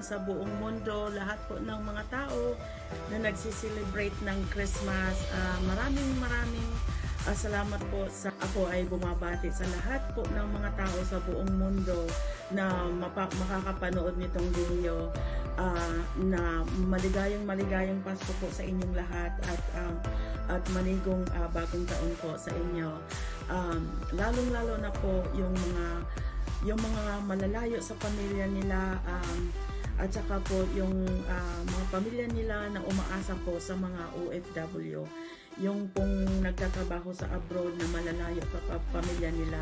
dyan sa buong mundo, lahat po ng mga tao na nagsiselebrate ng Christmas. Maraming salamat po sa ako ay bumabati sa lahat po ng mga tao sa buong mundo na makakapanood nitong video. Na maligayang Pasko po sa inyong lahat at manigong bagong taon po sa inyo. Lalong-lalo na po yung mga malalayo sa pamilya nila, at saka po yung mga pamilya nila na umaasa po sa mga OFW, yung pong nagtatrabaho sa abroad na malalayo pa pamilya nila.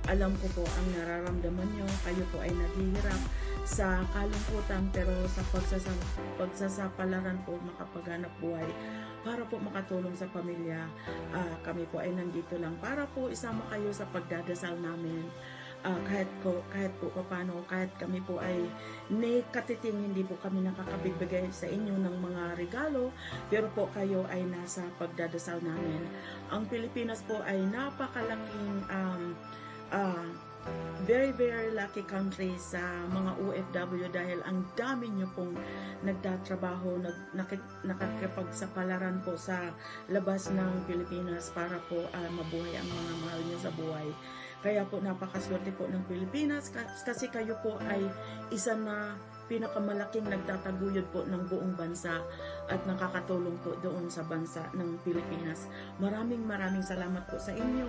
Alam ko po ang nararamdaman nyo, kayo po ay naghihirap sa kalungkutan, pero sa pagsasapalaran po makapaghanap buhay para po makatulong sa pamilya. Kami po ay nandito lang para po isama kayo sa pagdadasal namin. Kahit po paano, kahit kami po ay katiting, hindi po kami nakakabigbigay sa inyo ng mga regalo, pero po kayo ay nasa pagdadasal namin. Ang Pilipinas po ay napakalaking very lucky country sa mga OFW dahil ang dami nyo pong nagtatrabaho, nakakipagsapalaran po sa labas ng Pilipinas para po mabuhay ang mga mahal nyo sa buhay. Kaya po napakaswerte po ng Pilipinas kasi kayo po ay isa na pinakamalaking nagtataguyod po ng buong bansa at nakakatulong po doon sa bansa ng Pilipinas. Maraming salamat po sa inyo,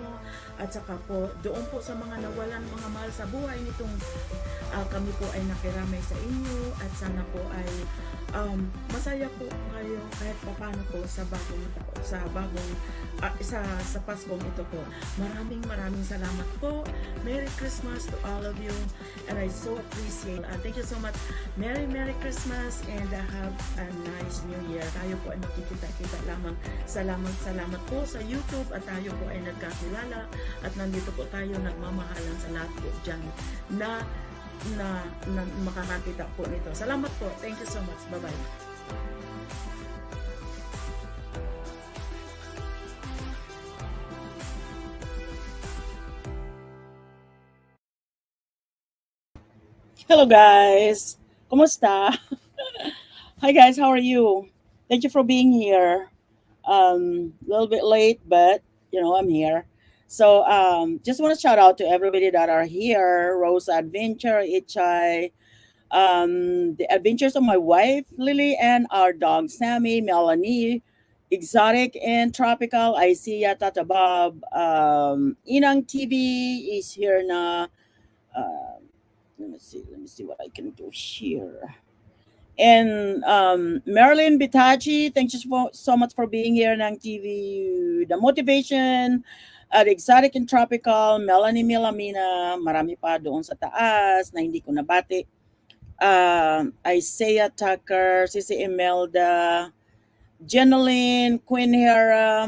at saka po doon po sa mga nawalan mga mahal sa buhay nitong kami po ay nakiramay sa inyo, at sana po ay masaya po kayo kahit paano po sa bagong taon, sa Paskong ito po. Maraming salamat po. Merry Christmas to all of you, and I so appreciate. Thank you so much. Merry Christmas, and have a nice New Year. Tayo po ay nakikita-kita lamang. Salamat po sa YouTube, at tayo po ay nagkakilala at nandito po tayo nagmamahalan sa lahat po dyan na makakakita po nito. Salamat po. Thank you so much. Bye-bye. Hello guys. Kumusta? Hi guys, how are you? Thank you for being here. A little bit late, but I'm here. So just want to shout out to everybody that are here. Rosa Adventure, Itchay, the adventures of my wife Lily, and our dog Sammy, Melanie, exotic and tropical. I see ya, Tata Bob. Inang TV is here na. Let me see what I can do here. And Marilyn Bitachi, thank you so much for being here ng TV. The Motivation, the Exotic and Tropical, Melanie Milamina, marami pa doon sa taas na hindi ko nabati. Isaiah Tucker, Sisi Imelda, Jeneline, Queen Hera,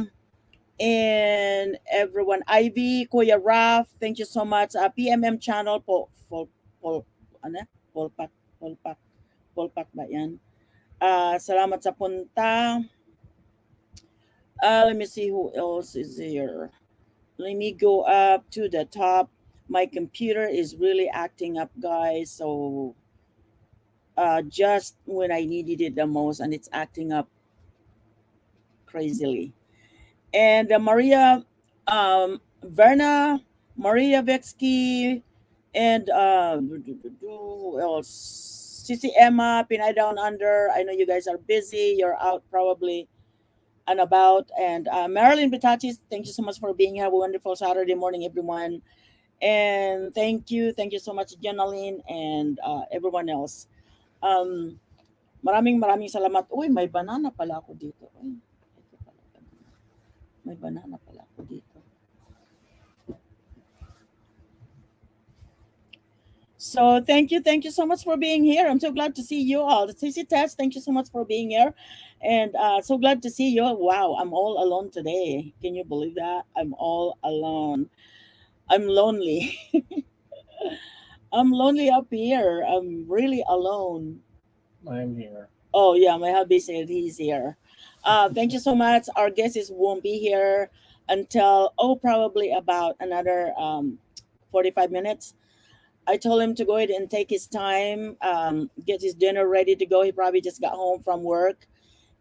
and everyone. Ivy, Kuya Raf, thank you so much. PMM channel po, Polpak ba yan? Salamat sa punta. Let me see who else is here. Let me go up to the top. My computer is really acting up, guys. So just when I needed it the most, and it's acting up crazily. And Maria, Verna, Maria Vexky, and who else? Sisi Emma, Pinay Down Under. I know you guys are busy. You're out probably and about. And Marilyn Bitachi, thank you so much for being here. Have a wonderful Saturday morning, everyone. And thank you so much, Jenaline, and everyone else. Maraming salamat. Uy, may banana pala ako dito. Uy, may banana pala ako dito. So thank you so much for being here. I'm so glad to see you all. The CC Test, thank you so much for being here, and so glad to see you. Wow, I'm all alone today. Can you believe that? I'm all alone. I'm lonely. I'm lonely up here. I'm really alone. I'm here. Oh yeah, my hubby said he's here. Thank you so much. Our guests won't be here until probably about another 45 minutes. I told him to go ahead and take his time, get his dinner ready to go. He probably just got home from work,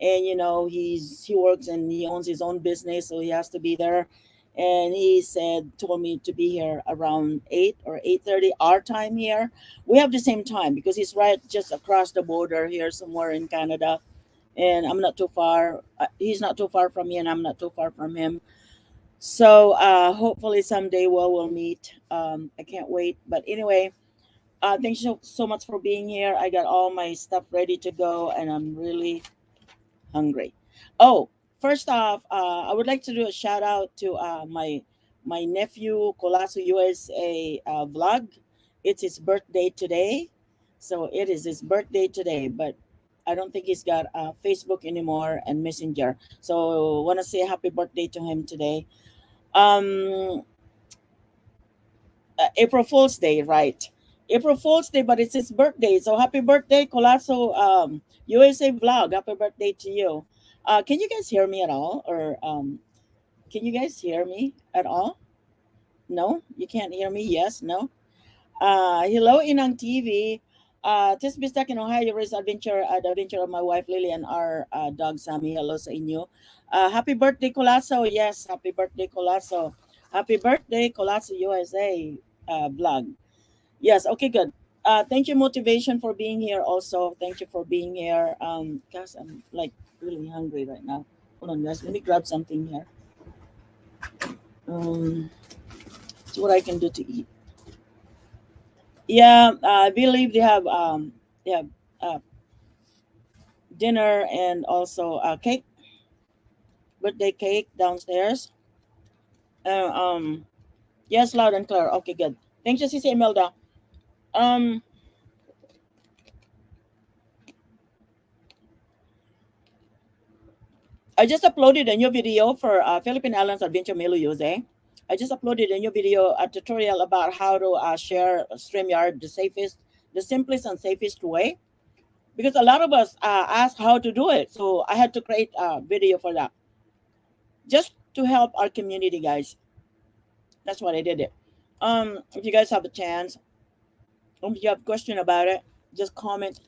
and he works and he owns his own business, so he has to be there. And he told me to be here around 8 or 8:30 our time here. We have the same time because he's right just across the border here somewhere in Canada, and I'm not too far. He's not too far from me, and I'm not too far from him. So hopefully someday we'll meet. I can't wait. But anyway, thanks so much for being here. I got all my stuff ready to go, and I'm really hungry. Oh, first off, I would like to do a shout out to my nephew Colasso USA vlog. It's his birthday today, so it is his birthday today. But I don't think he's got Facebook anymore and Messenger. So want to say happy birthday to him today. Um, April Fool's Day, right? April Fool's Day, but it's his birthday. So happy birthday, Colasso USA vlog. Happy birthday to you. Can you guys hear me at all? Or can you guys hear me at all? No? You can't hear me? Yes? No? Hello, Inang TV. Just be stuck in Ohio, race adventure, the adventure of my wife Lily and our dog Sammy. Hello sa inyo. Happy birthday, Colasso. Yes, happy birthday, Colasso. Happy birthday, Colasso USA vlog. Yes, okay, good. Thank you, Motivation, for being here also. Thank you for being here. Guys, I'm like really hungry right now. Hold on, guys. Let me grab something here. See what I can do to eat. Yeah, I believe they have uh, dinner and also cake, birthday cake downstairs. Uh, um, yes, loud and clear. Okay, good. Thanks, Sis Imelda. Um, I just uploaded a new video for Philippine Islands Adventure Milo Jose. I just uploaded a new video, a tutorial about how to share StreamYard the simplest and safest way. Because a lot of us ask how to do it, so I had to create a video for that, just to help our community, guys. That's what I did it. If you guys have a chance, if you have a question about it, just comment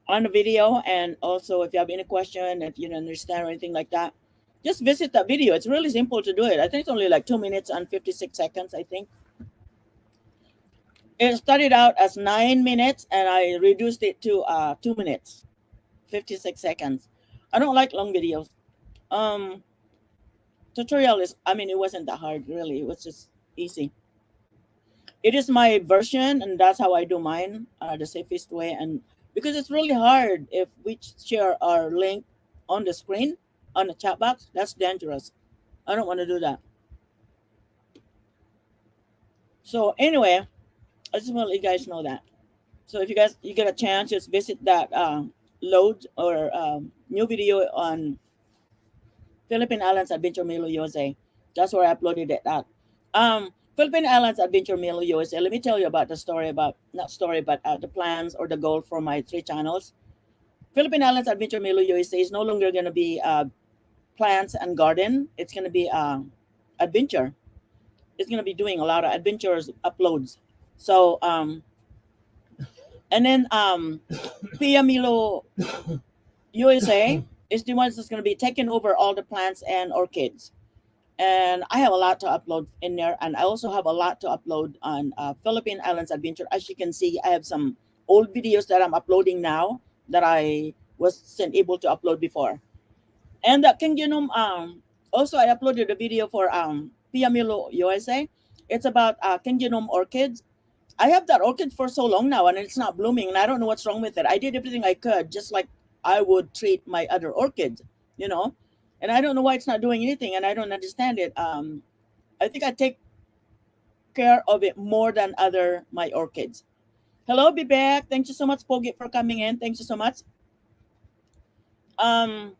on the video. And also, if you have any question, if you don't understand or anything like that, just visit that video. It's really simple to do it. I think it's only like 2 minutes and 56 seconds. I think it started out as 9 minutes, and I reduced it to 2 minutes, 56 seconds. I don't like long videos. Um, Tutorial is, I mean, it wasn't that hard really. It was just easy. It is my version, and that's how I do mine, the safest way. And because it's really hard if we share our link on the screen, on the chat box, that's dangerous. I don't want to do that. So anyway, I just want to let you guys know that. So if you get a chance, just visit that load or new video on Philippine Islands Adventure Milo USA. That's where I uploaded it at. Philippine Islands Adventure Milo USA. Let me tell you about the story about, not story, but the plans or the goal for my three channels. Philippine Islands Adventure Milo USA is no longer going to be plants and garden. It's going to be adventure. It's going to be doing a lot of adventures uploads. So and then Pia Milo USA is the ones that's going to be taking over all the plants and orchids. And I have a lot to upload in there, and I also have a lot to upload on Philippine Islands Adventure. As you can see, I have some old videos that I'm uploading now that I wasn't able to upload before. And Kingdom, also I uploaded a video for Piamilo USA. It's about Kingdom orchids. I have that orchid for so long now, and it's not blooming, and I don't know what's wrong with it. I did everything I could, just like I would treat my other orchids, you know, and I don't know why it's not doing anything, and I don't understand it. I think I take care of it more than other my orchids. Hello, be back. Thank you so much, Pogi, for coming in. Thank you so much. Um,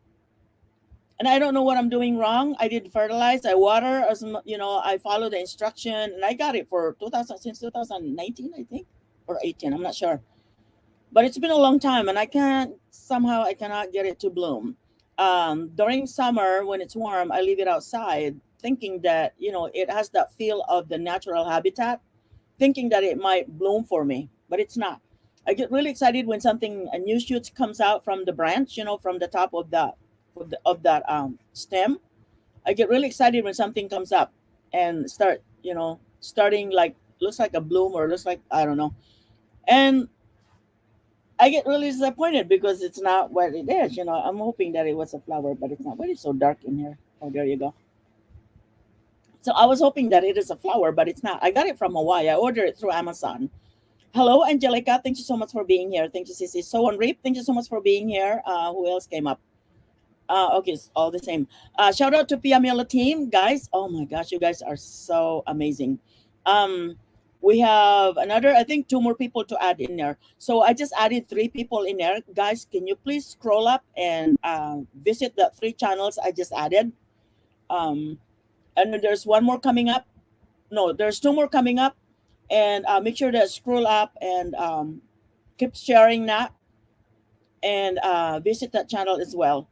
and I don't know what I'm doing wrong. I did fertilize, I water, I follow the instruction, and I got it for 2000 since 2019, I think, or 18. I'm not sure, but it's been a long time, and I cannot get it to bloom. During summer when it's warm, I leave it outside, thinking that it has that feel of the natural habitat, thinking that it might bloom for me, but it's not. I get really excited when something a new shoot comes out from the branch, from the top of that stem. I get really excited when something comes up and starting like looks like a bloom or looks like I don't know. And I get really disappointed because it's not what it is. I'm hoping that it was a flower, but it's not. But it's so dark in here. Oh, there you go. So I was hoping that it is a flower, but it's not. I got it from Hawaii. I ordered it through Amazon. Hello, Angelica. Thank you so much for being here. Thank you, Sissy. So on Reap, thank you so much for being here. Who else came up? Okay, it's all the same. Shout out to Piamela team, guys. Oh my gosh, you guys are so amazing. Um, we have another, I think, two more people to add in there. So I just added three people in there, guys. Can you please scroll up and visit the three channels I just added? Um, and then there's one more coming up. No, there's two more coming up, and make sure to scroll up and keep sharing that and visit that channel as well.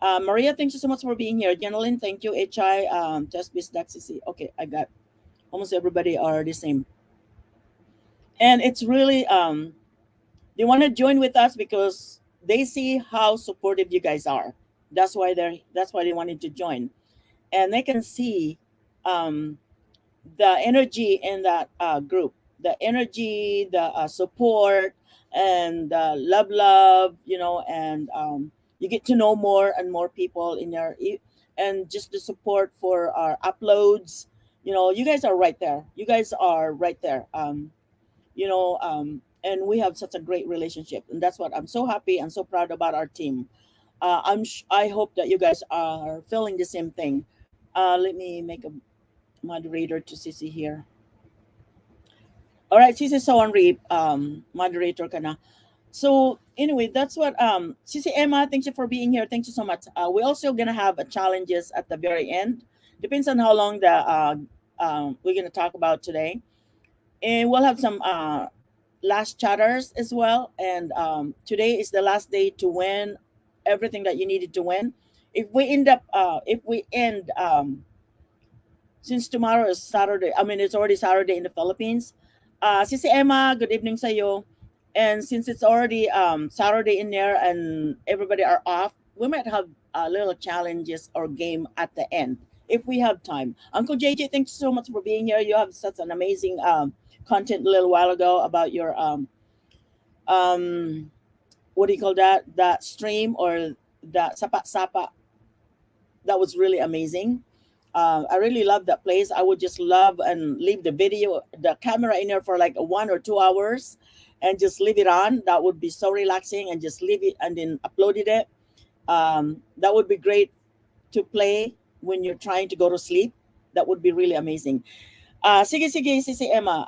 Maria, thank you so much for being here. Janelyn, thank you. HI, just CC. Okay, I got almost everybody are the same. And it's really they want to join with us because they see how supportive you guys are. That's why they wanted to join. And they can see um the energy in that group, the energy, the support, and love, and you get to know more and more people in there, and just the support for our uploads. You guys are right there. You guys are right there. And we have such a great relationship, and that's what I'm so happy and so proud about our team. I hope that you guys are feeling the same thing. Let me make a moderator to Sissy here. All right, Sissy so on read moderator kana. So anyway, that's what Sissy Emma, thank you for being here. Thank you so much. We're also gonna have challenges at the very end. Depends on how long the we're gonna talk about today, and we'll have some last chatters as well. And today is the last day to win everything that you needed to win. If we end since tomorrow is Saturday, I mean, it's already Saturday in the Philippines. Sisi Emma, good evening sa'yo. And since it's already Saturday in there and everybody are off, we might have little challenges or game at the end if we have time. Uncle JJ, thanks so much for being here. You have such an amazing content a little while ago about your what do you call that stream or that sapa sapa. That was really amazing. I really love that place. I would just love and leave the camera in there for like 1 or 2 hours, and just leave it on. That would be so relaxing, and just leave it and then uploaded it. That would be great to play when you're trying to go to sleep. That would be really amazing. Sige, sige, sige, Emma.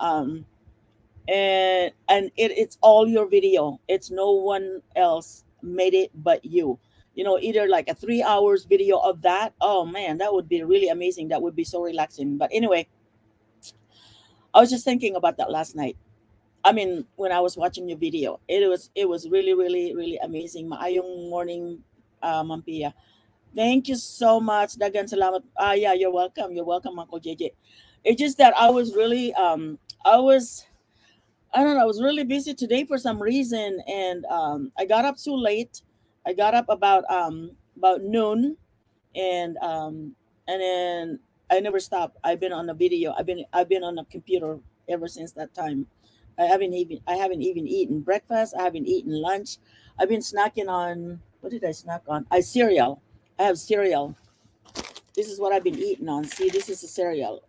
And it's all your video. It's no one else made it but you. Either like a 3 hours video of that. Oh man, that would be really amazing. That would be so relaxing. But anyway, I was just thinking about that last night. I mean, when I was watching your video, it was really, really, really amazing. Maayong morning, Mampia. Thank you so much. Dagan salamat. Yeah, you're welcome. You're welcome, Uncle JJ. It's just that I don't know, I was really busy today for some reason, and I got up too late. I got up about noon, and then I never stopped. I've been on a video. I've been on a computer ever since that time. I haven't even eaten breakfast. I haven't eaten lunch. I've been snacking on, what did I snack on? Cereal. I have cereal. This is what I've been eating on. See, this is a cereal.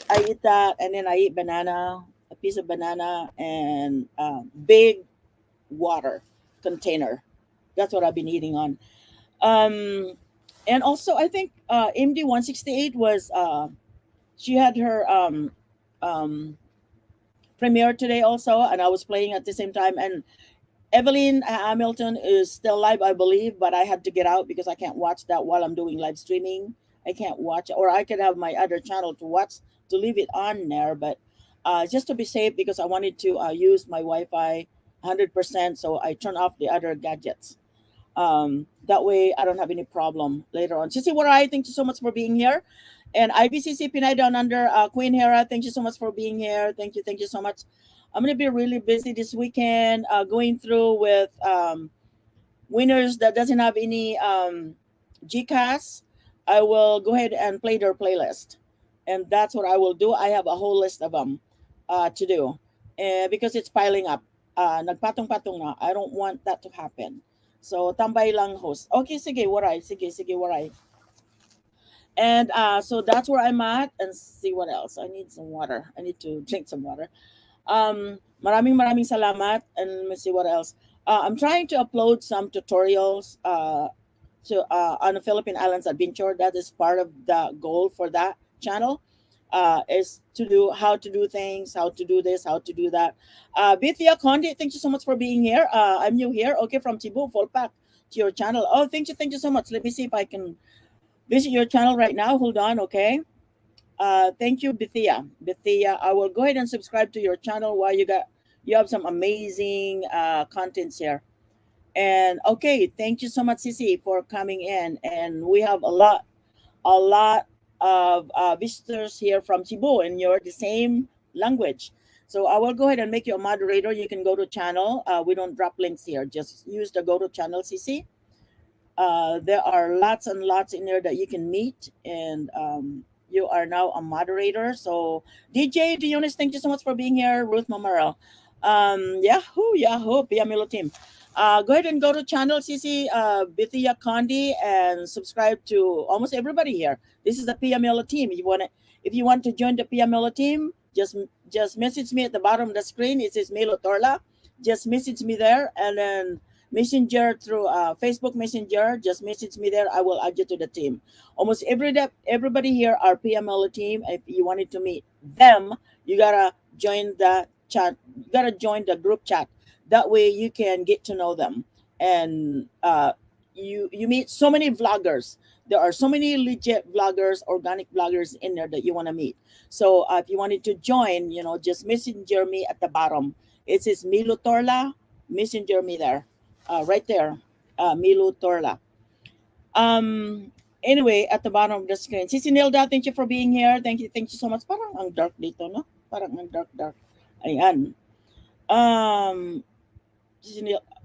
I eat that, and then I eat banana, a piece of banana, and big water container. That's what I've been eating on. Um, and also, I think MD 168 was she had her um, premiere today also, and I was playing at the same time. And Evelyn Hamilton is still live, I believe, but I had to get out because I can't watch that while I'm doing live streaming. I can't watch, or I could have my other channel to watch, to leave it on there, but just to be safe, because I wanted to use my Wi-Fi 100%, so I turn off the other gadgets. That way I don't have any problem later on. Sissy Warai, thank you so much for being here. And IBCC Pinay down under, Queen Hera, thank you so much for being here. Thank you so much. I'm gonna be really busy this weekend, going through with winners that doesn't have any GCAS. I will go ahead and play their playlist, and that's what I will do. I have a whole list of them to do, because it's piling up. Nagpatong-patong na. I don't want that to happen. So tambay lang host. Okay, sige, waray, sige, waray. And so that's where I'm at. And see what else. I need some water. I need to drink some water. Maraming salamat. And let me see what else. I'm trying to upload some tutorials to on the Philippine Islands Adventure. That is part of the goal for that channel. Is to do how to do things, how to do this, how to do that. Bithia Condi, thank you so much for being here. I'm new here. Okay, from Cebu, full pack to your channel. Oh, thank you so much. Let me see if I can visit your channel right now. Hold on, okay. Thank you, Bithia. Bithia, I will go ahead and subscribe to your channel while you have some amazing contents here. And okay, thank you so much, Sisi, for coming in. And we have a lot of visitors here from Cebu, and you're the same language. So I will go ahead and make you a moderator. You can go to channel. We don't drop links here. Just use the go to channel, CC. There are lots and lots in there that you can meet, and you are now a moderator. So DJ Dionis, thank you so much for being here. Ruth Mamarel, Yahoo Piamilo team. Go ahead and go to channel CC Bithia Kondi and subscribe to almost everybody here. This is the Piamilo team. If you want to join the Piamilo team, just message me at the bottom of the screen. It says Milo Torla. Just message me there, and then Messenger through Facebook Messenger. Just message me there. I will add you to the team. Almost everybody here are PML team. If you wanted to meet them, you gotta join the chat. You gotta join the group chat. That way you can get to know them, and you meet so many vloggers. There are so many legit vloggers, organic vloggers in there that you want to meet. So if you wanted to join, just messenger me at the bottom. It says Milo Torla. Messenger me there, right there, Milo Torla. Anyway, at the bottom of the screen, Sisi Nilda, thank you for being here. Thank you so much. Parang ang dark dito, no? Parang ang dark. Ayan.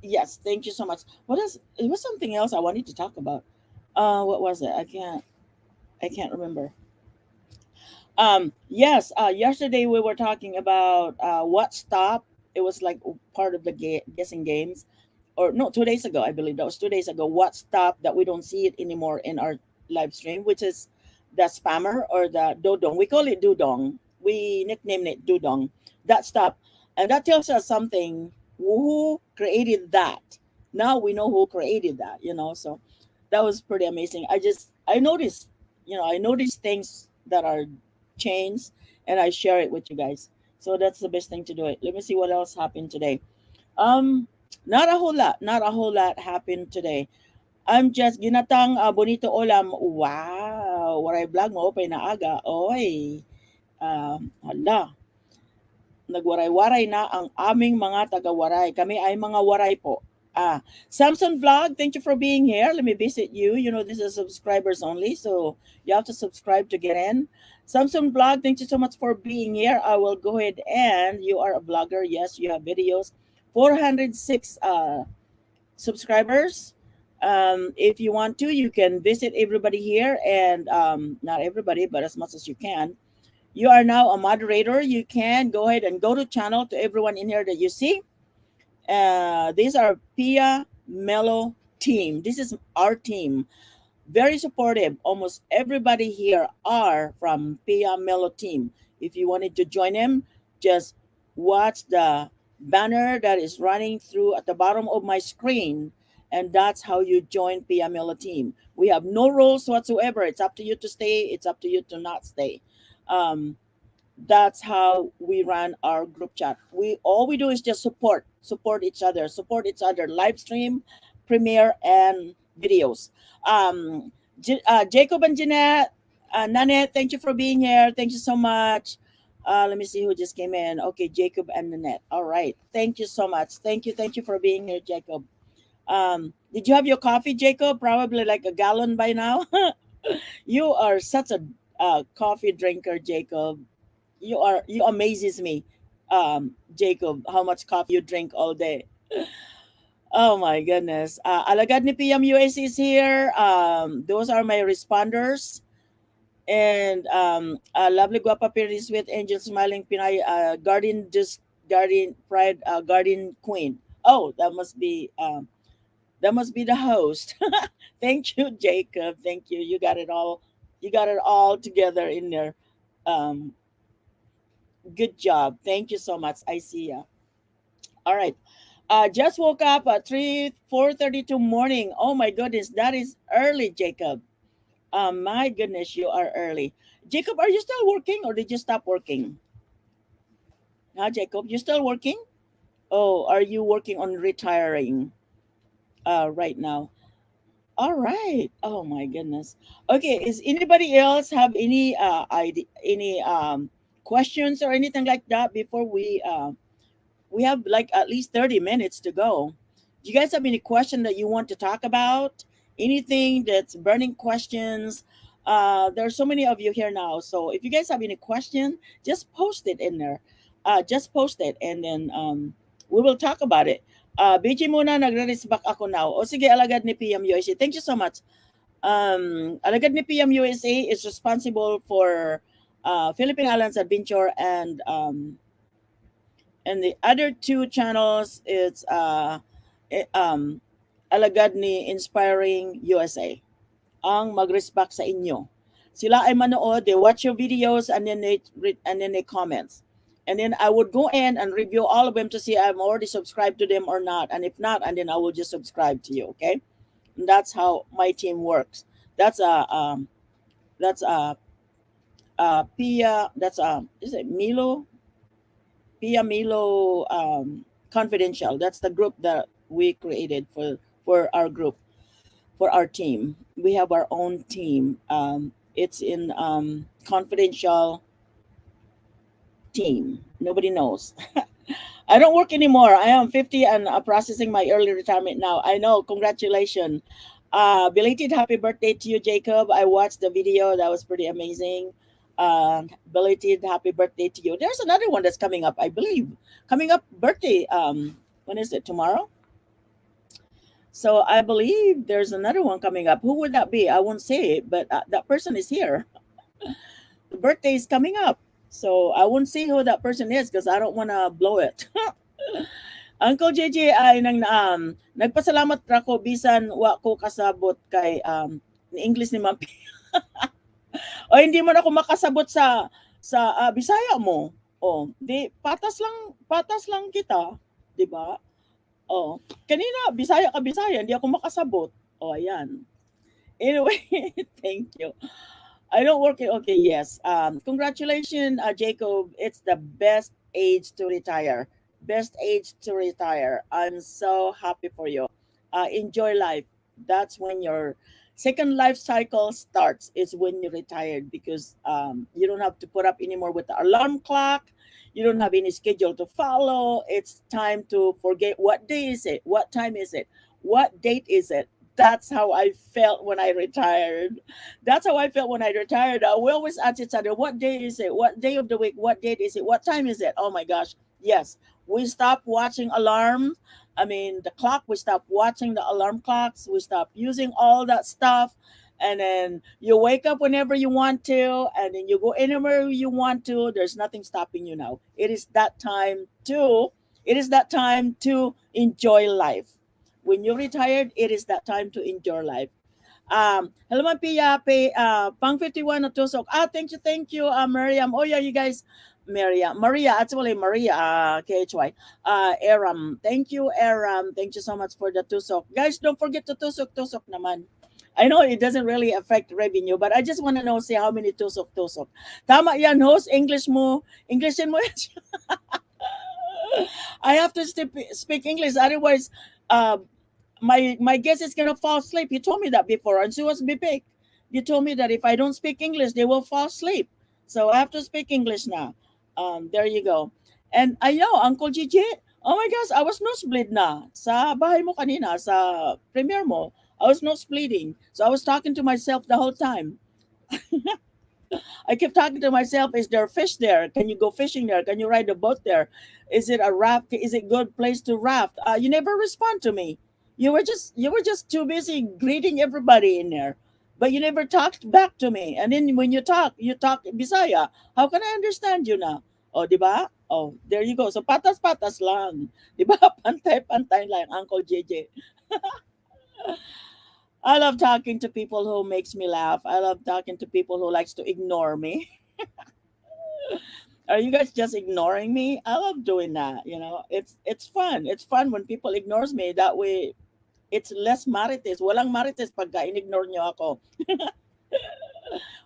Yes, thank you so much. What else? It was something else I wanted to talk about. What was it? I can't remember. Yes, yesterday we were talking about what stop. It was like part of the guessing games, or no, 2 days ago, I believe that was 2 days ago. What stop that we don't see it anymore in our live stream, which is the spammer or the dodong. We call it dudong. We nickname it dudong. That stop, and that tells us something. Who created that? Now we know who created that. So that was pretty amazing. I noticed, I noticed things that are changed, and I share it with you guys. So that's the best thing to do it. Let me see what else happened today. Um, Not a whole lot. Not a whole lot happened today. I'm just ginatang bonito olam. Wow, waray vlog mo pa na aga. Oy. Hala. Nagwaray-waray na ang aming mga taga-waray. Kami ay mga waray po. Samson Vlog, thank you for being here. Let me visit you. This is subscribers only, so you have to subscribe to get in. Samson Vlog, thank you so much for being here. I will go ahead, and you are a vlogger. Yes, you have videos. 406 subscribers. If you want to, you can visit everybody here, and not everybody, but as much as you can. You are now a moderator. You can go ahead and go to channel to everyone in here that you see. These are Pia Mello team. This is our team. Very supportive. Almost everybody here are from Pia Mello team. If you wanted to join them, just watch the banner that is running through at the bottom of my screen, and that's how you join Pia Mello team. We have no rules whatsoever. It's up to you to stay. It's up to you to not stay. That's how we run our group chat. All we do is just support each other, live stream, premiere, and videos. Jacob and Jeanette, Nanette, thank you for being here. Thank you so much. Let me see who just came in. Okay, Jacob and Nanette. All right, thank you so much. Thank you for being here, Jacob. Did you have your coffee, Jacob? Probably like a gallon by now. You are such coffee drinker, Jacob. You amazes me, Jacob. How much coffee you drink all day? Oh my goodness. Alagad ni PMUS is here. Those are my responders. And lovely guapa pretty sweet angel smiling Pinay guardian just guardian pride guardian queen. Oh, that must be the host. Thank you, Jacob. Thank you. You got it all. You got it all together in there. Um, good job. Thank you so much. I see ya. All right. Just woke up at 4:32 morning. Oh my goodness, that is early, Jacob. My goodness, you are early. Jacob, are you still working or did you stop working? Huh, Jacob, you still working? Oh, are you working on retiring right now? All right. Oh my goodness. Okay, is anybody else have any any questions or anything like that before we have like at least 30 minutes to go. Do you guys have any question that you want to talk about? Anything that's burning questions? There are so many of you here now. So if you guys have any question, just post it in there. Just post it and then we will talk about it. BG muna, nagre-raise back ako now. O sige, alagad ni PM USA. Thank you so much. Alagad ni PM USA is responsible for Philippine Islands Adventure and the other two channels it's alagad ni Inspiring USA ang mag-respect sa inyo. Sila ay manood, they watch your videos and then they comments. And then I would go in and review all of them to see I'm already subscribed to them or not. And if not, and then I will just subscribe to you, okay? And that's how my team works. That's Pia, that's is it Milo Confidential. That's the group that we created for our group, for our team. We have our own team. It's in confidential team. Nobody knows. I don't work anymore. I am 50 and processing my early retirement now. I know. Congratulations. Belated happy birthday to you, Jacob. I watched the video. That was pretty amazing. Belated happy birthday to you. There's another one that's coming up, I believe. Coming up birthday. When is it? Tomorrow? So I believe there's another one coming up. Who would that be? I won't say it, but that person is here. The birthday is coming up. So I won't say who that person is because I don't want to blow it. Uncle JJ ay nagpasalamat ra ko bisan wa ko kasabot kay English ni Ma'am. O hindi man ako makasabot sa Bisaya mo. Oh, di patas lang kita, 'di ba? Oh, kanina Bisaya ka Bisaya, hindi ako makasabot. Oh, ayan. Anyway, thank you. I don't work it. Okay, yes. Congratulations, Jacob. It's the best age to retire. Best age to retire. I'm so happy for you. Enjoy life. That's when your second life cycle starts. Is when you retired because you don't have to put up anymore with the alarm clock. You don't have any schedule to follow. It's time to forget what day is it, what time is it, what date is it. That's how I felt when I retired. That's how I felt when I retired. We always ask each other, what day is it? What day of the week? What date is it? What time is it? Oh my gosh. Yes. We stopped watching alarms. I mean, the clock, we stopped watching the alarm clocks. We stopped using all that stuff. And then you wake up whenever you want to, and then you go anywhere you want to. There's nothing stopping you now. It is that time to enjoy life. When you're retired, it is that time to enjoy life. Hello, my Pia, pang 51 na tusok. Thank you, Miriam. Oh yeah, you guys, Maria, actually Maria, KHY, Aram. Thank you, Aram. Thank you so much for the tusok. Guys, don't forget to tusok naman. I know it doesn't really affect revenue, but I just want to know, see how many tusok. Tama yan, host, Englishin mo yan. I have to speak English, otherwise, uh, my guest is gonna fall asleep. You told me that before, and she was big. You told me that if I don't speak English, they will fall asleep. So I have to speak English now. There you go. And I know, Uncle Gigi. Oh my gosh, I was nosebleed na sa bahay mo kanina sa premiere mo. I was nosebleeding, so I was talking to myself the whole time. I keep talking to myself, is there fish there? Can you go fishing there? Can you ride a boat there? Is it a raft? Is it good place to raft? You never respond to me. You were just too busy greeting everybody in there. But you never talked back to me. And then when you talk Bisaya. How can I understand you now? Oh, di ba? Oh, there you go. So patas-patas lang. Di ba? Pantay-pantay lang, Uncle JJ. I love talking to people who makes me laugh. I love talking to people who likes to ignore me. Are you guys just ignoring me? I love doing that. It's fun. It's fun when people ignores me. That way, it's less marites. Walang marites pagka in-ignore nyo ako.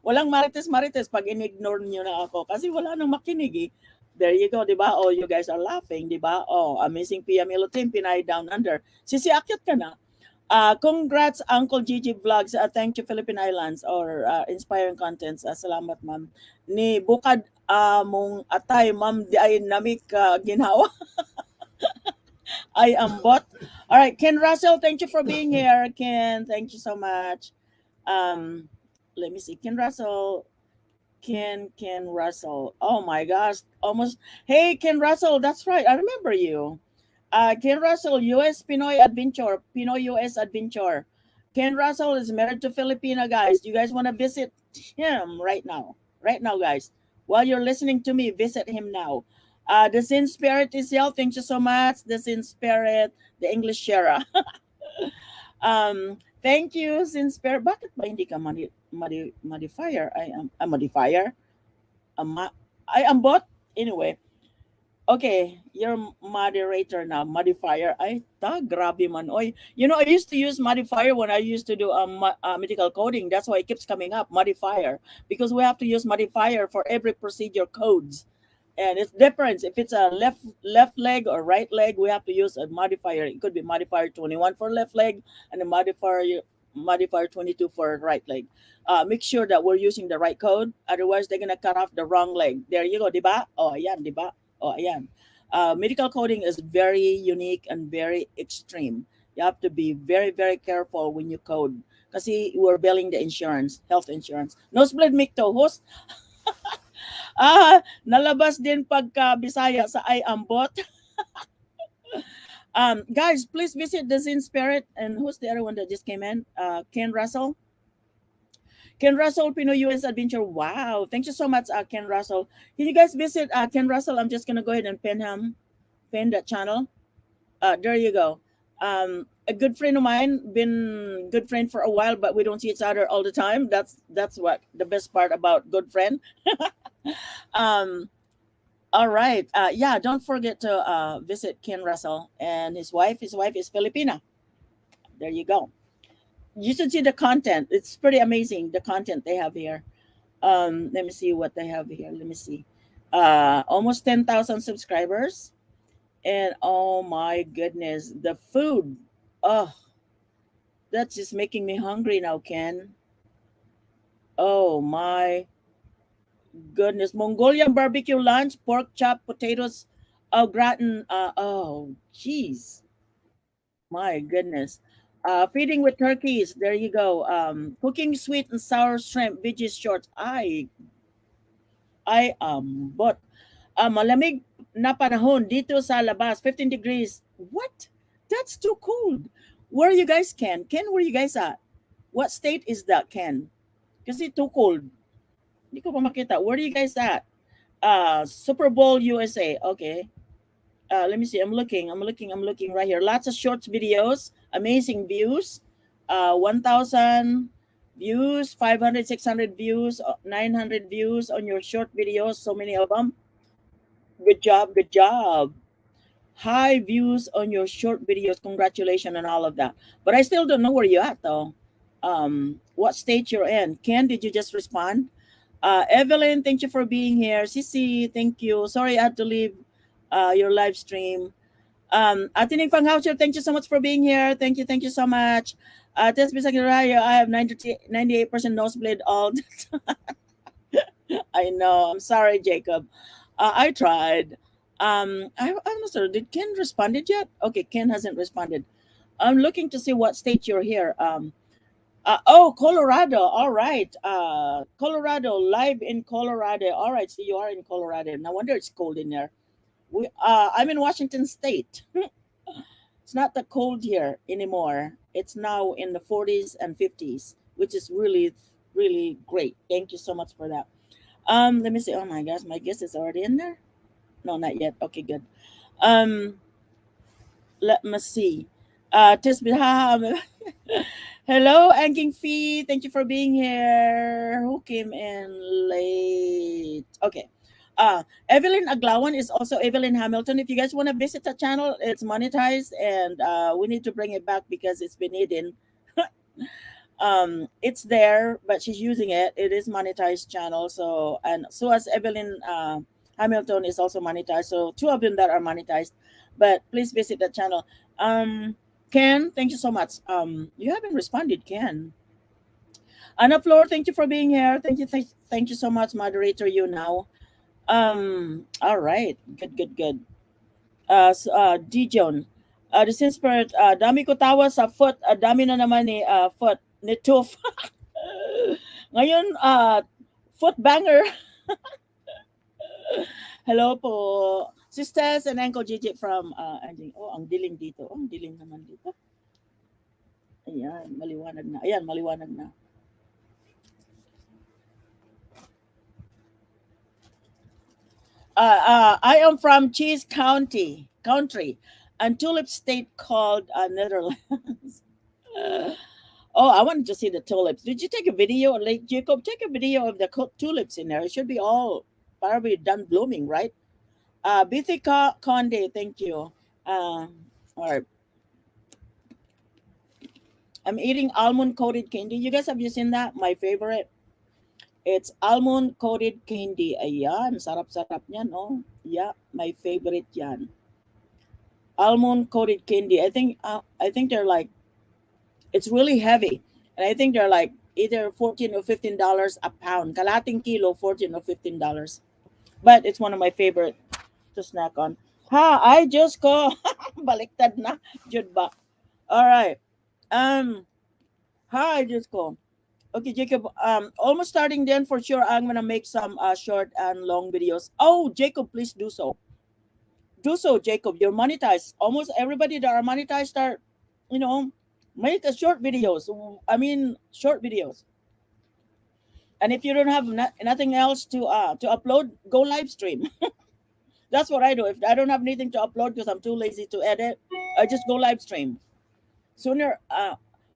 Walang marites pag in-ignore nyo na ako. Kasi wala nang makinig eh. There you go, di ba? Oh, you guys are laughing, di ba? Oh, amazing Pia Milo team, Pinay Down Under. Sisi, akyat ka na. Congrats, Uncle Gigi Vlogs. Thank you, Philippine Islands, or inspiring contents. Salamat, ma'am. Ni bukad mong atay, ma'am, di ay namik ginhawa. I am bot. All right, Ken Russell, thank you for being here. Ken, thank you so much. Um, Let me see. Ken Russell. Oh my gosh, almost. Hey, Ken Russell, that's right. I remember you. Ken Russell, U.S. Pinoy Adventure, Pinoy U.S. Adventure. Ken Russell is married to Filipina, guys. You guys want to visit him right now? Right now, guys. While you're listening to me, visit him now. The Sin Spirit is here. Thank you so much. The Sin Spirit, the English Shara. Thank you, Sin Spirit. Bakit ba hindi ka modifier? I am a modifier. I am bot. Anyway, okay, you're moderator now, modifier. Ay, grabe man. Oy, I used to use modifier when I used to do medical coding. That's why it keeps coming up, modifier, because we have to use modifier for every procedure codes. And it's different. If it's a left leg or right leg, we have to use a modifier. It could be modifier 21 for left leg and a modifier 22 for right leg. Make sure that we're using the right code. Otherwise, they're gonna cut off the wrong leg. There you go, diba? Oh, ayan, diba? Oh, ayan. Medical coding is very unique and very extreme. You have to be very, very careful when you code. Kasi we're billing the insurance, health insurance. Nosebleed Mikto, host. Nalabas din pagka Bisaya sa I ambot. Guys, please visit the Zen Spirit. And who's the other one that just came in? Ken Russell. Ken Russell, Pinoy US Adventure. Wow. Thank you so much, Ken Russell. Can you guys visit Ken Russell? I'm just going to go ahead and pin that channel. There you go. A good friend of mine, been good friend for a while, but we don't see each other all the time. That's what the best part about good friend. All right. Yeah, don't forget to visit Ken Russell and his wife. His wife is Filipina. There you go. You should see the content. It's pretty amazing, the content they have here. Let me see what they have here. Let me see. Almost 10,000 subscribers. And oh my goodness, the food. Oh, that's just making me hungry now, Ken. Oh my goodness. Mongolian barbecue lunch, pork chop, potatoes, au gratin. Oh, jeez. My goodness. Feeding with turkeys. There you go. Cooking sweet and sour shrimp, veggies shorts. But malamig na panahon dito sa labas, 15 degrees. What? That's too cold. Where are you guys, Ken? Ken, where are you guys at? What state is that, Ken? Kasi too cold. Hindi ko pa makita. Where are you guys at? Super Bowl USA. Okay. Let me see. I'm looking right here. Lots of short videos, amazing views. 1,000 views, 500, 600 views, 900 views on your short videos. So many of them. Good job. Good job. High views on your short videos. Congratulations on all of that. But I still don't know where you're at, though. What state you're in. Ken, did you just respond? Evelyn, thank you for being here. Sisi, thank you. Sorry I had to leave your live stream. Atining Panghauser, thank you so much for being here. Thank you so much. Test I have 98% nosebleed all the time. I know. I'm sorry, Jacob. I tried. I'm not sure. Did Ken responded yet? Okay, Ken hasn't responded. I'm looking to see what state you're here. Oh, Colorado. All right. Colorado, live in Colorado. All right. So you are in Colorado. No wonder it's cold in there. I'm in Washington State. It's not that cold here anymore. It's now in the 40s and 50s, which is really, really great. Thank you so much for that. Let me see. Oh my gosh, my guest is already in there. No, not yet. Okay, good. Um, let me see. Tisbiha. Hello, Anking Fee. Thank you for being here. Who came in late? Okay. Evelyn Aglawan is also Evelyn Hamilton. If you guys want to visit the channel, it's monetized and we need to bring it back because it's been hidden. It's there, but she's using it. It is monetized channel. So and so as Evelyn Hamilton is also monetized. So two of them that are monetized. But please visit the channel. Ken, thank you so much. You haven't responded, Ken. Anna Flor, thank you for being here. Thank you so much, moderator. You now. All right, good. Dijon. The Sin Spirit, dami ko tawa sa foot, dami na naman ni foot ni Toof. Ngayon, foot banger. Hello po. Sisters and Uncle Gigi from, oh, ang dilim dito. Oh, ang dilim naman dito. Ayan, maliwanag na. Ayan, maliwanag na. I am from Cheese country, and tulip state called Netherlands. Oh, I wanted to see the tulips. Did you take a video, Lake Jacob? Take a video of the tulips in there. It should be all probably done blooming, right? Bithika Conde, thank you. All right. I'm eating almond coated candy. You guys, have you seen that? My favorite. It's almond coated candy. Ayan, sarap-sarap niyan, no? Yeah, my favorite yan. Almond coated candy. I think they're like, it's really heavy, and I think they're like either $14 or $15 a pound. Kalating kilo, $14 or $15. But it's one of my favorite to snack on. Ha, I just ko baliktad na jud ba. All right. Hi, just ko. Okay, Jacob. Almost starting then for sure. I'm gonna make some short and long videos. Oh, Jacob, please do so. Do so, Jacob. You're monetized. Almost everybody that are monetized are, you know, make a short videos. I mean, short videos. And if you don't have nothing else to upload, go live stream. That's what I do. If I don't have anything to upload because I'm too lazy to edit, I just go live stream. Sooner,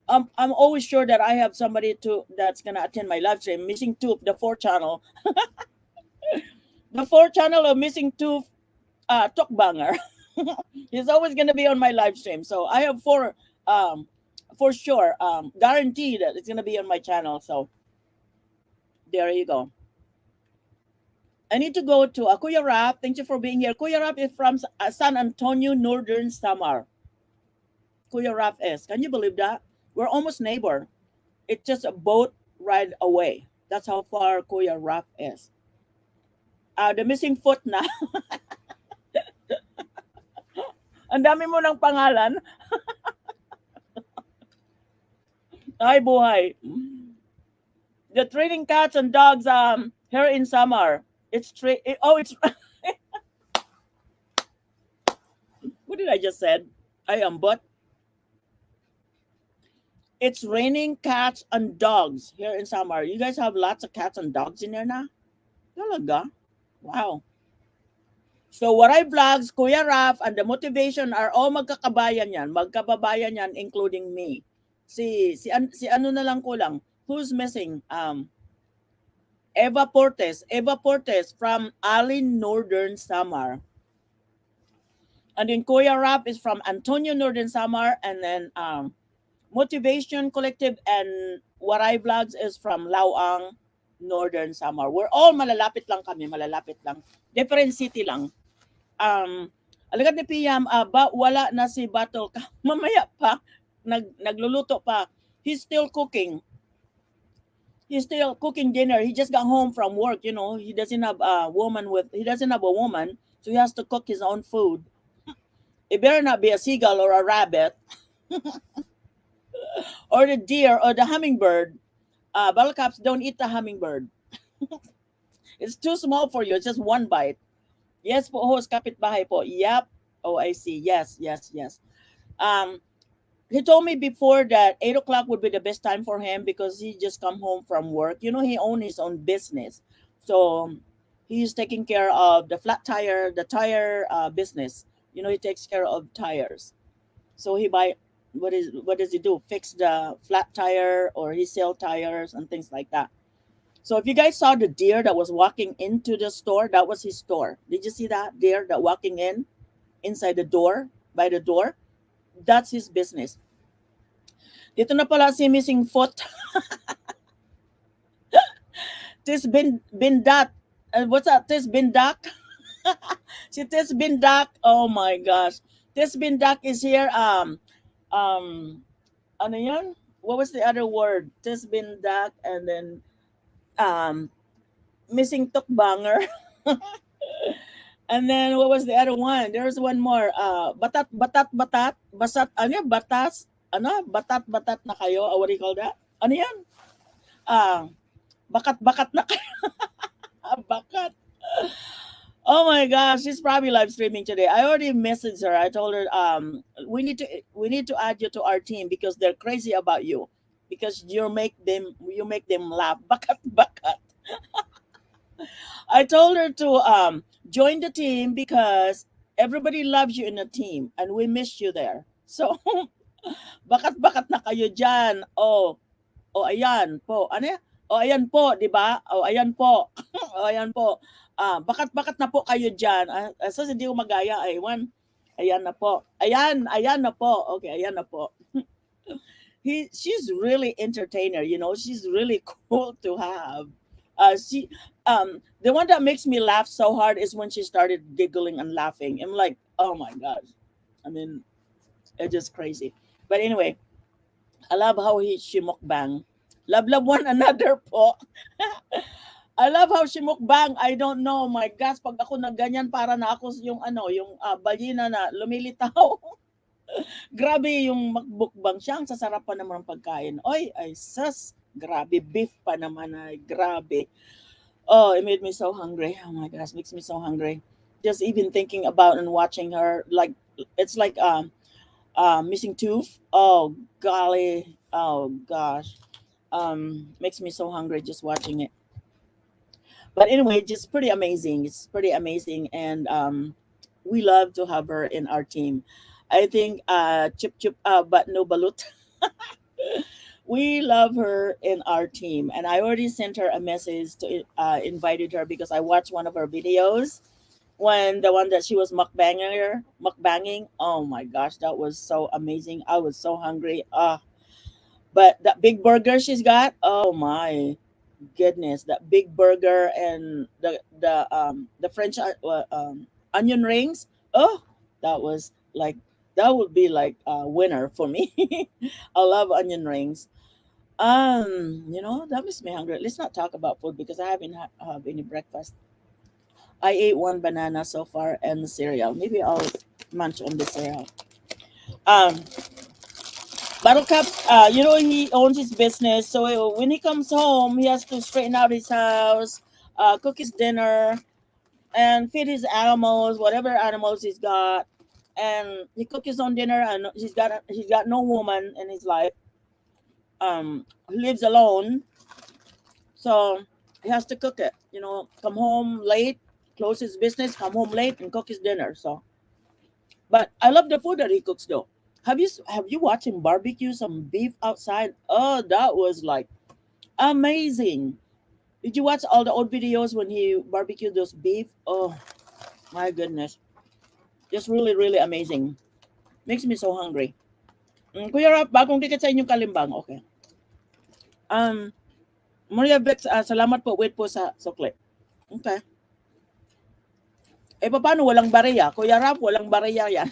I'm always sure that I have somebody that's gonna attend my live stream. Missing Tooth, the 4 channel, the 4 channel of Missing Tooth, Talkbanger. He's always gonna be on my live stream. So I have for sure, guaranteed that it's gonna be on my channel. So there you go. I need to go to Kuya Rap. Thank you for being here. Kuya Rap is from San Antonio, Northern Samar. Kuya Rap is. Can you believe that? We're almost neighbor. It's just a boat ride away. That's how far Kuya Rap is. The missing foot na. Ang dami mo ng pangalan. Ay, buhay. The trading cats and dogs here in Samar. It's it's what did I just said? I am but it's raining cats and dogs here in Samar. You guys have lots of cats and dogs in there now? Talaga? Wow. So what I vlogs, Kuya Raf, and the motivation are all magkakabayan yan. Magkababayan yan, including me. Si ano na lang kulang. Who's missing? Eva Portes from Alin, Northern Samar. And then Kuya Rap is from Antonio, Northern Samar. And then Motivation Collective and Waray Vlogs is from Lawang, Northern Samar. We're all malalapit lang kami, malalapit lang. Different city lang. Alagad ni PM, wala na si Battle. Mamaya pa, nagluluto pa. He's still cooking. He's still cooking dinner. He just got home from work, you know. He doesn't have a woman, so he has to cook his own food. It better not be a seagull or a rabbit. or the deer or the hummingbird. Bottle caps don't eat the hummingbird. It's too small for you. It's just one bite. Yes po, host kapitbahay po. Yep. Oh, I see. Yes, yes, yes. Um, he told me before that 8 o'clock would be the best time for him because he just come home from work. You know, he owns his own business, so he's taking care of the tire business. You know, he takes care of tires. So he buy what does he do? Fix the flat tire or he sell tires and things like that. So if you guys saw the deer that was walking into the store, that was his store. Did you see that deer that walking in inside the door by the door? That's his business. Dito na pala si Missing Foot. Tis Bindak. What's that? Tis Bindak. Si Tis Bindak. Oh my gosh. Tis Bindak is here. Um, ano yan? What was the other word? Tis Bindak and then um, Missing Tukbanger. And then what was the other one? There's one more. Batat. Basat, ano yan? Batas. Ano? Batat na kayo. What do you call that? Ano yan? Ah, bakat na kayo. Bakat. Oh my gosh, she's probably live streaming today. I already messaged her. I told her we need to add you to our team because they're crazy about you. Because you make them laugh. Bakat. I told her to join the team because everybody loves you in the team and we miss you there. So bakat na kayo diyan. Oh, oh ayan po. Ano yan? Oh ayan po, 'di ba? Oh ayan po. Oh ayan po. Bakat na po kayo diyan. So hindi ko magaya ay one. Ayan na po. Ayan na po. Okay, ayan na po. She's really entertainer, you know. She's really cool to have. She the one that makes me laugh so hard is when she started giggling and laughing. I'm like, oh my gosh. I mean, it's just crazy. But anyway, I love how she mukbang. Love one another po. I love how she mukbang. I don't know. My gosh, pag ako nagganyan para na ako yung yung balyena na lumilitaw. Grabe yung makbukbang siya. Ang sasarap pa naman ng pagkain. Oy, ay sas. Grabe. Beef pa naman ay grabe. Oh, it made me so hungry. Oh my gosh, makes me so hungry. Just even thinking about and watching her, like it's like missing tooth. Oh golly. Oh gosh. Makes me so hungry just watching it. But anyway, just pretty amazing. It's pretty amazing, and we love to have her in our team. I think chip chip but no balut. We love her in our team, and I already sent her a message to invited her because I watched one of her videos when the one that she was mukbanging. Oh my gosh, that was so amazing. I was so hungry. But that big burger she's got, oh my goodness, that big burger and the French onion rings. Oh, that was like that would be like a winner for me. I love onion rings. That makes me hungry. Let's not talk about food because I haven't have any breakfast. I ate one banana so far and the cereal. Maybe I'll munch on the cereal. Um, Buttercup, he owns his business, so when he comes home, he has to straighten out his house, cook his dinner, and feed his animals, whatever animals he's got, and he cook his own dinner. And he's got no woman in his life. He lives alone, so he has to cook it. Come home late, close his business, come home late, and cook his dinner. So, but I love the food that he cooks though. Have you watched him barbecue some beef outside? Oh, that was like amazing. Did you watch all the old videos when he barbecued those beef? Oh my goodness. Just really, really amazing. Makes me so hungry. Kuya Rap, bagong ticket sa inyong kalimbang. Okay. Maria Vex, salamat po. Wait po sa sukli. Okay. Paano walang bariya? Kuya Rap, walang bariya yan.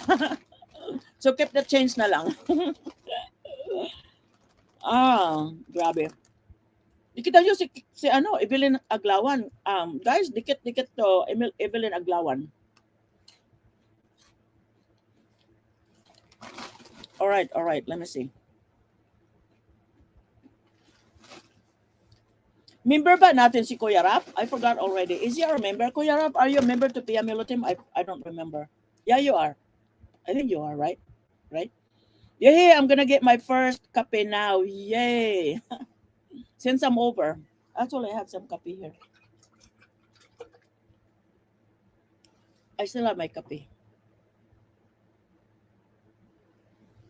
So keep the change na lang. Grabe. Dikit nyo si Evelyn Aglawan. Guys, dikit to Evelyn Aglawan. All right. Let me see. Member ba natin si Kuya Rap? I forgot already. Is he our member? Kuya Rap, are you a member to Pia Milo team? I don't remember. Yeah, you are. I think you are, right? Right? Yeah, I'm gonna get my first kape now. Yay! Since I'm over. Actually, I have some kape here. I still have my kape.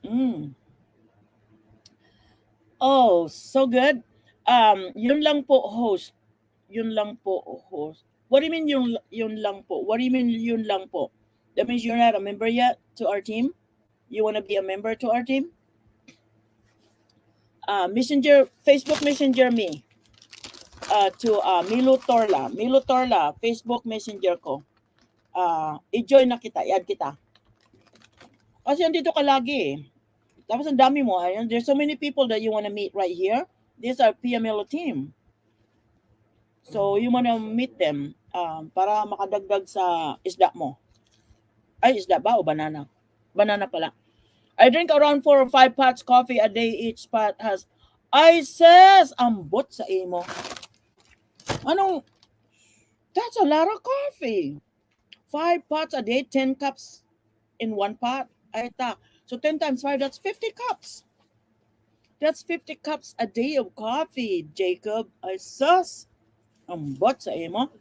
Mm. Oh, so good. Yun lang po, host. Yun lang po, host. What do you mean yun lang po? What do you mean yun lang po? That means you're not a member yet to our team? You want to be a member to our team? Messenger, Facebook Messenger me to Milo Torla. Milo Torla, Facebook Messenger ko. I-join na kita, i-add kita. Kasi andito ka lagi eh. Tapos ang dami mo. Ayan, there's so many people that you want to meet right here. These are PMLO team. So, you want to meet them para makadagdag sa isda mo. Ay, isda ba o banana? Banana pala. I drink around 4 or 5 pots coffee a day. Each pot has ices. Ambot sa imo. Anong, that's a lot of coffee. 5 pots a day, 10 cups in one pot. Ay, ta. So 10 times 5, that's 50 cups. That's 50 cups a day of coffee, Jacob. Ay, sus. Ambot sa imo.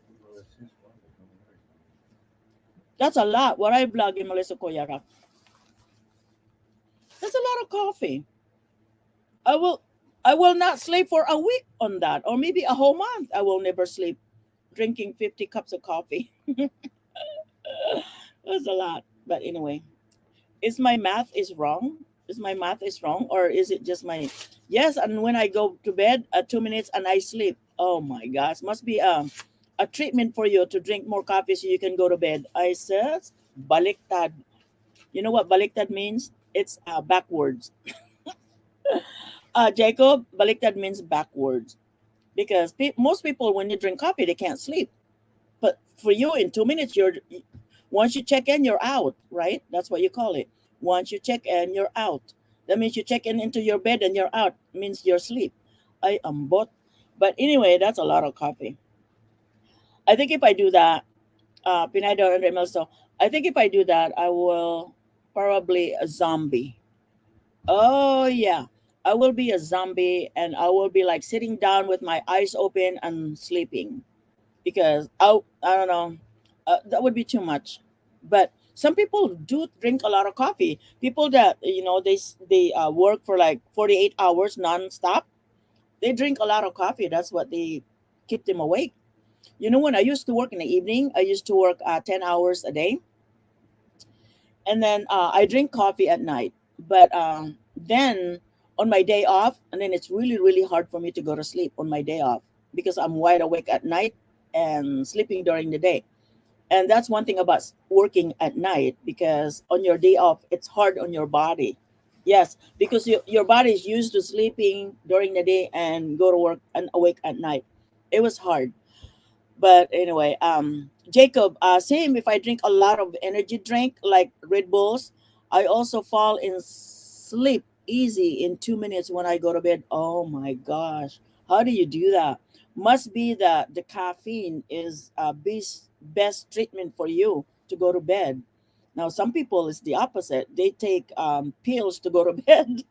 That's a lot. What I vlog in Melissa Koyara. That's a lot of coffee. I will I will not sleep for a week on that, or maybe a whole month. I will never sleep drinking 50 cups of coffee. That's a lot. But anyway, is my math is wrong? Is my math is wrong, or is it just my yes? And when I go to bed at 2 minutes and I sleep, oh my gosh, must be a treatment for you to drink more coffee so you can go to bed. I says baliktad. You know what baliktad means? It's backwards. Jacob, baliktad means backwards because most people when you drink coffee they can't sleep. But for you, in 2 minutes, you're once you check in, you're out, right? That's what you call it. Once you check in, you're out. That means you check in into your bed and you're out. Means you're asleep. I am both. But anyway, that's a lot of coffee. I think if I do that, Pinay and ml. So I think if I do that, I will probably a zombie. Oh yeah, I will be a zombie, and I will be like sitting down with my eyes open and sleeping because I don't know, that would be too much. But some people do drink a lot of coffee. People that they work for like 48 hours nonstop. They drink a lot of coffee. That's what they keep them awake. When I used to work in the evening, I used to work 10 hours a day, and then I drink coffee at night. But then on my day off, and then it's really really hard for me to go to sleep on my day off because I'm wide awake at night and sleeping during the day. And that's one thing about working at night because on your day off, it's hard on your body. Yes, because your body is used to sleeping during the day and go to work and awake at night. It was hard. But anyway, Jacob, same if I drink a lot of energy drink like Red Bulls, I also fall in sleep easy in 2 minutes when I go to bed. Oh my gosh. How do you do that? Must be that the caffeine is best treatment for you to go to bed. Now some people it's the opposite. They take pills to go to bed.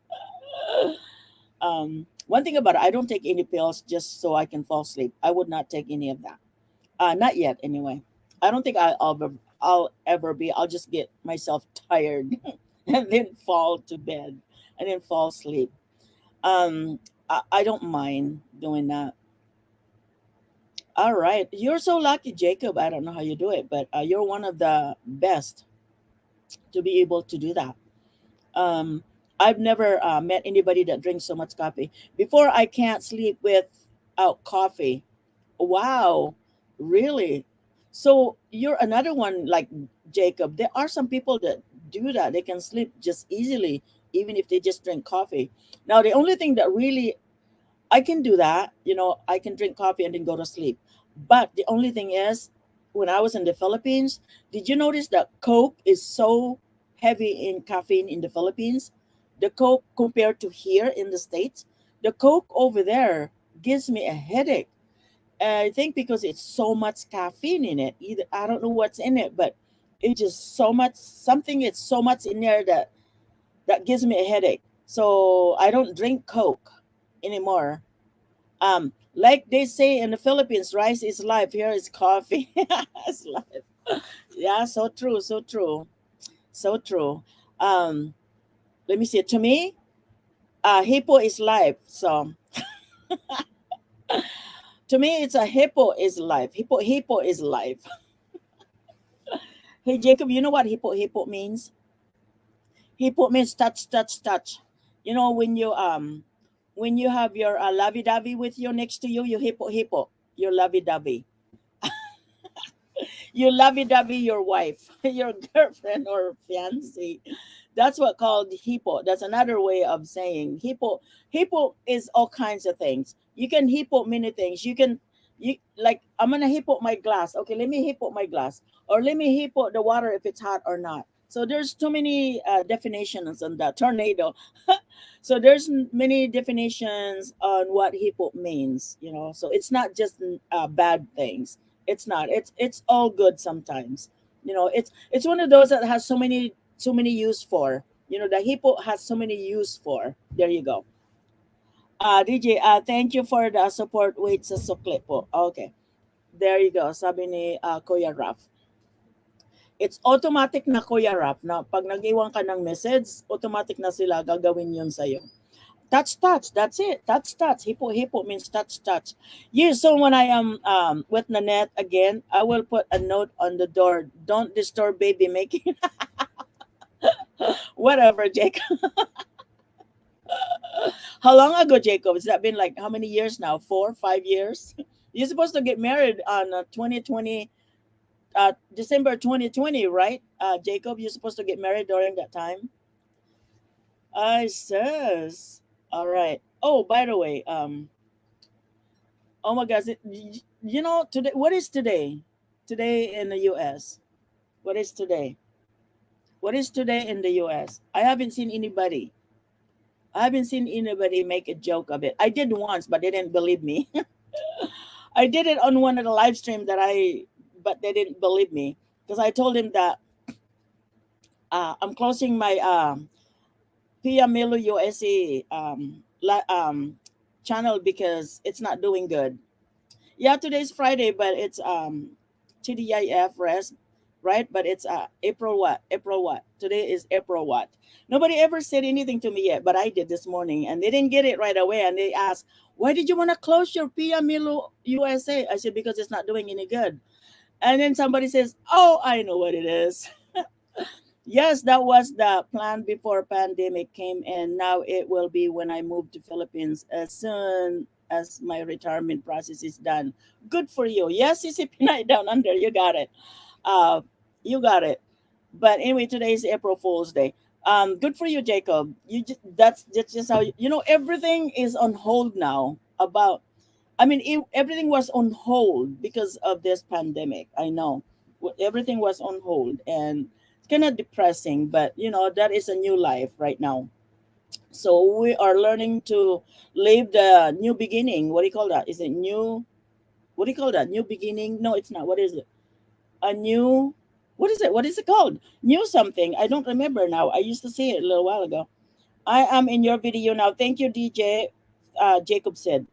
One thing about it, I don't take any pills just so I can fall asleep. I would not take any of that. Not yet, anyway. I don't think I'll ever be. I'll just get myself tired and then fall to bed and then fall asleep. I don't mind doing that. All right, you're so lucky, Jacob. I don't know how you do it, but you're one of the best to be able to do that. Um, I've never met anybody that drinks so much coffee. Before, I can't sleep without coffee. Wow, really? So you're another one like Jacob. There are some people that do that. They can sleep just easily, even if they just drink coffee. Now, the only thing that really I can do that, I can drink coffee and then go to sleep. But the only thing is, when I was in the Philippines, did you notice that Coke is so heavy in caffeine in the Philippines? The Coke compared to here in the States, the Coke over there gives me a headache. I think because it's so much caffeine in it. Either I don't know what's in it, but it's just so much something. It's so much in there that gives me a headache. So I don't drink Coke anymore. Like they say in the Philippines, rice is life. Here is coffee. It's life. Yeah, so true, so true, so true. Um, Let me see. To me, hippo is life. So to me, it's a hippo is life. Hippo is life. Hey Jacob, you know what hippo means? Hippo means touch, touch, touch. You know when you have your lovey dovey with you next to you, you hippo, your lovey dovey. You lovey dovey your wife, your girlfriend or fiance. That's what called hippo. That's another way of saying hippo. Hippo is all kinds of things. You can hippo many things. You like I'm gonna hippo my glass. Okay, let me hippo my glass, or let me hippo the water if it's hot or not. So there's too many definitions on that tornado. So there's many definitions on what hippo means. So it's not just bad things. It's not. It's all good sometimes. It's one of those that has so many use for. The hippo has so many use for. There you go. DJ, thank you for the support. Wait sa sukli po. Okay. There you go. Sabi ni Kuya Raf. It's automatic na Kuya Raf na pag nag-iwan ka ng message, automatic na sila gagawin yun sa'yo. Touch, touch. That's it. Touch, touch. Hippo, hippo means touch, touch. Yeah, so when I am with Nanette again, I will put a note on the door. Don't disturb baby making. Whatever, Jacob. How long ago, Jacob? Has that been like how many years now? 4, 5 years? You're supposed to get married on 2020, December 2020, right? Jacob, you're supposed to get married during that time. I says. All right. Oh, by the way, oh my gosh, today, what is today? Today in the US. What is today? What is today in the US? I haven't seen anybody make a joke of it. I did once, but they didn't believe me. I did it on one of the live stream but they didn't believe me because I told him that I'm closing my Milo USA channel because it's not doing good. Yeah, today's Friday, but it's TDIF rest, right? But it's April what? April what? Today is April what? Nobody ever said anything to me yet, but I did this morning, and they didn't get it right away. And they asked, "Why did you want to close your Milo USA?" I said, "Because it's not doing any good." And then somebody says, "Oh, I know what it is." Yes, that was the plan before pandemic came, and now it will be when I move to Philippines as soon as my retirement process is done. Good for you. Yes, it's Pinay down under. You got it. Uh, you got it. But anyway, today is April Fool's Day. Good for you, Jacob. That's just how everything is on hold now. Everything was on hold because of this pandemic. I know. Everything was on hold, and it's kind of depressing. But that is a new life right now. So we are learning to live the new beginning. What do you call that? Is it new? What do you call that? New beginning? No, it's not. What is it? A new. What is it? What is it called? New something. I don't remember now. I used to say it a little while ago. I am in your video now. Thank you, DJ. Jacob said,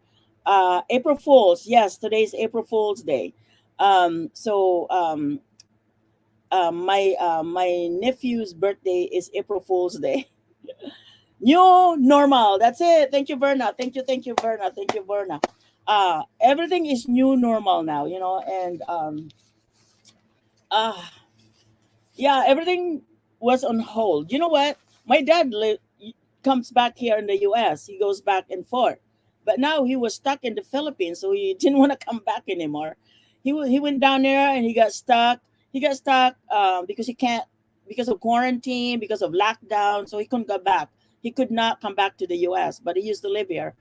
April Fools. Yes, today is April Fool's Day. My nephew's birthday is April Fool's Day. New normal. That's it. Thank you, Verna. Thank you, Verna. Thank you, Verna. Everything is new normal now, and uh, yeah, everything was on hold. You know what? My dad comes back here in the U.S. He goes back and forth, but now he was stuck in the Philippines, so he didn't want to come back anymore. He went down there and he got stuck. He got stuck because he can't because of quarantine, because of lockdown, so he couldn't go back. He could not come back to the U.S., but he used to live here,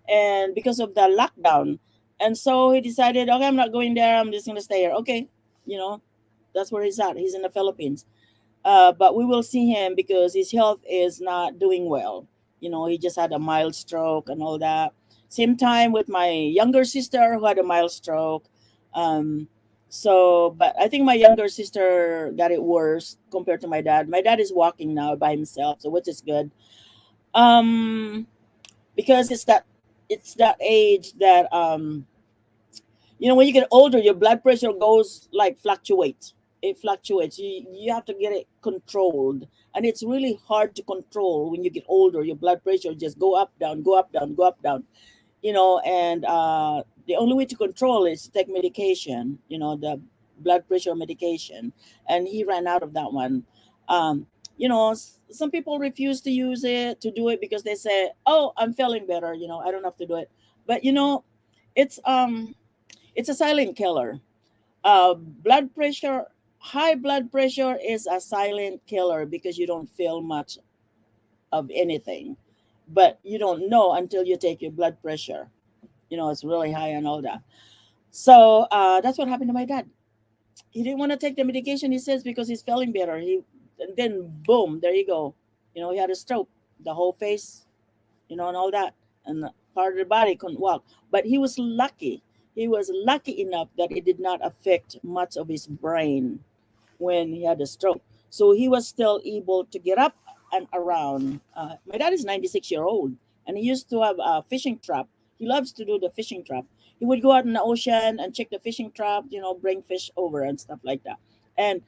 and because of the lockdown, and so he decided, okay, I'm not going there. I'm just gonna stay here. Okay, you know, that's where he's at. He's in the Philippines. But we will see him because his health is not doing well. He just had a mild stroke and all that. Same time with my younger sister who had a mild stroke. Um, so, but I think my younger sister got it worse compared to my dad. My dad is walking now by himself, so which is good. Um, because it's that age that when you get older, your blood pressure goes like fluctuates. It fluctuates. You have to get it controlled, and it's really hard to control when you get older. Your blood pressure just go up, down, go up, down, go up, down. And the only way to control is to take medication. The blood pressure medication, and he ran out of that one. Um, some people refuse to use it to do it because they say, "Oh, I'm feeling better. I don't have to do it." But it's it's a silent killer. Blood pressure, high blood pressure is a silent killer because you don't feel much of anything, but you don't know until you take your blood pressure. It's really high and all that. So that's what happened to my dad. He didn't want to take the medication, he says, because he's feeling better. And then boom, there you go. He had a stroke, the whole face, and all that, and part of the body couldn't walk. But he was lucky. He was lucky enough that it did not affect much of his brain when he had a stroke. So he was still able to get up and around. My dad is 96-year old, and he used to have a fishing trap. He loves to do the fishing trap. He would go out in the ocean and check the fishing trap, bring fish over and stuff like that. And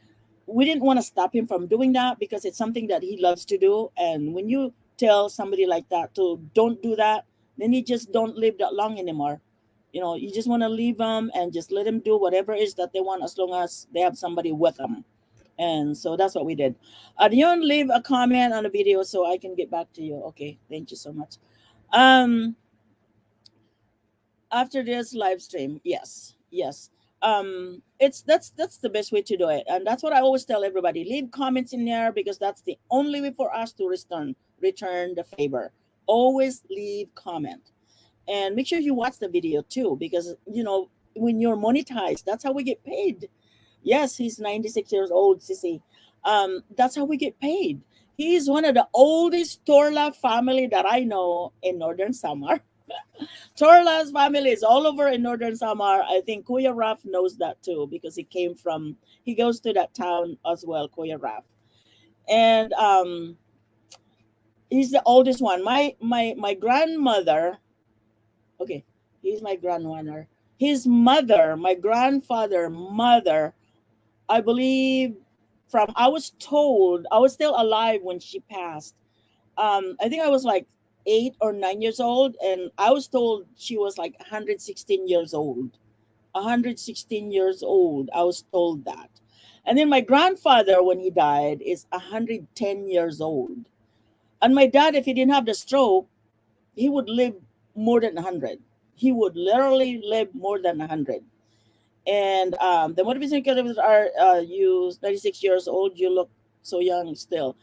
we didn't want to stop him from doing that because it's something that he loves to do. And when you tell somebody like that to don't do that, then he just don't live that long anymore. You just want to leave them and just let them do whatever it is that they want as long as they have somebody with them. And so that's what we did. Dion, leave a comment on the video so I can get back to you. Okay, thank you so much. Um, After this live stream, yes. It's that's the best way to do it, and that's what I always tell everybody. Leave comments in there because that's the only way for us to return the favor. Always leave comment, and make sure you watch the video too, because when you're monetized, that's how we get paid. Yes, he's 96 years old, Sissy. That's how we get paid. He's one of the oldest Torla family that I know in Northern Samar. Torla's family is all over in Northern Samar. I think Kuya Raf knows that too because he goes to that town as well, Kuya Raf. And he's the oldest one. My grandmother, okay, he's my grandmother. His mother, my grandfather, mother, I believe I was told, I was still alive when she passed. I think I was like 8 or 9 years old, and I was told she was like 116 years old. 116 years old. I was told that. And then my grandfather, when he died, is 110 years old. And my dad, if he didn't have the stroke, he would live more than 100. He would literally live more than 100. And the motivation caregivers are you 96 years old, you look so young still.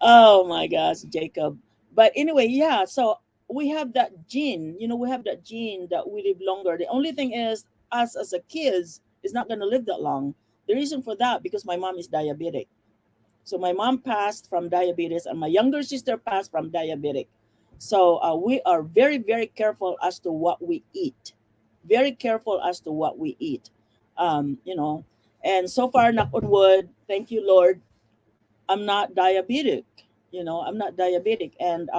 Oh my gosh, Jacob. But anyway, yeah, so we have that gene, we have that gene that we live longer. The only thing is, us as a kids is not going to live that long. The reason for that, because my mom is diabetic. So my mom passed from diabetes, and my younger sister passed from diabetic. So we are very, very careful as to what we eat. Very careful as to what we eat. Um, you know, and so far, knock on wood, thank you, Lord, I'm not diabetic. I'm not diabetic. And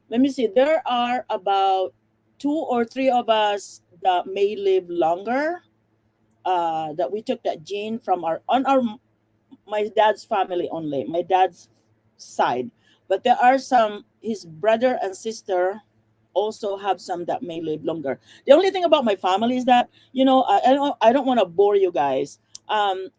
let me see, there are about two or three of us that may live longer. That we took that gene from our my dad's family only, my dad's side. But there are some, his brother and sister also have some that may live longer. The only thing about my family is that, I don't want to bore you guys,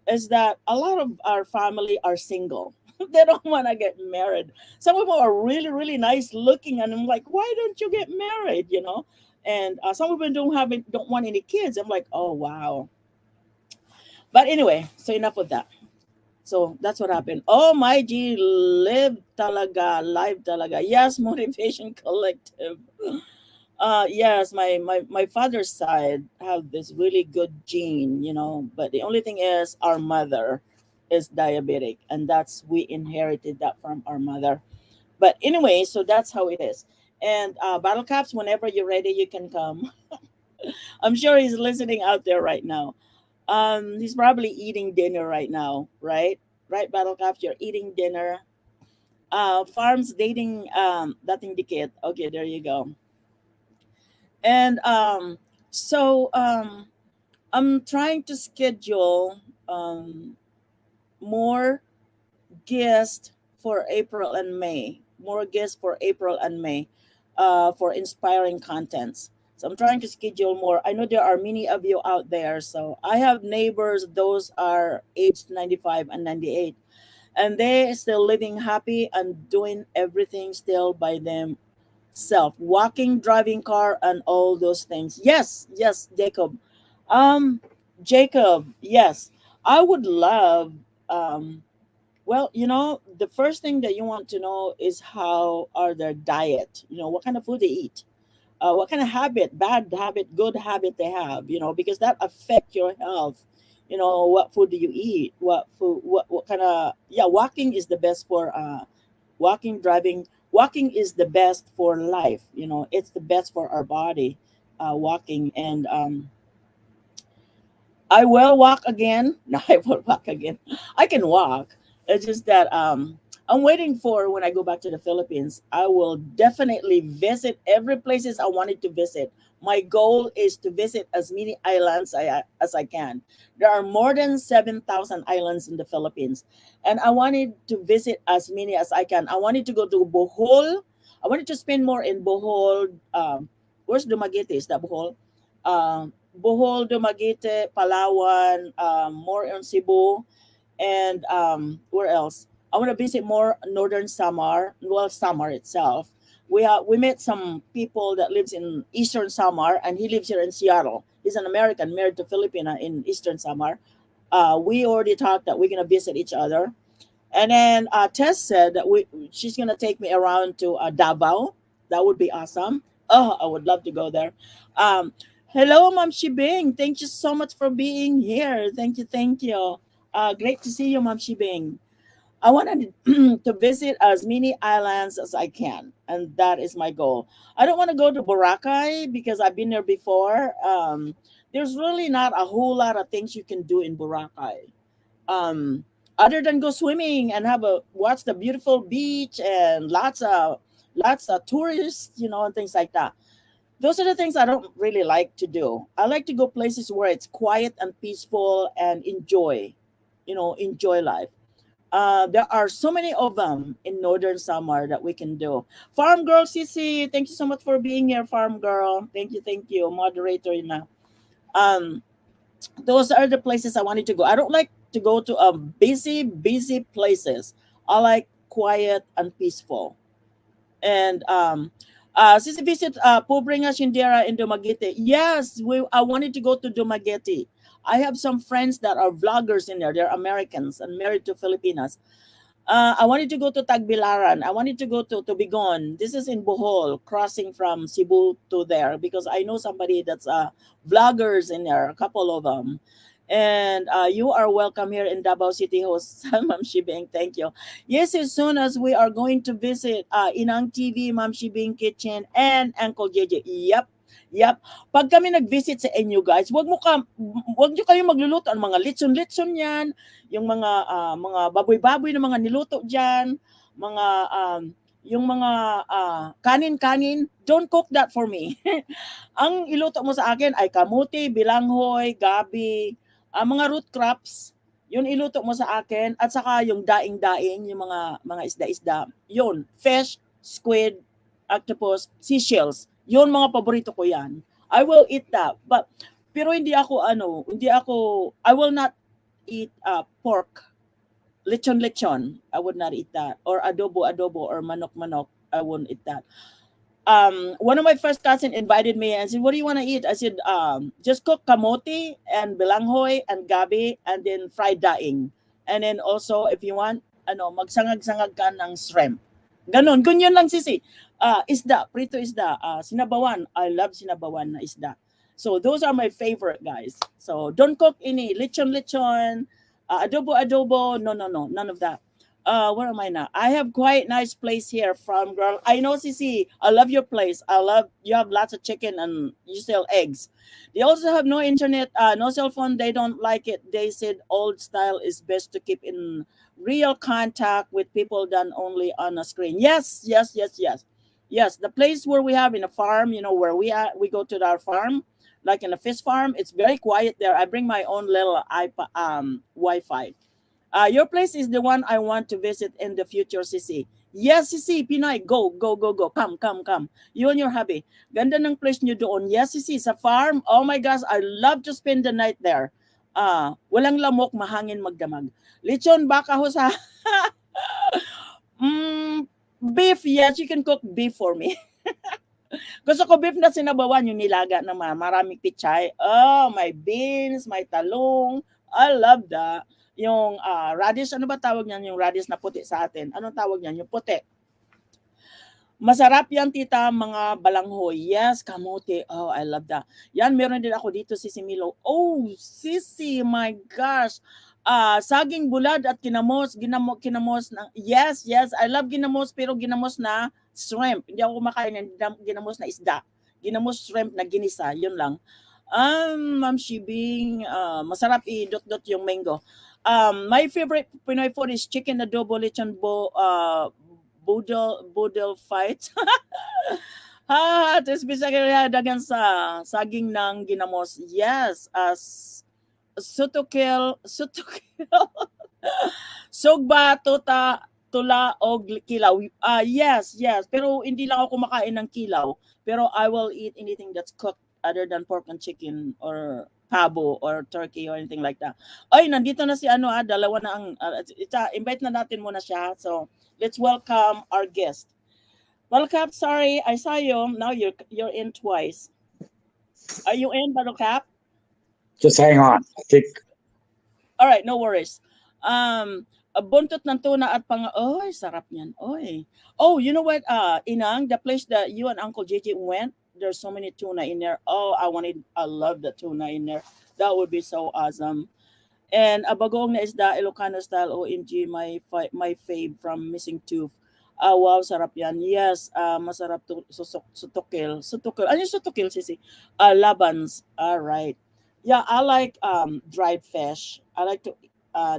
is that a lot of our family are single. They don't want to get married. Some of them are really, really nice looking, and I'm like, why don't you get married? And some of them don't want any kids. I'm like, oh wow. But anyway, so enough of that. So that's what happened. Oh my G, live talaga, live talaga. Yes, Motivation Collective. Yes, my father's side have this really good gene, but the only thing is our mother is diabetic, and that's we inherited that from our mother. But anyway, so that's how it is. And Battle Caps, whenever you're ready, you can come. I'm sure he's listening out there right now. He's probably eating dinner right now, right? Right, Battle Caps, you're eating dinner. Farms dating dating dikit. Okay, there you go. And so I'm trying to schedule more guests for April and May. More guests for April and May for inspiring contents. So I'm trying to schedule more. I know there are many of you out there. So I have neighbors, those are aged 95 and 98. And they still living happy and doing everything still by themselves. Walking, driving car, and all those things. Yes, yes, Jacob. Um, Jacob, yes. I would love well, the first thing that you want to know is how are their diet, what kind of food they eat, what kind of habit, bad habit, good habit they have, because that affect your health. What food do you eat? What food? What kind of? Yeah, walking is the best for walking, driving. Walking is the best for life. It's the best for our body. Walking and I will walk again. No, I will walk again. I can walk. It's just that I'm waiting for when I go back to the Philippines. I will definitely visit every places I wanted to visit. My goal is to visit as many islands as I can. There are more than 7,000 islands in the Philippines, and I wanted to visit as many as I can. I wanted to go to Bohol. I wanted to spend more in Bohol. Where's Dumaguete? Is that Bohol? Bohol, Dumaguete, Palawan, more on Cebu, and where else? I want to visit more northern Samar, well, Samar itself. We met some people that lives in eastern Samar, and he lives here in Seattle. He's an American married to Filipina in eastern Samar. We already talked that we're gonna visit each other, and then Tess said that she's gonna take me around to Davao. That would be awesome. Oh, I would love to go there. Um, Hello, Mom Shibing. Thank you so much for being here. Thank you, thank you. Great to see you, Mom Shibing. I wanted to visit as many islands as I can, and that is my goal. I don't want to go to Boracay because I've been there before. There's really not a whole lot of things you can do in Boracay, um, other than go swimming and have a watch the beautiful beach and lots of tourists, and things like that. Those are the things I don't really like to do. I like to go places where it's quiet and peaceful and enjoy life. There are so many of them in Northern Samar that we can do. Farm Girl Sisi, thank you so much for being here, Farm Girl. Thank you, moderator. Um, those are the places I wanted to go. I don't like to go to busy places. I like quiet and peaceful. And since visit Pobringa Shindera in Dumaguete. Yes, I wanted to go to Dumaguete. I have some friends that are vloggers in there. They're Americans and married to Filipinas. I wanted to go to Tagbilaran. I wanted to go to Tubigon. This is in Bohol, crossing from Cebu to there because I know somebody that's vloggers in there, a couple of them. And you are welcome here in Davao City, host Ma'am Shibing. Thank you. Yes, as soon as we are going to visit Inang TV, Ma'am Shibing Kitchen, and Uncle JJ. Yep. Yep. Pag kami nag-visit sa inyo guys, wag niyo kayo magluluto ng mga litson-litson yan, yung mga baboy-baboy na mga niluto diyan, mga yung mga kanin-kanin, don't cook that for me. Ang iluto mo sa akin ay kamuti, bilanghoy, gabi, mga root crops, yun iluto mo sa akin at saka yung daing-daing, yung mga isda-isda, yun, fish, squid, octopus, seashells. Yun mga paborito ko yan. I will eat that. Pero I will not eat pork. Lechon. I would not eat that. Or adobo or manok. I wouldn't eat that. One of my first cousin invited me and said, "What do you want to eat?" I said, "Just cook kamote and bilanghoy and gabi and then fried daing. And then also, if you want, magsangag-sangag ka ng shrimp." Ganon. Ganyan lang sisi. Isda, prito isda, sinabawan. I love sinabawan na isda. So those are my favorite guys. So don't cook any lechon, adobo. No, none of that. Where am I now? I have quite nice place here from girl. I know, CC. I love your place. I love you have lots of chicken and you sell eggs. They also have no internet, no cell phone. They don't like it. They said old style is best to keep in real contact with people than only on a screen. Yes, yes, yes, yes, yes. The place where we have in a farm, you know, where we go to our farm, like in a fish farm. It's very quiet there. I bring my own little iPad, Wi-Fi. Your place is the one I want to visit in the future, Sisi. Yes, Sisi, Pinay, go, go, go, go. Come, come, come. You and your hubby. Ganda ng place nyo doon. Yes, Sisi, sa farm. Oh my gosh, I love to spend the night there. Walang lamok, mahangin magdamag. Lechon baka ho sa... Beef, yes, you can cook beef for me. Gusto ko beef na sinabawan, yung nilaga na maraming pichay. Oh, my beans, my talong. I love that. Yung radish, ano ba tawag niyan? Yung radish na puti sa atin. Anong tawag niyan? Yung puti. Masarap yan, tita, mga balanghoy. Yes, kamote. Oh, I love that. Yan, meron din ako dito, Sisi Milo. Oh, Sisi, my gosh. Saging bulad at kinamos, kinamos na. Yes, yes, I love ginamos, pero ginamos na shrimp. Hindi ako kumakain ng ginamos na isda. Ginamos shrimp na ginisa, yun lang. Ma'am Shibing, masarap i-dot-dot yung mango. My favorite Pinoy food is chicken adobo, lechon budel fight. Tapos bisa kaya dagan sa saging ng ginamos. Yes, sutukil, sugba, tula o kilaw. Yes, yes. Pero hindi lang ako kumakain ng kilaw. Pero I will eat anything that's cooked other than pork and chicken or pabo or turkey or anything like that. Ay, nandito na si dalawa na ang invite na natin muna siya. So, let's welcome our guest. Battlecap, sorry, I saw you. Now you're in twice. Are you in, Battlecap? Just hang on. I think. All right, no worries. Buntot ng tuna at oy, sarap niyan. Oy. Oh, you know what, Inang, the place that you and Uncle JJ went, there's so many tuna in there. Oh, I love the tuna in there. That would be so awesome. And abagong na isda, Ilocano style, OMG, my fave from Missing Tooth. Wow, sarap yan. Yes, masarap to sutukil. Ano yung sutukil, Sisi? Labans. All right. Yeah, I like dried fish. I like to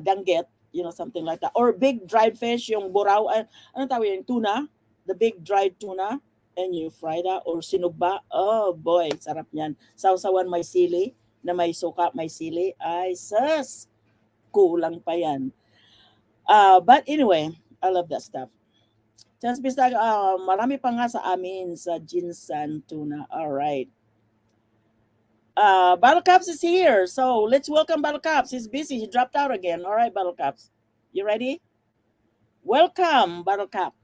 danggit, you know, something like that. Or big dried fish, yung buraw, ano tawag yung tuna? The big dried tuna. And you fry that or sinugba. Oh boy, sarap yan. Sausawan may sili, na may suka, may sili. Ay, sus! Kulang pa yan. But anyway, I love that stuff. Just bistag, marami pa nga sa amin sa Jinsan tuna. All right. Battlecaps is here. So let's welcome Battlecaps. He's busy. He dropped out again. All right, Battlecaps. You ready? Welcome, Battlecap.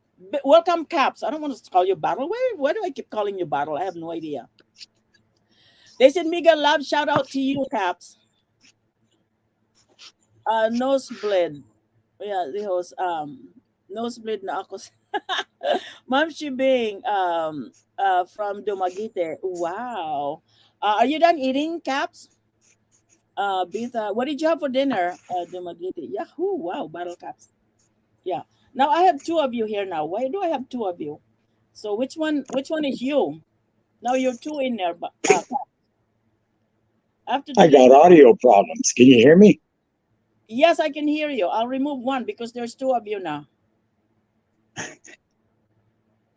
Welcome, Caps. I don't want to call you Battle. Why do I keep calling you Battle? I have no idea. They said, Mega love, shout out to you, Caps. Nosebleed. Yeah, the host. Nosebleed na ako. Ma'am Shibing, from Dumaguete. Wow. Are you done eating, Caps? Bitha, what did you have for dinner? Dumaguete. Yahoo! Wow, Battle Caps. Yeah. Now I have two of you here now. Why do I have two of you? So which one is you? Now you're two in there, but I got audio problems. Can you hear me? Yes, I can hear you. I'll remove one because there's two of you now.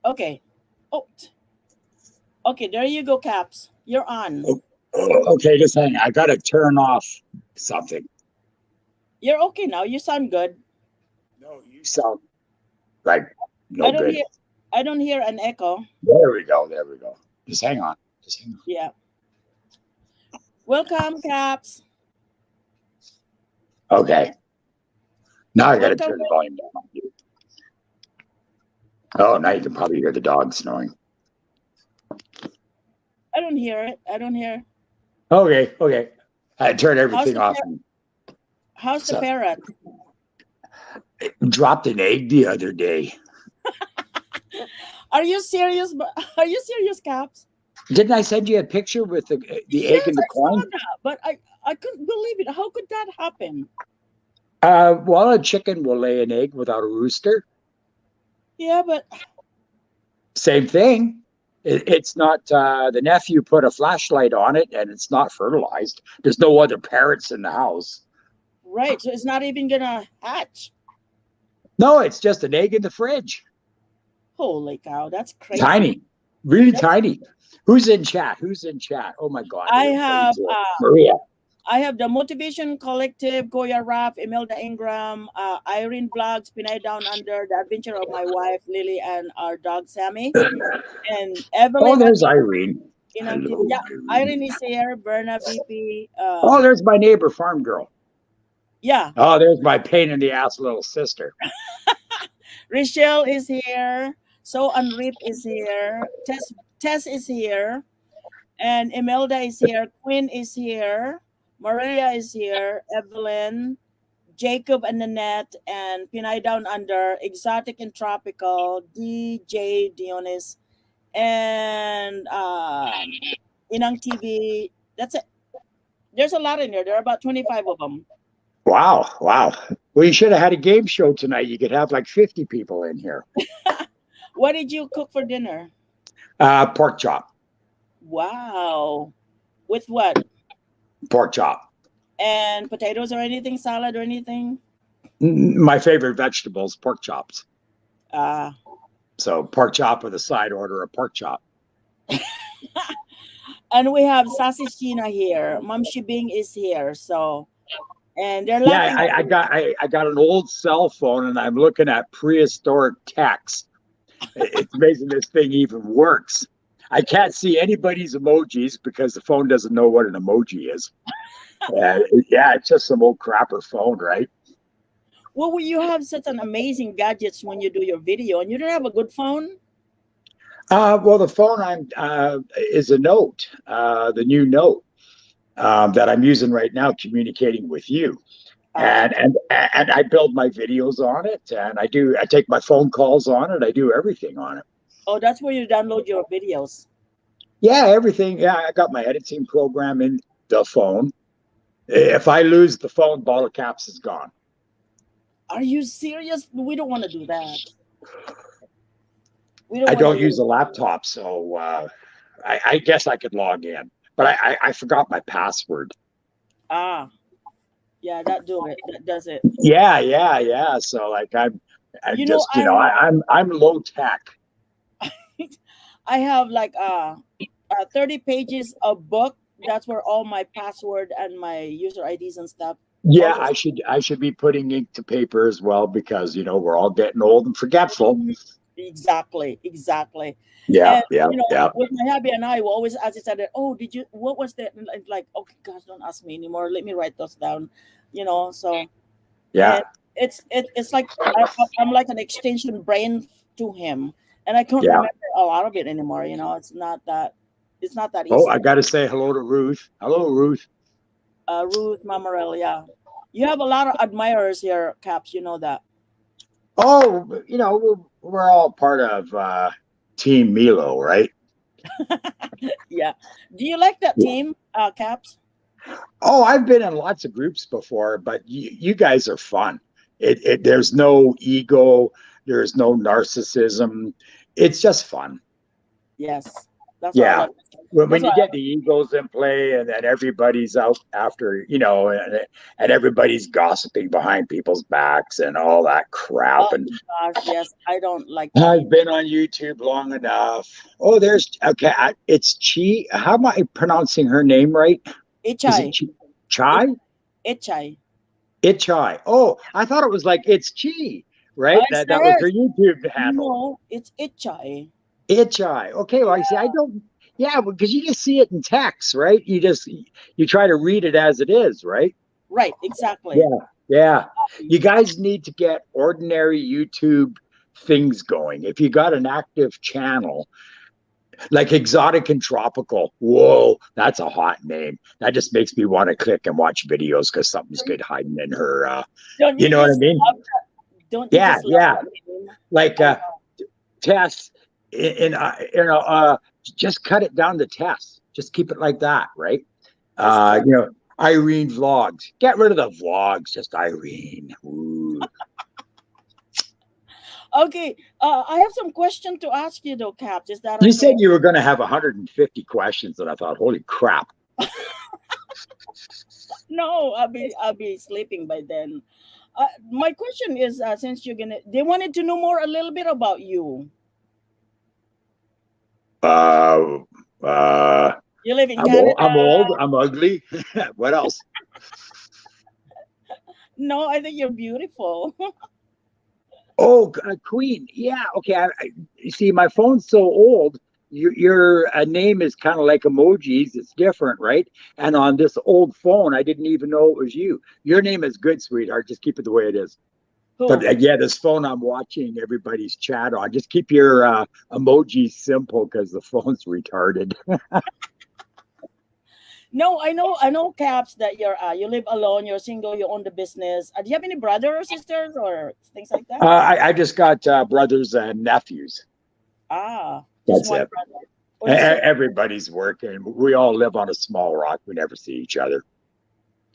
Okay. Oh. Okay, there you go, Caps. You're on. Okay, just hang on. I gotta turn off something. You're okay now. You sound good. No, you sound like no good. I don't hear an echo. There we go. There we go. Just hang on. Just hang on. Yeah. Welcome, Caps. Okay. Now I got to turn the volume down. Oh, now you can probably hear the dog snoring. I don't hear it. I don't hear. Okay. Okay. I turned everything off. How's the parrot? It dropped an egg the other day. Are you serious? Are you serious, Caps? Didn't I send you a picture with the egg and the coin? Saw that, but I couldn't believe it. How could that happen? Well, a chicken will lay an egg without a rooster. Yeah, but Same thing. It's not the nephew put a flashlight on it and it's not fertilized. There's no other parents in the house. right. So it's not even gonna hatch. No, it's just an egg in the fridge. Holy cow, that's crazy. Tiny, really That's, tiny. Who's in chat? Who's in chat? Oh my God, I have everybody's Maria. I have the Motivation Collective, Goya Raff, Imelda Ingram, Irene Vlogs, Pinay Down Under, The Adventure of My Wife, Lily, and our dog Sammy, and Oh, Evelyn there's Irene. Inang TV. Hello, Yeah, Irene. Irene is here, Berna VP. Oh, there's my neighbor, farm girl. Yeah, Oh, there's my pain in the ass little sister. Rochelle is here. So Unrip is here. Tess is here. And Imelda is here. Quinn is here. Maria is here. Evelyn, Jacob and Nanette, and Pinay Down Under, Exotic and Tropical, DJ Dionis, and Inang TV. That's it. There's a lot in there. There are about 25 of them. Wow, wow. Well, you should have had a game show tonight. You could have like 50 people in here. What did you cook for dinner? Pork chop. Wow. With what? Pork chop. And potatoes or anything, salad or anything? My favorite vegetables, pork chops. Uh, So pork chop with a side order of pork chop. and we have Sassy Sheena here. Mom Shibing is here. So, and they're Yeah, laughing. I got an old cell phone and I'm looking at prehistoric text. It's amazing this thing even works. I can't see anybody's emojis because the phone doesn't know what an emoji is. Yeah, it's just some old crapper phone, right? Well, you have such an amazing gadgets when you do your video, and you don't have a good phone. Well, the phone is a Note, the new Note that I'm using right now, communicating with you. And I build my videos on it, and I take my phone calls on it. I do everything on it. Oh, that's where you download your videos. Yeah, everything. Yeah, I got my editing program in the phone. If I lose the phone, bottle caps is gone. Are you serious? We don't want to do that. I don't use a laptop, so I guess I could log in, but I forgot my password. Yeah, that does it. Yeah. So like I'm low tech. I have like 30 pages of book. That's where all my password and my user IDs and stuff. Yeah, I should be putting ink to paper as well because we're all getting old and forgetful. Exactly. Yeah, and, yeah. With my hubby and I, we always ask each other, "Oh, what was that?" And like, okay, gosh, don't ask me anymore. Let me write those down. So yeah. It's like I'm like an extension brain to him, and I can't remember a lot of it anymore. It's not that easy. Oh, I got to say hello to Ruth. Hello, Ruth. Ruth Mamarel, yeah. You have a lot of admirers here, Caps. You know that. Oh, we're all part of Team Milo, right? Yeah. Do you like that team, Caps? Oh, I've been in lots of groups before, but you guys are fun. There's no ego, there's no narcissism. It's just fun. Yes, that's yeah. what I like. When you get the egos in play, and then everybody's out after, and everybody's gossiping behind people's backs and all that crap. Oh, and gosh, yes, I don't like that. I've been on YouTube long enough. Oh, it's Chi. How am I pronouncing her name right? Ichai. Chai? Ichai. Ichai. Oh, I thought it was like it's Chi, right? That was her YouTube handle. No, it's Ichai. Ichai. Okay, well, I see. I don't. Yeah, because you just see it in text, right? You try to read it as it is, right? Right. Exactly. Yeah. You guys need to get ordinary YouTube things going. If you got an active channel, like Exotic and Tropical, whoa, that's a hot name. That just makes me want to click and watch videos because something's good hiding in her. You know what I mean? Don't you just love that name? Like Tess, just cut it down to Tess. Just keep it like that, right? Irene vlogs. Get rid of the vlogs, just Irene. Ooh. Okay, I have some question to ask you though, Caps. Is that You okay? said you were going to have 150 questions, and I thought, holy crap. No, I'll be sleeping by then. My question is, since they wanted to know more a little bit about you. Uh, uh, You live in I'm Canada. old. I'm old. I'm ugly. What else? No, I think you're beautiful. Oh, Queen. Yeah. Okay. You see, my phone's so old. Your name is kind of like emojis. It's different, right? And on this old phone, I didn't even know it was you. Your name is good, sweetheart. Just keep it the way it is. But Who? yeah, this phone I'm watching everybody's chat on. Just keep your emojis simple because the phone's retarded. No, I know, Caps, that you live alone, you're single, you own the business. Do you have any brothers or sisters or things like that? I just got brothers and nephews. Just That's one it. brother. Or you said, Everybody's working. We all live on a small rock. We never see each other.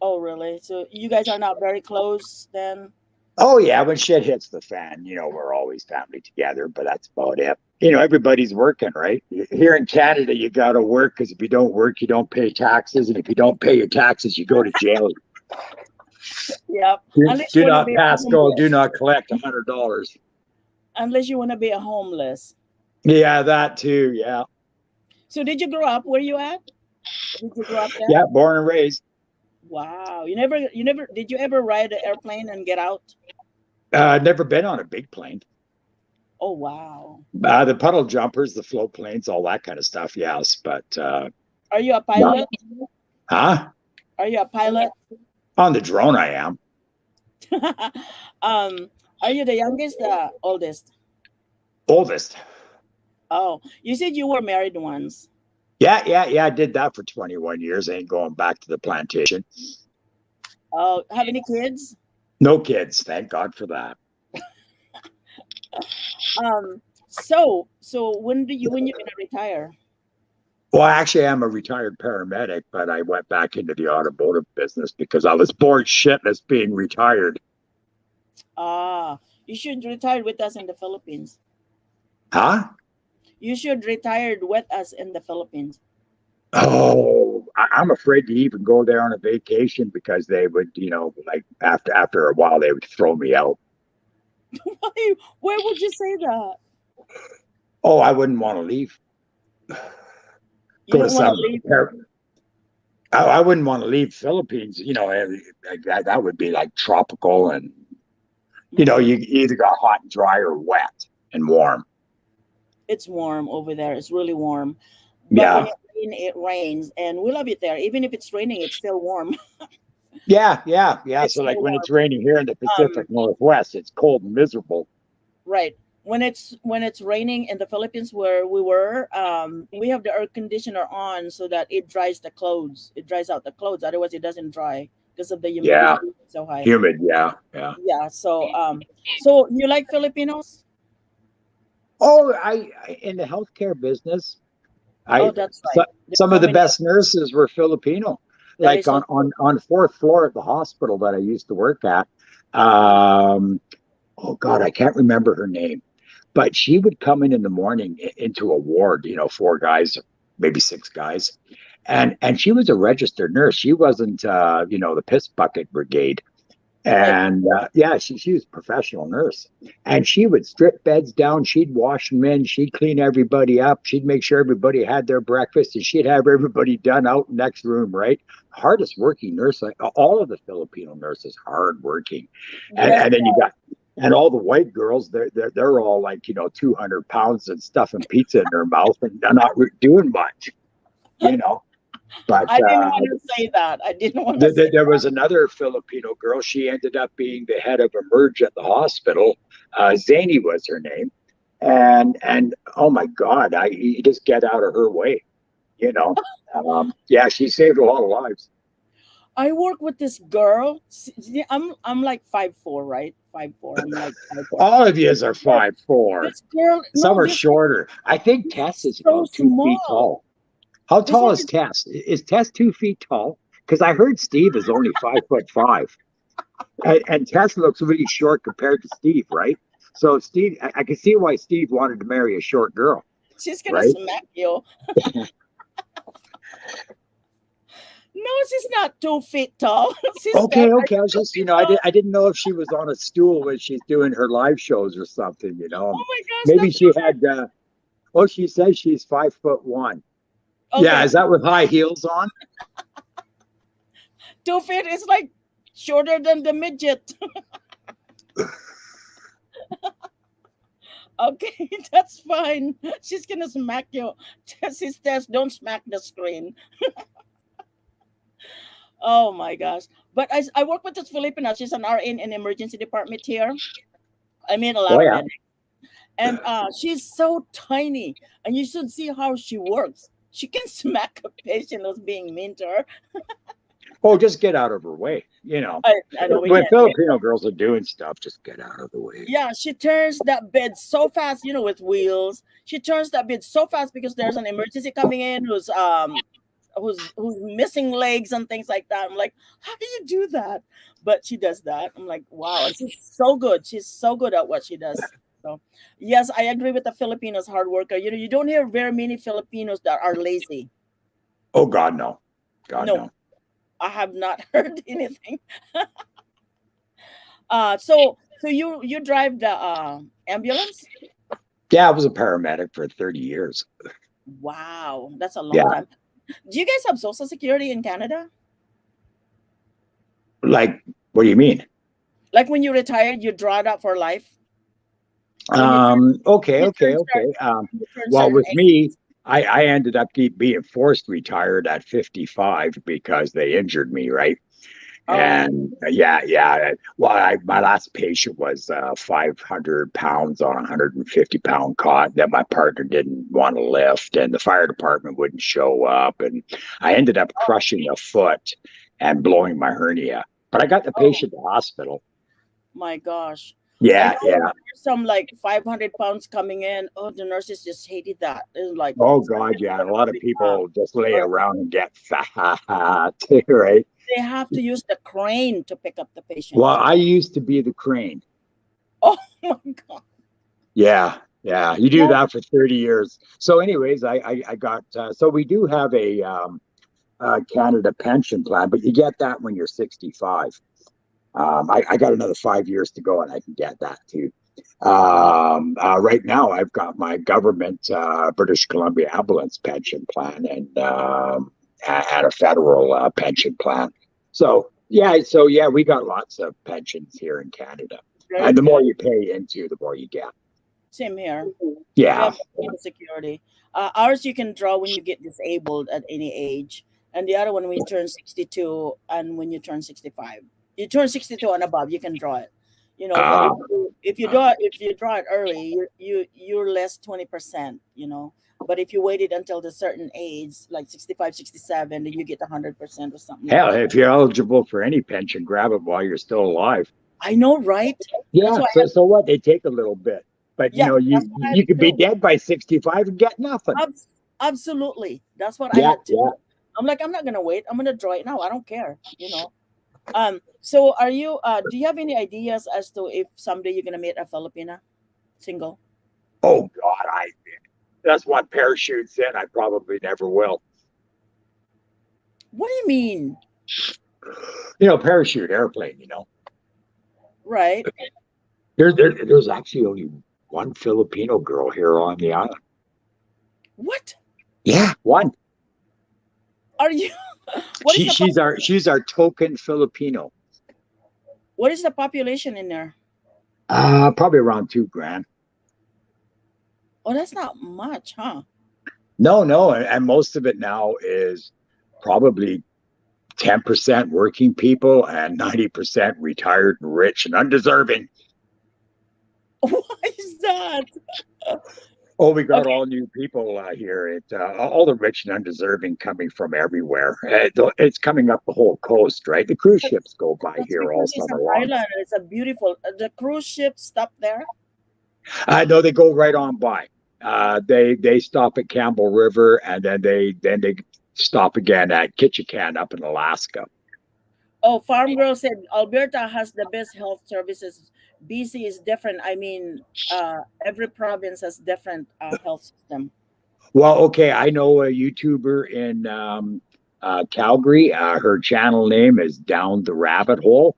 oh, really? So you guys are not very close then? Oh yeah, when shit hits the fan, we're always family together, but that's about it. Everybody's working, right? Here in Canada, you got to work because if you don't work, you don't pay taxes, and if you don't pay your taxes, you go to jail. Yep. Do, Unless you do want to not be a pass go. Do homeless. not collect $100. Unless you want to be a homeless. Yeah, that too. Yeah, So did you grow up where you at? Did you grow up there? yeah. Born and raised. Wow. You never did you ever ride an airplane and get out? Never been on a big plane. Oh, wow. The puddle jumpers, the float planes, all that kind of stuff. Yes, but Are you a no. pilot? Huh? Are you a pilot? On the drone, I am. Are you the youngest, oldest? Oldest. Oh, you said you were married once. Yeah. I did that for 21 years. I ain't going back to the plantation. Oh, have any kids? No kids. Thank God for that. So when you gonna retire? Well, actually, I'm a retired paramedic, but I went back into the automotive business because I was bored shitless being retired. You should retire with us in the Philippines. Huh? You should retire with us in the Philippines. Oh, I'm afraid to even go there on a vacation because they would, like after a while, they would throw me out. Why would you say that? Oh, I wouldn't want to leave. You Go to don't want to some. leave? I wouldn't want to leave Philippines. That would be like tropical, and you either got hot and dry or wet and warm. It's warm over there. It's really warm. But when it rains, and we love it there. Even if it's raining, it's still warm. Yeah. It's So like still when warm. it's raining here in the Pacific Northwest, it's cold and miserable. Right. When it's raining in the Philippines where we were, we have the air conditioner on so that it dries the clothes. It dries out the clothes. Otherwise, it doesn't dry because of the humidity. Yeah. So high. Humid. Yeah. Yeah. So you like Filipinos? Oh, I in the healthcare business, That's right. There's some so of the many. best nurses were Filipino. That Like is so on fourth floor at the hospital that I used to work at. Oh God, I can't remember her name, but she would come in the morning into a ward, 4 guys, maybe 6 guys, and she was a registered nurse. She wasn't, the piss bucket brigade. right. And she was a professional nurse, and she would strip beds down. She'd wash them in. She'd clean everybody up. She'd make sure everybody had their breakfast, and she'd have everybody done out next room. Right, hardest working nurse. Like all of the Filipino nurses, hard working, Yes. and then you got and all the white girls. They're all like 200 pounds and stuffing pizza in their mouth, and they're not doing much. But I didn't want to say that. I didn't want to say there was another Filipino girl. She ended up being the head of emerge at the hospital. Zany was her name, and oh my God, you just get out of her way. She saved a lot of lives. I work with this girl. I'm like 5'4", right? 5'4". I'm like 5'4". All of yous are 5'4". This girl, Some no, are this shorter. I think Tess is so about 2 feet small. tall. How This tall one is Tess? Is Tess 2 feet tall? Because I heard Steve is only 5'5", and Tess looks really short compared to Steve, right? So Steve, I can see why Steve wanted to marry a short girl, She's gonna right? smack you. No, she's not 2 feet tall. She's Okay, better okay. I than was two just, feet I tall. didn't know if she was on a stool when she's doing her live shows or something. Oh my gosh, Maybe that's she so had. Oh, she says she's 5'1". Yeah, okay. is that with high heels on? 2 feet is like shorter than the midget. Okay, that's fine. She's gonna smack you. Sisters, don't smack the screen. Oh my gosh. But I work with this Filipina. She's an RN in emergency department here. I meet a Oh lot of yeah. medics. And she's so tiny. And you should see how she works. She can smack a patient who's being mean to her. Oh, just get out of her way. I know we When can't. Filipino girls are doing stuff, just get out of the way. Yeah, she turns that bed so fast, with wheels. She turns that bed so fast because there's an emergency coming in who's missing legs and things like that. I'm like, how do you do that? But she does that. I'm like, wow, and she's so good. She's so good at what she does. So yes, I agree with the Filipinos hard worker. You don't hear very many Filipinos that are lazy. Oh God, no. God, No, no. I have not heard anything. So you drive the ambulance? Yeah, I was a paramedic for 30 years. Wow, that's a long Yeah. time. Do you guys have social security in Canada? Like, what do you mean? Like when you retire, you draw it up for life. When you turn, Okay, when you okay, turn okay. when you turn Well, certain with age. me, I ended up being forced retired at 55 because they injured me, right? Oh, And yeah. Well, my last patient was 500 pounds on a 150-pound cot that my partner didn't want to lift, and the fire department wouldn't show up, and I ended up crushing a foot and blowing my hernia. But I got the oh patient to the hospital. my gosh. I Yeah, know yeah. there's some like 500 pounds coming in. Oh, the nurses just hated that. It's like, Oh God, sometimes yeah. you're A gonna lot put of it down. people just lay Or around and get fat, right? they have to use the crane to pick up the Well, patient. I used to be the crane. Oh my God. Yeah, yeah. You do No. that for 30 years. So, anyways, I got so we do have a Canada pension plan, but you get that when you're 65. I got another 5 years to go, and I can get that too. Right now, I've got my government British Columbia ambulance pension plan and a federal pension plan. So yeah, we got lots of pensions here in Canada, Very and the more good. you pay into, the more you get. Same here. We Yeah. have Social security. Ours you can draw when you get disabled at any age, and the other one when you turn 62 and when you turn 65. You turn 62 and above, you can draw it. But Uh, if you draw it early, you're less 20%. But if you waited until the certain age, like 65, 67, then you get 100% or something like Hell, that. if you're eligible for any pension, grab it while you're still alive. I know, right? That's Yeah. why. So what? They take a little bit, but Yeah, you that's what I had you to could be do. dead by 65 and get nothing. Absolutely, that's what I Yeah, had to yeah. do. I'm like, I'm not gonna wait. I'm gonna draw it now. I don't care. So are you? Do you have any ideas as to if someday you're gonna meet a Filipina single? Oh God, that's one parachutes in. I probably never will. What do you mean? Parachute airplane. Right? There's actually only one Filipino girl here on the island. What Yeah, one. are you? What is She the she's our token Filipino. what is the population in there? Probably around 2 grand. Oh, that's not much, huh? No, and most of it now is probably 10% working people and 90% retired and rich and undeserving. Why is that? Oh, we got Okay, all new people here. All the rich and undeserving coming from everywhere. It's coming up the whole coast, right? The cruise ships go by that's here all because it's summer an long. island. It's a beautiful. The cruise ship stop there. No, they go right on by. They stop at Campbell River, and then they stop again at Ketchikan up in Alaska. Oh, Farm Girl said Alberta has the best health services. BC is different. I mean, every province has different health system. Well, okay, I know a YouTuber in Calgary. Her channel name is Down the Rabbit Hole.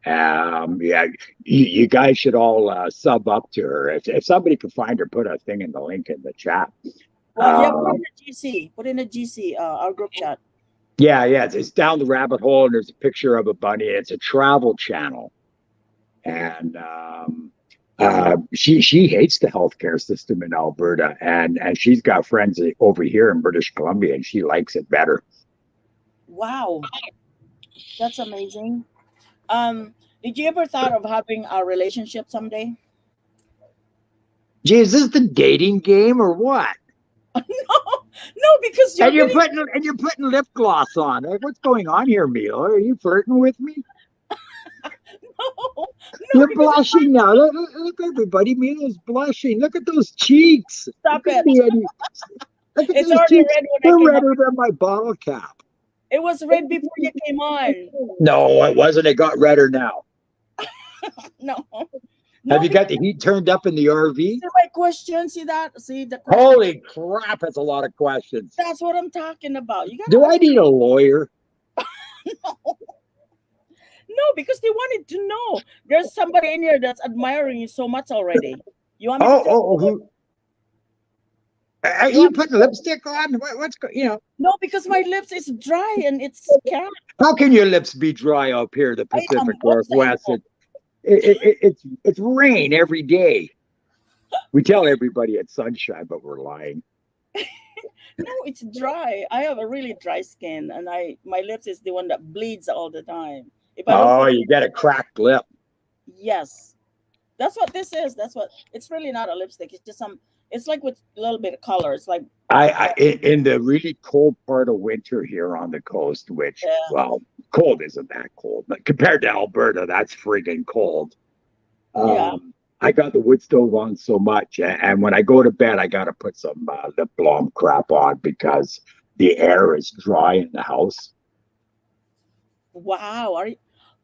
Yeah, you guys should all sub up to her. If somebody can find her, put a thing in the link in the chat. Well, yeah, put in a GC. Put in a GC, our group chat. Yeah, it's Down the Rabbit Hole, and there's a picture of a bunny. It's a travel channel, and she hates the healthcare system in Alberta, and she's got friends over here in British Columbia, and she likes it better. Wow, that's amazing. Did you ever thought of having a relationship someday? Gee, is this the dating game or what? No, because you're you're putting lip gloss on. Like, what's going on here, Milo? Are you flirting with me? no, You're blushing now. Look, everybody. Milo's blushing. Look at those cheeks. Stop it. Look at It's those already cheeks. red when I They're came redder than my bottle cap. It was red before you came on. No, it wasn't. It got redder now. No. Have you got the heat turned up in the RV? See my question? See that? See the question? Holy crap, that's a lot of questions. That's what I'm talking about. Do I need a lawyer? No, because they wanted to know. There's somebody in here that's admiring you so much already. You want me to who? Are you putting lipstick on? What's No, because my lips is dry and it's scant. How can your lips be dry up here, the Pacific Northwest? It's rain every day. We tell everybody it's sunshine, but we're lying. No, it's dry. I have a really dry skin, and my lips is the one that bleeds all the time. If I don't you got a cracked lip. Yes, that's what this is. That's what it's really not a lipstick. It's just it's like with a little bit of color. It's like in the really cold part of winter here on the coast, which well, cold isn't that cold, but compared to Alberta, that's friggin' cold. I got the wood stove on so much, and when I go to bed, I got to put some lip balm crap on because the air is dry in the house. Wow, are you?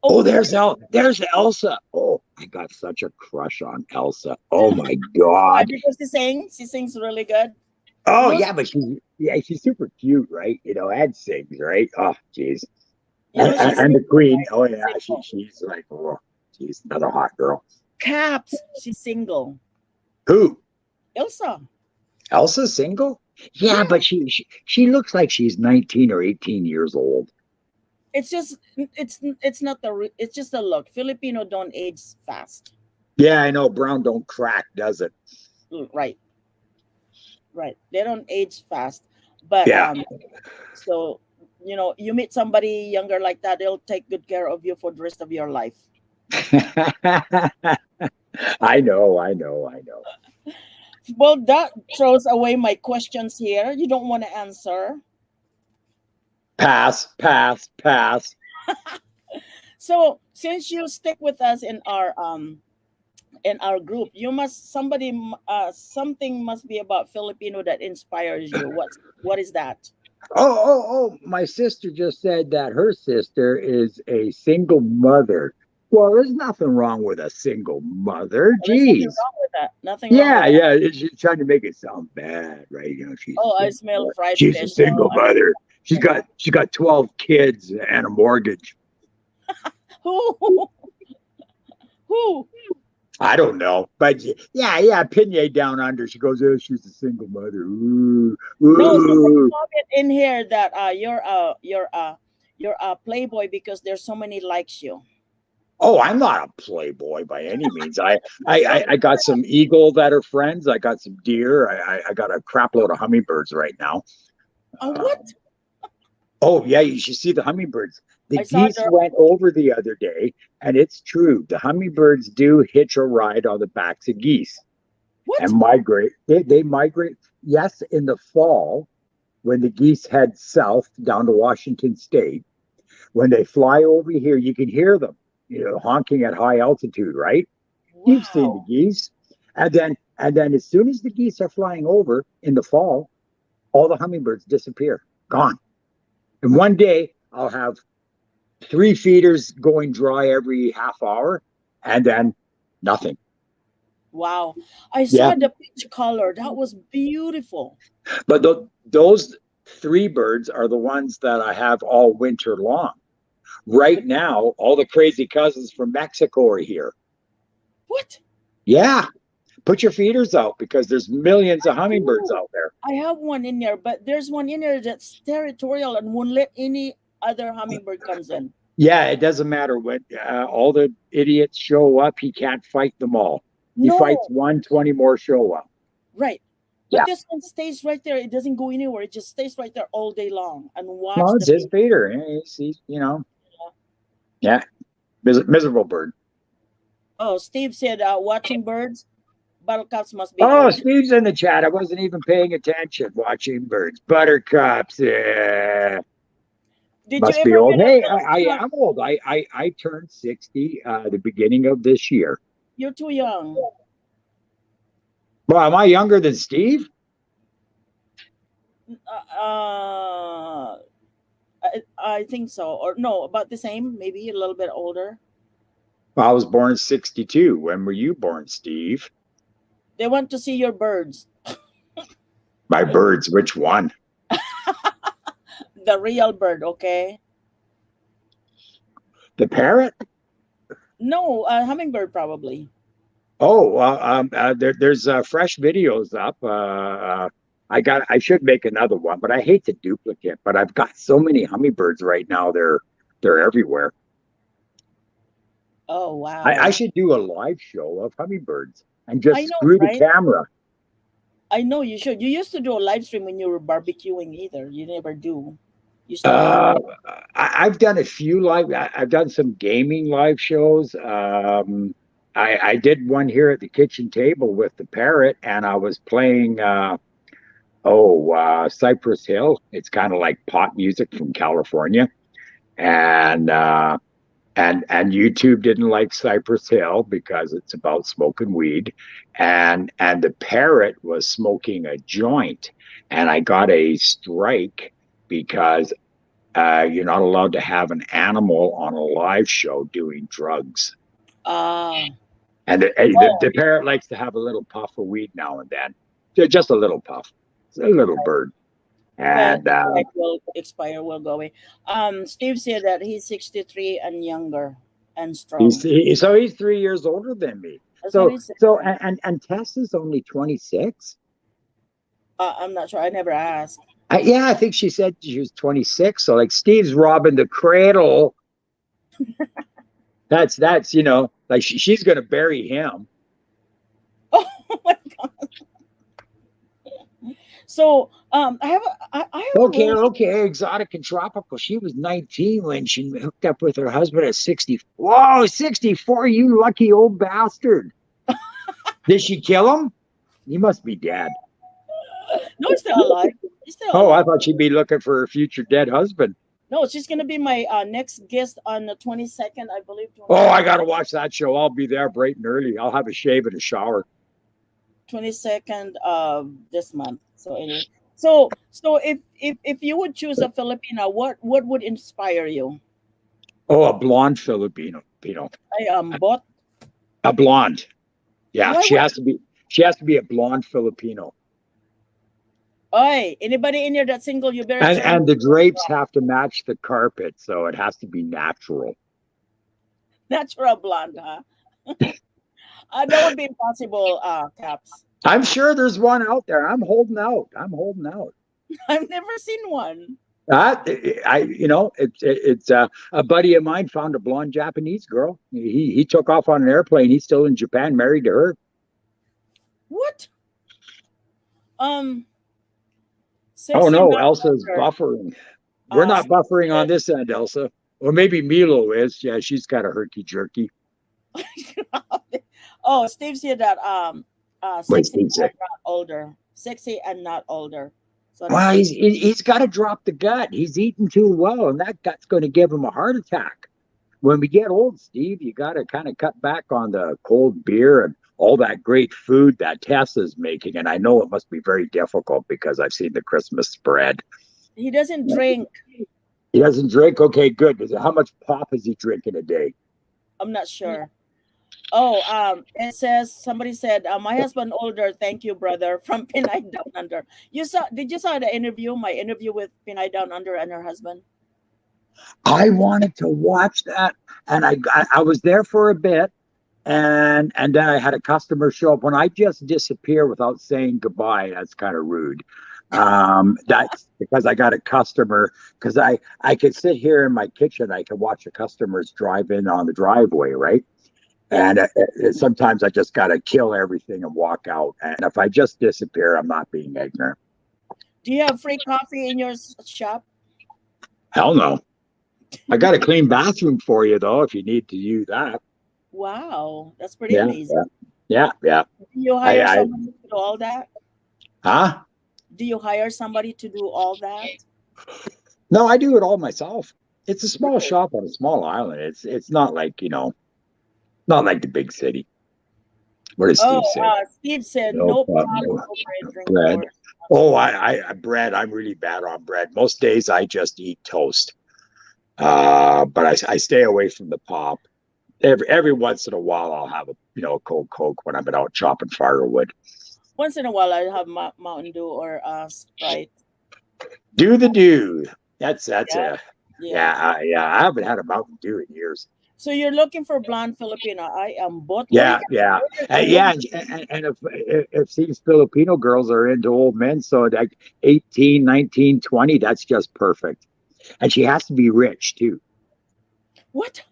Oh, there's Elsa. Oh, I got such a crush on Elsa. Oh my God. Because she sings really good. Oh yeah, but she's super cute, right? And sings, right? Oh, jeez. And the queen. Oh yeah, she's like, oh, geez, another hot girl. Caps. She's single. Who? Elsa. Elsa's single? Yeah, but she looks like she's 19 or 18 years old. It's just it's not it's just a look. Filipino don't age fast. Yeah, I know. Brown don't crack, does it? Right. They don't age fast. But so you meet somebody younger like that, they'll take good care of you for the rest of your life. I know. Well, that throws away my questions here. You don't want to answer. Pass. So since you stick with us in our group, something must be about Filipino that inspires you. What is that? Oh, my sister just said that her sister is a single mother. Well, there's nothing wrong with a single mother. Jeez. Nothing wrong with that. Nothing wrong with that. Yeah. She's trying to make it sound bad, right? I smell fried fish. She's a single mother. She got 12 kids and a mortgage. Who? I don't know, but yeah, Pinay down under. She goes, oh, she's a single mother. Ooh. No, someone comment in here that you're a playboy because there's so many likes you. Oh, I'm not a playboy by any means. I got some eagle that are friends. I got some deer. I got a crap load of hummingbirds right now. What? Oh yeah, you should see the hummingbirds. The geese went over the other day, and it's true. The hummingbirds do hitch a ride on the backs of geese. What? And migrate. They migrate. Yes, in the fall, when the geese head south down to Washington State, when they fly over here, you can hear them, honking at high altitude, right? Wow. You've seen the geese. And then as soon as the geese are flying over in the fall, all the hummingbirds disappear. Gone. And one day I'll have 3 feeders going dry every half hour, and then nothing. Wow. I Yeah, saw the peach color. That was beautiful. but those 3 birds are the ones that I have all winter long. Right now, all the crazy cousins from Mexico are here. What? Yeah, put your feeders out because there's millions of hummingbirds Ooh, out there. I have one in there, but there's one in there that's territorial and won't let any other hummingbird comes in. Yeah, it doesn't matter what all the idiots show up. He can't fight them all. He fights No, one, 20 more show up. right. But Yeah, this one stays right there. It doesn't go anywhere. It just stays right there all day long and watch well, the it's his feed. feeder. He's yeah, miserable bird. Oh, Steve said watching birds, bottle caps must be Oh, old. Steve's in the chat. I wasn't even paying attention watching birds. Buttercups. Did you Must be ever old. get a Hey, I Filipino? am old. I turned 60 the beginning of this year. You're too young. Well, am I younger than Steve? Uh, I think so. Or no, about the same, maybe a little bit older. Well, I was born in 62. When were you born, Steve? They want to see your birds. My birds, which one? The real bird, okay? The parrot? No, hummingbird probably. Oh, there's fresh videos up. I should make another one, but I hate to duplicate. But I've got so many hummingbirds right now. They're everywhere. Oh I wow. should do a live show of hummingbirds and I just know, screw the right? camera. I know you should. You used to do a live stream when you were barbecuing either. You never do. You stopped doing Uh, it. I've done a few live. I've done some gaming live shows. I did one here at the kitchen table with the parrot, and I was playing. Cypress Hill. It's kind of like pop music from California, and YouTube didn't like Cypress Hill because it's about smoking weed, and the parrot was smoking a joint, and I got a strike because you're not allowed to have an animal on a live show doing drugs. Ah, And oh, the parrot likes to have a little puff of weed now and then, just a little puff. It's a little bird. but And that will expire, will go away. Steve said that he's 63 and younger and strong. he's 3 years older than me. That's what So he said. so and Tess is only 26. I'm not sure. I never asked. Yeah, I think she said she was 26. So like Steve's robbing the cradle. That's like she's gonna bury him. Oh my god. So I have a really Okay. Exotic and tropical. She was 19 when she hooked up with her husband at 60. Whoa, 64, you lucky old bastard. Did she kill him? He must be dead. no, he's still alive. He's still Oh, I alive. thought she'd be looking for her future dead husband. No, she's gonna be my next guest on the 22nd, I believe. Oh, I 22nd. gotta watch that show. I'll be there bright and early. I'll have a shave and a shower. 22nd of this month. So anyway, so if you would choose a Filipina, what would inspire you? Oh, a blonde Filipino. I bought. A blonde. Yeah, Why she would has to be. She has to be a blonde Filipino. Oi, anybody in here that's single, you better And turn the drapes have to match the carpet, so it has to be natural. natural blonde, huh? That would be impossible, Caps. I'm sure there's one out there. I'm holding out. I've never seen one. It's a buddy of mine found a blonde Japanese girl. He took off on an airplane. He's still in Japan, married to her. What? Oh Sexy no, not Elsa's older. buffering. We're not Steve buffering on said- this end, Elsa. Or maybe Milo is. Yeah, she's got a herky jerky. Oh, Steve said that Wait, sexy Steve and not older. Sexy and not older. So Well, that's he's got to drop the gut. He's eating too well, and that gut's going to give him a heart attack. When we get old, Steve, you got to kind of cut back on the cold beer and all that great food that Tessa's making. And I know it must be very difficult because I've seen the Christmas spread. he doesn't drink. He doesn't drink? Okay, good. How much pop is he drinking a day? I'm not sure. Oh, it says somebody said, my husband older. Thank you, brother, from Pinay Down Under. Did you saw the interview? My interview with Pinay Down Under and her husband. I wanted to watch that, and I was there for a bit, and then I had a customer show up. When I just disappear without saying goodbye, that's kind of rude. That's because I got a customer. Because I could sit here in my kitchen, I could watch the customers drive in on the driveway, right? And sometimes I just got to kill everything and walk out. And if I just disappear, I'm not being ignorant. Do you have free coffee in your shop? Hell no. I got a clean bathroom for you, though, if you need to use that. Wow, that's pretty amazing. Yeah. Do you hire somebody to do all that? Huh? Do you hire somebody to do all that? No, I do it all myself. It's a small shop on a small island. It's not like, not like the big city. What does Steve say? Steve said No problem, problem. no bread, Bread. drink Oh, I bread. I'm really bad on bread. Most days I just eat toast. But I stay away from the pop. Every once in a while I'll have a cold Coke when I'm out chopping firewood. Once in a while I have Mountain Dew or Sprite. Do the do. That's Yeah. I haven't had a Mountain Dew in years. So you're looking for blonde Filipino. I am both. Yeah. And if these Filipino girls are into old men, so like 18, 19, 20, that's just perfect. And she has to be rich too. What?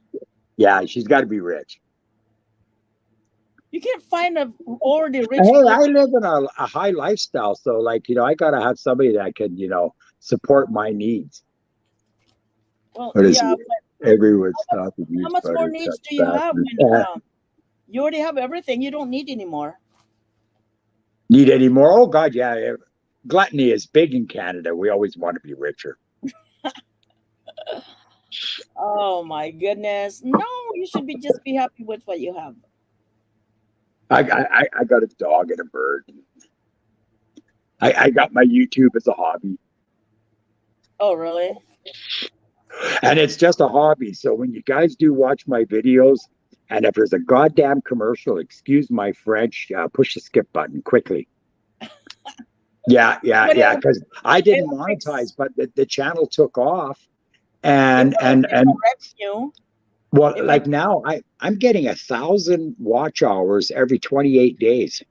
Yeah, she's got to be rich. You can't find a already rich. Hey, I live in a high lifestyle, so I got to have somebody that can, support my needs. Well, everyone's talking. How much more needs do you have? You already have everything. You don't need anymore. Need any more? Oh God, yeah. Gluttony is big in Canada. We always want to be richer. Oh my goodness! No, you should just be happy with what you have. I got a dog and a bird. I got my YouTube as a hobby. Oh really? And it's just a hobby. So when you guys do watch my videos, and if there's a goddamn commercial, excuse my French, push the skip button quickly. Yeah. Because I didn't monetize, but the channel took off. And revenue. Well, like now I'm getting 1,000 watch hours every 28 days.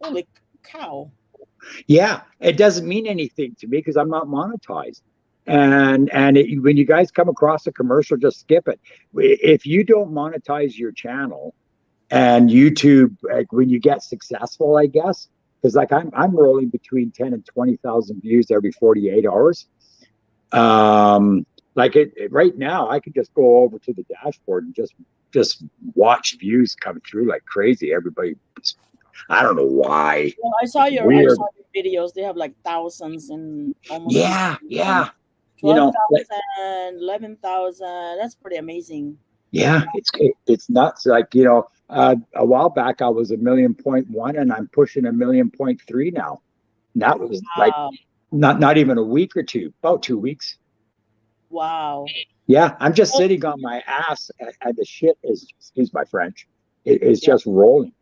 Holy cow. Yeah, it doesn't mean anything to me because I'm not monetized. And when you guys come across a commercial, just skip it. If you don't monetize your channel and YouTube, like when you get successful, I guess, because like I'm rolling between 10 and 20,000 views every 48 hours. Right now, I could just go over to the dashboard and just watch views come through like crazy. Everybody, I don't know why. Well, I saw your videos. They have like thousands and almost. Yeah. 12,000, 11,000. That's pretty amazing. Yeah, it's nuts. Like a while back I was 1.1 and I'm pushing 1.3 now. And that was like not even a week or two, about 2 weeks. Wow. Yeah, I'm just sitting on my ass, and the shit is, excuse my French, it's just rolling.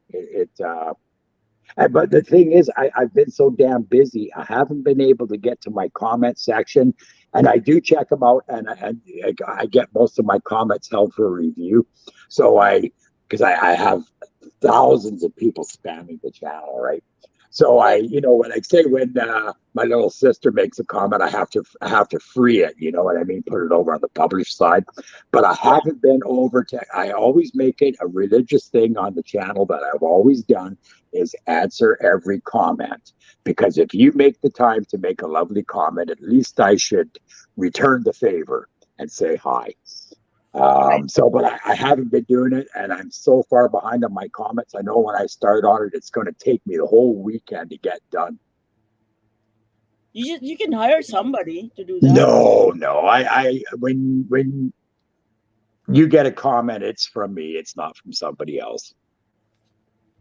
But the thing is, I've been so damn busy, I haven't been able to get to my comment section, and I do check them out, and I get most of my comments held for review. So because I have thousands of people spamming the channel, right? So when my little sister makes a comment, I have to free it. You know what I mean? Put it over on the published side. But I haven't been over to. I always make it a religious thing on the channel that I've always done is answer every comment, because if you make the time to make a lovely comment, at least I should return the favor and say hi. But I haven't been doing it, and I'm so far behind on my comments. I know when I start on it, it's going to take me the whole weekend to get done. You can hire somebody to do that. No. When you get a comment, it's from me. It's not from somebody else.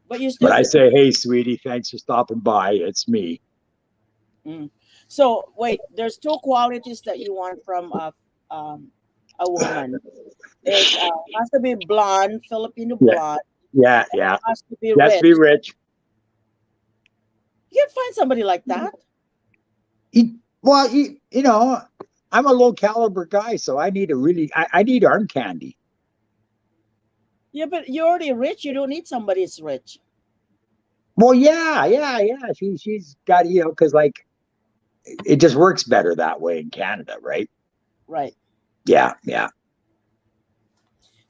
But I say, hey, sweetie, thanks for stopping by. It's me. So wait, there's two qualities that you want from a woman. It's has to be blonde, Filipino Yeah, blonde, yeah, and yeah. has to be Yes, rich. be rich. You can find somebody like that. Well, you know, I'm a low caliber guy, so I need I need arm candy. Yeah, but you're already rich. You don't need somebody who's rich. Well, yeah, yeah, yeah. She's got, because like it just works better that way in Canada, right? Right. Yeah, yeah.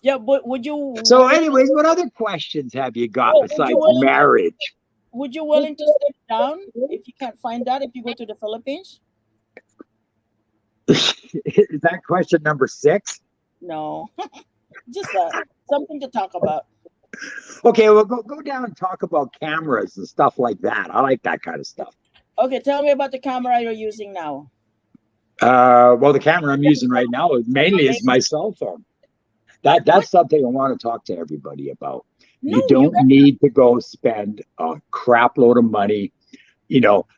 Yeah, but would you So, willing anyways, what other questions have you got oh, would you besides willing marriage? would you willing to step down if you can't find that if you go to the Philippines? Is that question number 6? No. Just something to talk about. Okay, well, go down and talk about cameras and stuff like that. I like that kind of stuff. Okay, tell me about the camera you're using now. Well, the camera I'm using right now mainly is my cell phone. That's What? something I want to talk to everybody about. No, You you don't got need to go spend a crap load of money.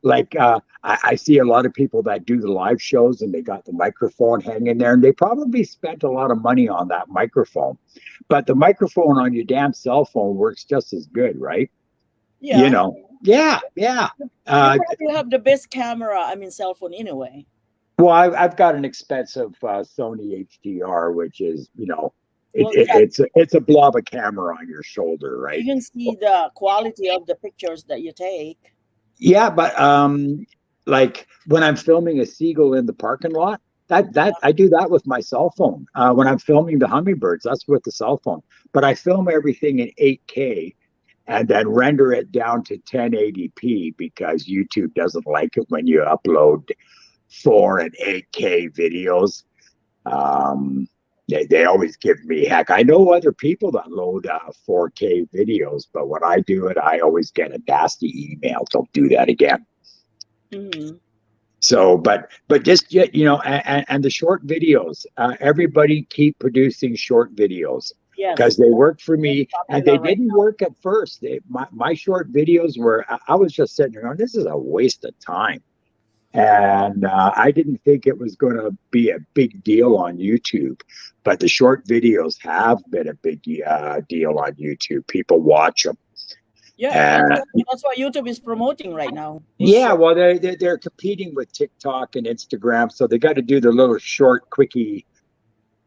Like I see a lot of people that do the live shows and they got the microphone hanging there, and they probably spent a lot of money on that microphone. But the microphone on your damn cell phone works just as good, right? You yeah. know, yeah, yeah. You Uh, probably have the best camera, I mean cell phone anyway. well, I've got an expensive Sony HDR, which is, Well, yeah, it's a blob of camera on your shoulder, right? you can see the quality of the pictures that you take. Yeah, but like when I'm filming a seagull in the parking lot, that I do that with my cell phone. When I'm filming the hummingbirds, that's with the cell phone. But I film everything in 8K and then render it down to 1080p because YouTube doesn't like it when you upload 4 and 8K videos. Um, they always give me heck. I know other people that load 4K videos, but when I do it, I always get a nasty email. Don't do that again. Hmm. So, but just and the short videos. Everybody keep producing short videos because Yes, they work for that's me, and they popular right didn't work at first. My short videos were. I was just sitting there going, "This is a waste of time." And I didn't think it was going to be a big deal on YouTube, but the short videos have been a big deal on YouTube. People watch them, Yeah, and that's what YouTube is promoting right now. It's yeah, short. well, they're competing with TikTok and Instagram, so they got to do their little short, quickie.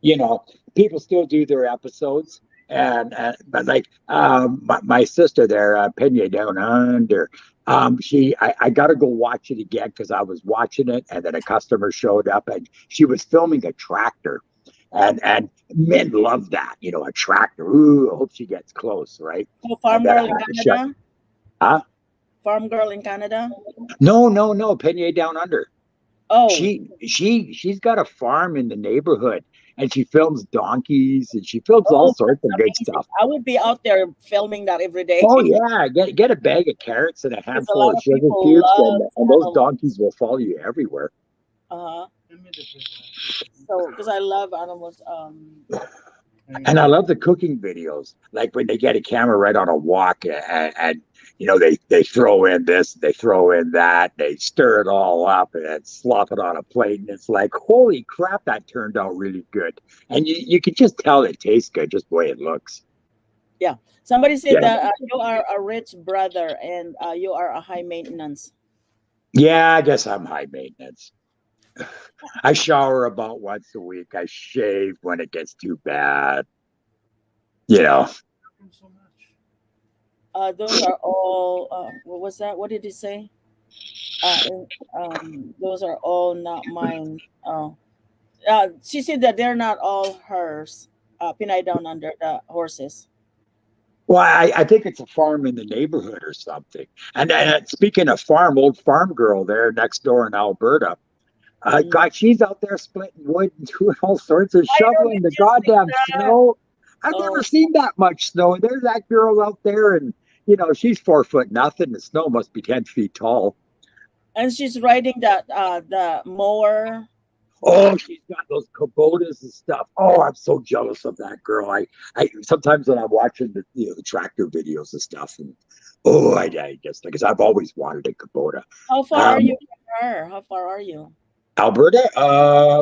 You know, people still do their episodes, and but like my sister there, Pena Down Under. I got to go watch it again because I was watching it, and then a customer showed up, and she was filming a tractor, and men love that, a tractor. Ooh, I hope she gets close, right? Oh, And farm then I girl in had to shut. Canada. Huh? Farm girl in Canada. No, no, no. Pena Down Under. Oh, She's got a farm in the neighborhood, and she films donkeys and she films all oh, sorts of that's good amazing. stuff. I would be out there filming that every day Oh yeah, get a bag of carrots and a because a handful lot of of sugar people cubes, love and those animals. donkeys will follow you everywhere. Uh-huh. So, because I love animals. And I love the cooking videos, like when they get a camera right on a wok, and they throw in this, they throw in that, they stir it all up and then slop it on a plate, and it's like, holy crap, that turned out really good. And you can just tell it tastes good just the way it looks. Yeah. Somebody said Yeah. that you are a rich brother and you are a high maintenance. Yeah, I guess I'm high maintenance. I shower about once a week. I shave when it gets too bad. You know. Those are all. What was that? What did he say? Those are all not mine. She said that they're not all hers. Pinay down under the horses. Well, I think it's a farm in the neighborhood or something. And speaking of farm, old farm girl there next door in Alberta. Mm. God, she's out there splitting wood and doing all sorts of I know shoveling you the just said goddamn that. snow. I've Oh, never seen that much snow. And there's that girl out there, and she's 4 foot nothing. The snow must be 10 feet tall. and she's riding that the mower. Oh, she's got those Kubotas and stuff. Oh, I'm so jealous of that girl. I sometimes when I'm watching the tractor videos and stuff, and I guess because I've always wanted a Kubota. How far are Um, you from her? How far are you? Alberta,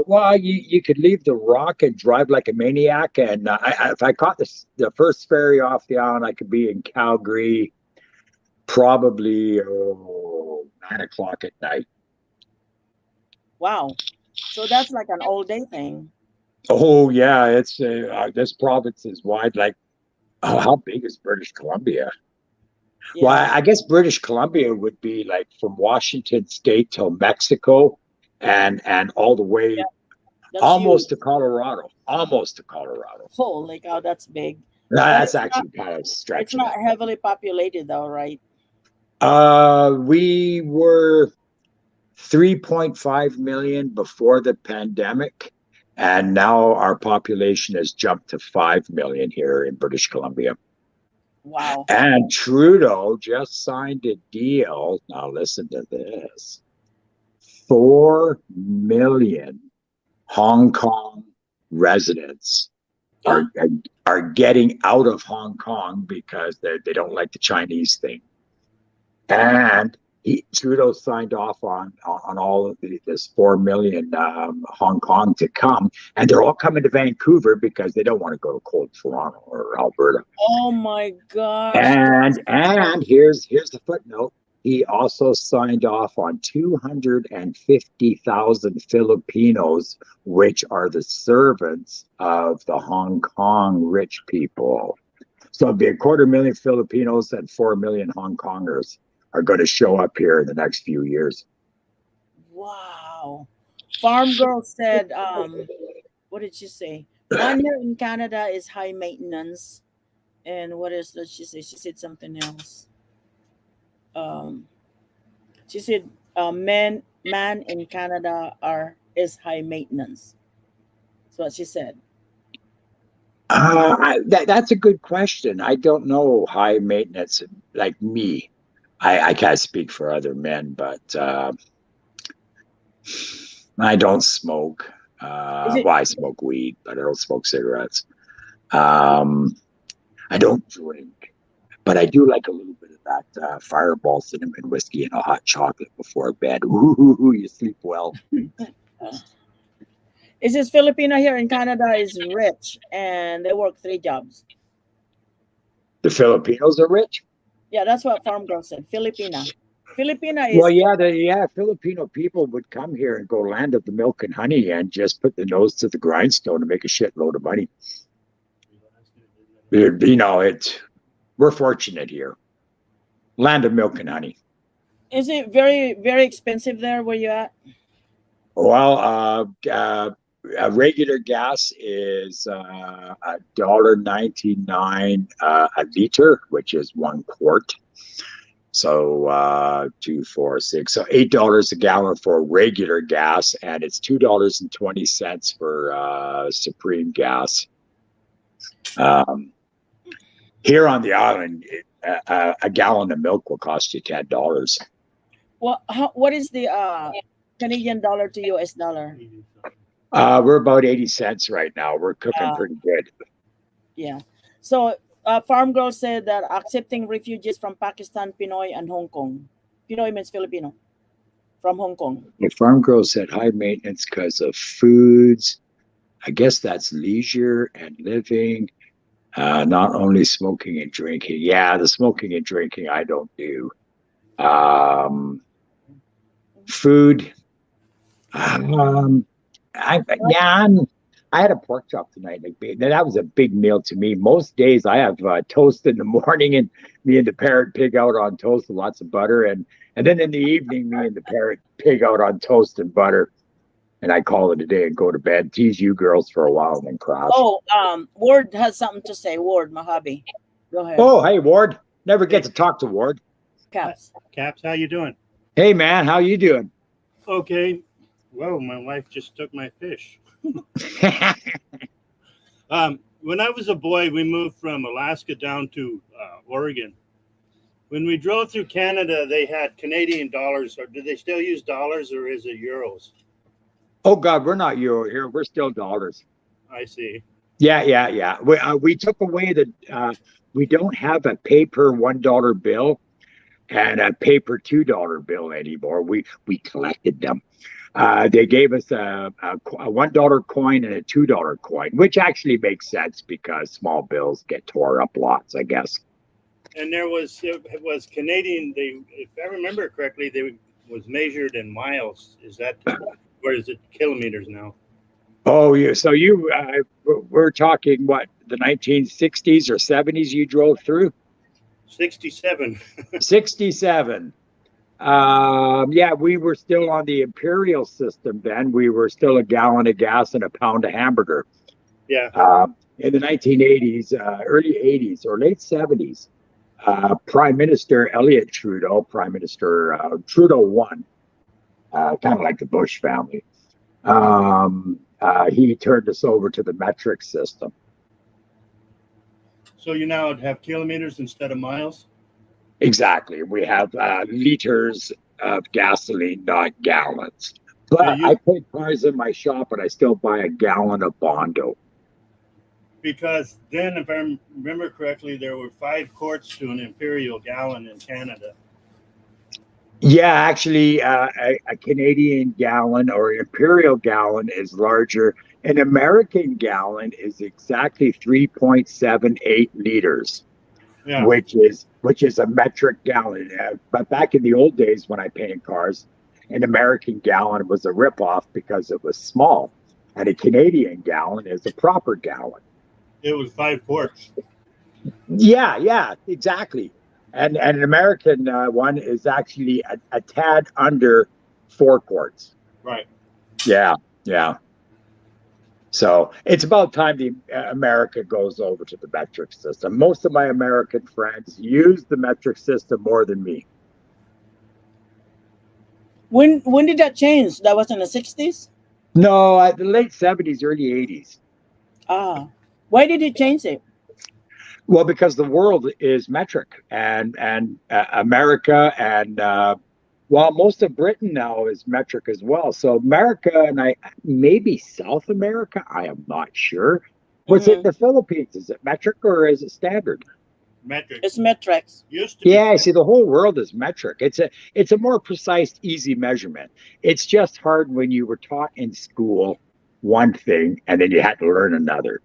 well, you could leave the Rock and drive like a maniac, and if I caught the first ferry off the island, I could be in Calgary probably 9 o'clock at night. Wow. So that's like an all day thing. Oh yeah, it's this province is wide. Like, how big is British Columbia? Well, Yeah. I guess British Columbia would be like from Washington State till Mexico, and all the way Yeah. That's huge. almost to Colorado. Almost to Colorado. Holy cow, that's big. But That's it's not actually kind of it's stretching not it. heavily populated though, right? We were 3.5 million before the pandemic, and now our population has jumped to 5 million here in British Columbia. Wow. And Trudeau just signed a deal. Now, listen to this: 4 million Hong Kong residents Yeah. are getting out of Hong Kong because they don't like the Chinese thing. And Trudeau signed off on all of this 4 million Hong Kong to come, and they're all coming to Vancouver because they don't want to go to cold Toronto or Alberta. Oh my gosh. And here's the footnote. He also signed off on 250,000 Filipinos, which are the servants of the Hong Kong rich people. So it'd be 250,000 Filipinos and 4 million Hong Kongers are going to show up here in the next few years. Wow. Farm Girl said, what did she say? One year in Canada is high maintenance. And what else did she say? She said something else. Um, she said, man in Canada is high maintenance. That's what she said. That's a good question. I don't know high maintenance like me. I can't speak for other men, but I don't smoke. Is it Well, I smoke weed, but I don't smoke cigarettes. Um, I don't drink, but I do like a little bit of that Fireball cinnamon whiskey and a hot chocolate before bed. Ooh, you sleep well. It says Filipino here in Canada is rich and they work 3 jobs. The Filipinos are rich. Yeah, that's what Farm Girl said. Filipina Well, is yeah, Filipino people would come here and go land of the milk and honey and just put the nose to the grindstone to make a shitload of money. We're fortunate here. Land of milk and honey. is it very, very expensive there where you at? Well, regular gas is $1.99 a liter, which is 1 quart. So 2, 4, 6, so $8 a gallon for regular gas, and it's $2.20 for Supreme gas. Here on the island, a gallon of milk will cost you $10. Well, what is the Canadian dollar to US dollar? We're about 80 cents right now. We're cooking pretty good. Yeah. So Farm Girl said that accepting refugees from Pakistan, Pinoy, and Hong Kong. Pinoy means Filipino from Hong Kong. The farm girl said high maintenance because of foods. I guess that's leisure and living, not only smoking and drinking. Yeah, the smoking and drinking I don't do. Food. I had a pork chop tonight. That was a big meal to me. Most days I have toast in the morning, and me and the parrot pig out on toast with lots of butter, and then in the evening me and the parrot pig out on toast and butter, and I call it a day and go to bed. Tease you girls for a while and then crash. Oh, Ward has something to say. Ward, my hubby. Go ahead. Oh, hey Ward. Never get to talk to Ward. Caps. Caps, how you doing? Hey man, how you doing? Okay. Whoa, my wife just took my fish. When I was a boy, we moved from Alaska down to Oregon. When we drove through Canada, they had Canadian dollars. Or do they still use dollars, or is it euros? Oh God, we're not euro here. We're still dollars. I see. Yeah. We took away we don't have a paper $1 bill and a paper $2 bill anymore. We collected them. They gave us a $1 coin and a $2 coin, which actually makes sense because small bills get tore up lots, I guess. And it was Canadian. If I remember correctly, they was measured in miles. Is that, or is it kilometers now? Oh, we're talking what, the 1960s or 70s you drove through? 67. 67. Yeah, we were still on the imperial system then. We were still a gallon of gas and a pound of hamburger. Yeah. In the 1980s, early 80s or late 70s, Prime Minister Elliott Trudeau, Prime Minister Trudeau 1, kind of like the Bush family, he turned us over to the metric system. So you now have kilometers instead of miles? Exactly. We have liters of gasoline, not gallons. But I put cars in my shop and I still buy a gallon of Bondo. Because then, if I remember correctly, there were 5 quarts to an imperial gallon in Canada. Yeah, actually, a Canadian gallon or imperial gallon is larger. An American gallon is exactly 3.78 liters, Yeah. which is a metric gallon. But back in the old days when I painted cars, an American gallon was a ripoff because it was small, and a Canadian gallon is a proper gallon. It was 5 quarts. Yeah, exactly. And an American one is actually a tad under 4 quarts. Right. Yeah. So it's about time the America goes over to the metric system. Most of my American friends use the metric system more than me. When did that change? That was in the 60s? No, the late 70s, early 80s. Ah, why did you change it? Well, because the world is metric, and America and most of Britain now is metric as well. So America and maybe South America, I am not sure. What's in the Philippines? Is it metric or is it standard? Metric. It's metrics. Used to be. Yeah, see, the whole world is metric. It's a more precise, easy measurement. It's just hard when you were taught in school one thing and then you had to learn another.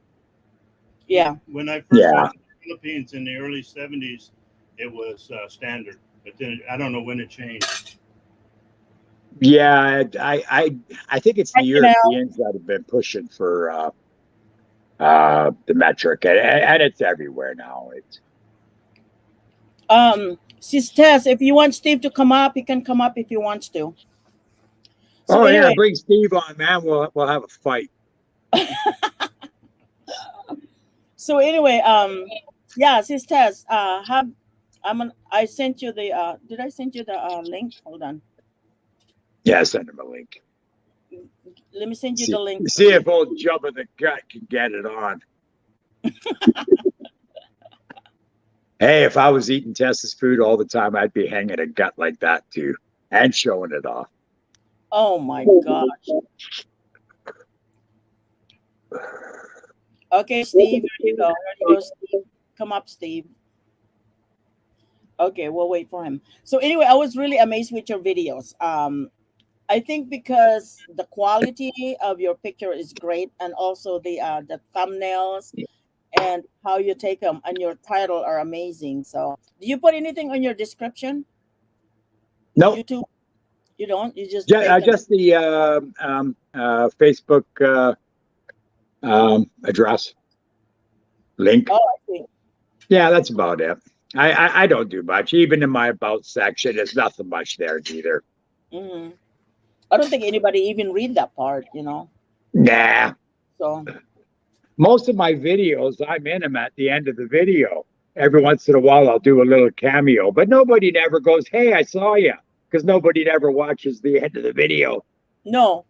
Yeah. When I first went to the Philippines in the early 70s, it was standard. But then I don't know when it changed. Yeah, I think it's the Europeans that have been pushing for the metric, and it's everywhere now. Sis Tess, if you want Steve to come up, he can come up if he wants to. So anyway, bring Steve on, man. We'll have a fight. So anyway, yeah, Sis Tess, I sent you the did I send you the link? Hold on. Yeah, send him a link. Let me send you the link. See if old Jubba the Gut can get it on. Hey, if I was eating Tessa's food all the time, I'd be hanging a gut like that too, and showing it off. Oh my gosh. Okay, Steve, here you go. Steve. Come up, Steve. Okay, we'll wait for him. So anyway, I was really amazed with your videos. I think because the quality of your picture is great, and also the thumbnails and how you take them and your title are amazing. So do you put anything on your description? No. YouTube? You don't? You just just the Facebook address link. Oh, I see. Yeah, that's about it. I don't do much. Even in my about section, there's nothing much there either. Mm-hmm. I don't think anybody even read that part, you know. Nah. So most of my videos, I'm in them at the end of the video. Every once in a while, I'll do a little cameo, but nobody never goes, "Hey, I saw you," because nobody never watches the end of the video. No.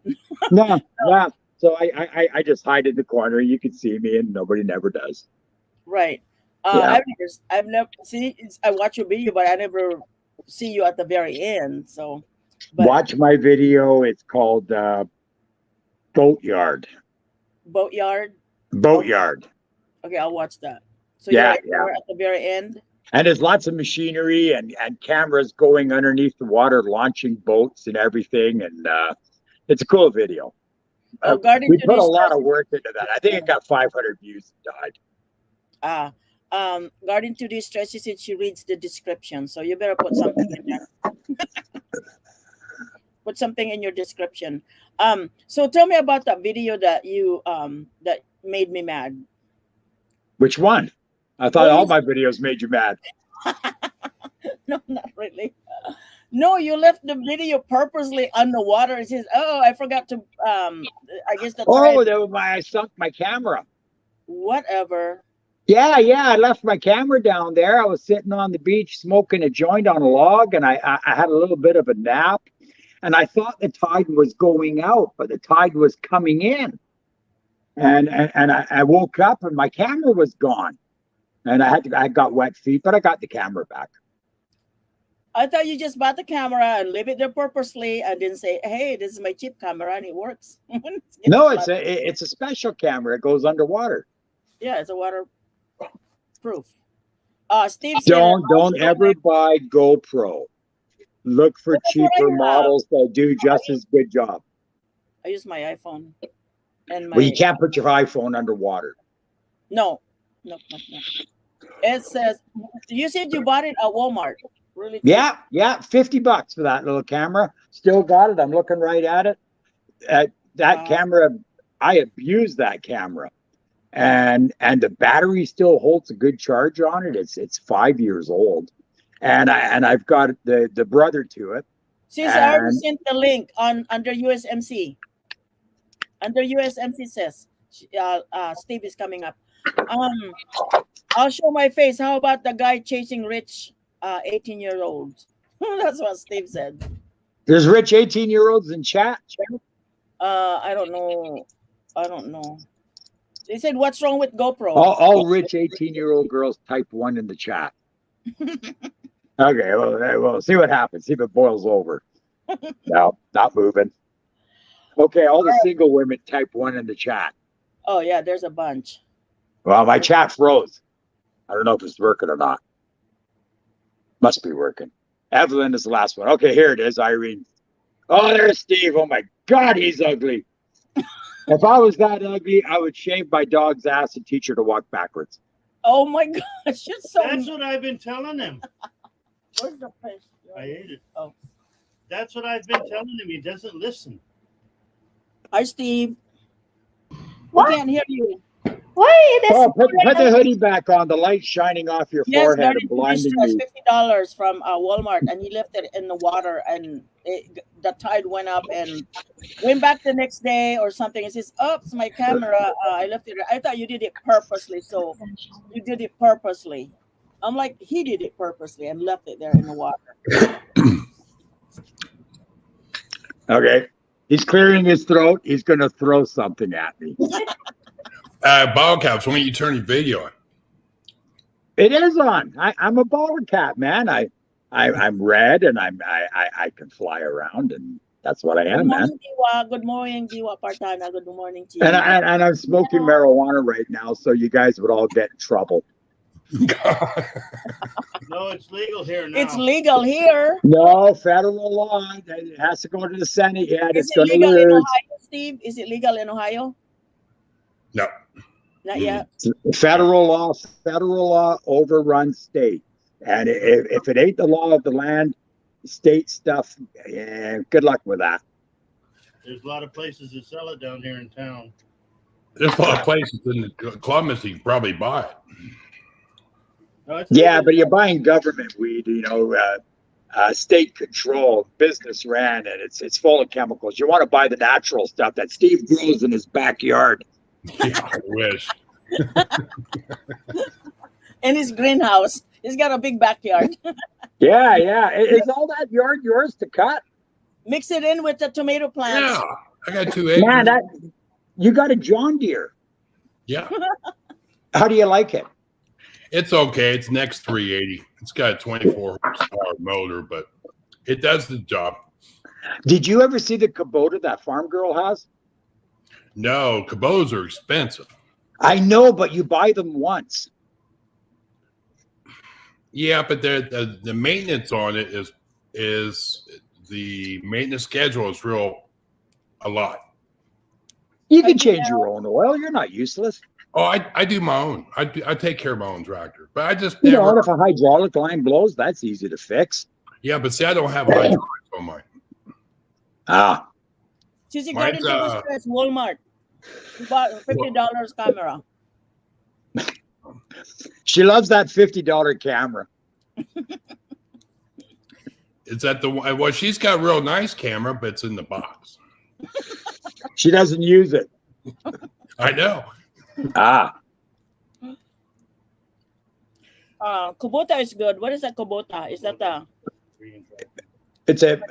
No. Yeah. So I just hide in the corner. You can see me, and nobody never does. Right. Yeah. I've never I watch your video, but I never see you at the very end. So watch my video. It's called Boatyard. Boatyard. Boatyard. Okay, I'll watch that. So Yeah, you're right yeah. there at the very end. And there's lots of machinery and cameras going underneath the water, launching boats and everything. And it's a cool video. Garden We to put a Distress. lot of work into that. I think it got 500 views and died. Garden to Distress, she said she reads the description, so you better put something in there. Put something in your description. So tell me about that video that you that made me mad. Which one? I thought all my videos made you mad. No, not really. No, you left the video purposely underwater. It says, "Oh, I forgot to." I guess the Oh, time. I sunk my camera. Whatever. Yeah, I left my camera down there. I was sitting on the beach smoking a joint on a log, and I had a little bit of a nap, and I thought the tide was going out, but the tide was coming in, and I woke up and my camera was gone, and I got wet feet, but I got the camera back. I thought you just bought the camera and leave it there purposely and didn't say, "Hey, this is my cheap camera and it works." No, it's a special camera. It goes underwater. Yeah, it's a waterproof. Steve said, Don't ever buy GoPro. Look for But that's what I cheaper have. models that do just as good job. I use my iPhone and my. Well, you can't put your iPhone underwater. No. It says you said you bought it at Walmart. Really? Cheap. Yeah, $50 for that little camera. Still got it. I'm looking right at it. That camera, I abuse that camera, and the battery still holds a good charge on it. It's 5 years old, and I've got the brother to it. Since I already sent the link under USMC. Under USMC says Steve is coming up. I'll show my face. How about the guy chasing rich 18-year-olds? That's what Steve said. There's rich 18-year-olds in chat. I don't know. They said, "What's wrong with GoPro?" All rich 18-year-old girls type 1 in the chat. Okay, well, we'll see what happens. See if it boils over. No, not moving. Okay, all the single women type 1 in the chat. Oh yeah, there's a bunch. Well, my chat froze. I don't know if it's working or not. Must be working. Evelyn is the last one. Okay, here it is, Irene. Oh, there's Steve. Oh my God, he's ugly. If I was that ugly, I would shave my dog's ass and teach her to walk backwards. Oh my gosh, you're so. That's what I've been telling him. Where's the fish? I ate it. Oh. That's what I've been telling him. He doesn't listen. Hi, Steve. What? We can't hear you. Why? Oh, put the hoodie back on. The light's shining off your Yes, forehead Garden and to blinding Distress, you. $50 from Walmart, and he left it in the water, and the tide went up and went back the next day or something. It says, "Oops, my camera. I left it." I thought you did it purposely, so you did it purposely. I'm like, he did it purposely and left it there in the water. Okay. He's clearing his throat. He's going to throw something at me. Ball caps, why don't you turn your video on? It is on. I'm a baller cat, man. I'm red and I can fly around, and that's what I am, man. Good morning, Diwa Partana. Good morning to you. And I'm smoking marijuana right now, so you guys would all get in trouble. No, it's legal here now. It's legal here. No, federal law. It has to go to the Senate yet. Is It's it going to legal in lose. Ohio, Steve? Is it legal in Ohio? No. Not yet. Federal law overruns state. And if it ain't the law of the land, state stuff, yeah, good luck with that. There's a lot of places that sell it down here in town. There's a lot of places in Columbus you can probably buy it. No, it's Yeah, legal. but you're buying government weed, state control, business ran, and it's full of chemicals. You want to buy the natural stuff that Steve grows in his backyard. Yeah, I wish. In his greenhouse. He's got a big backyard. Yeah. Is all that yard yours to cut? Mix it in with the tomato plants. Yeah, I got 2 acres. Man, you got a John Deere. Yeah, How do you like it? it's okay. It's next 380. It's got a 24 horsepower motor, but it does the job. Did you ever see the Kubota that farm girl has? No, Kubotas are expensive. I know, but you buy them once. Yeah, but the maintenance on it is the maintenance schedule is a lot. You can change your own oil. You're not useless. Oh, I do my own. I take care of my own tractor, but I just You never. know, if a hydraulic line blows, that's easy to fix. Yeah, but see, I don't have hydraulics on mine. Ah, Sissy Mine's, Garden to Distress, Walmart. You bought $50 camera. she loves that $50 camera. It's at the well, she's got a real nice camera, but it's in the box. She doesn't use it. I know. Ah, Kubota is good. What is a Kubota? Is that a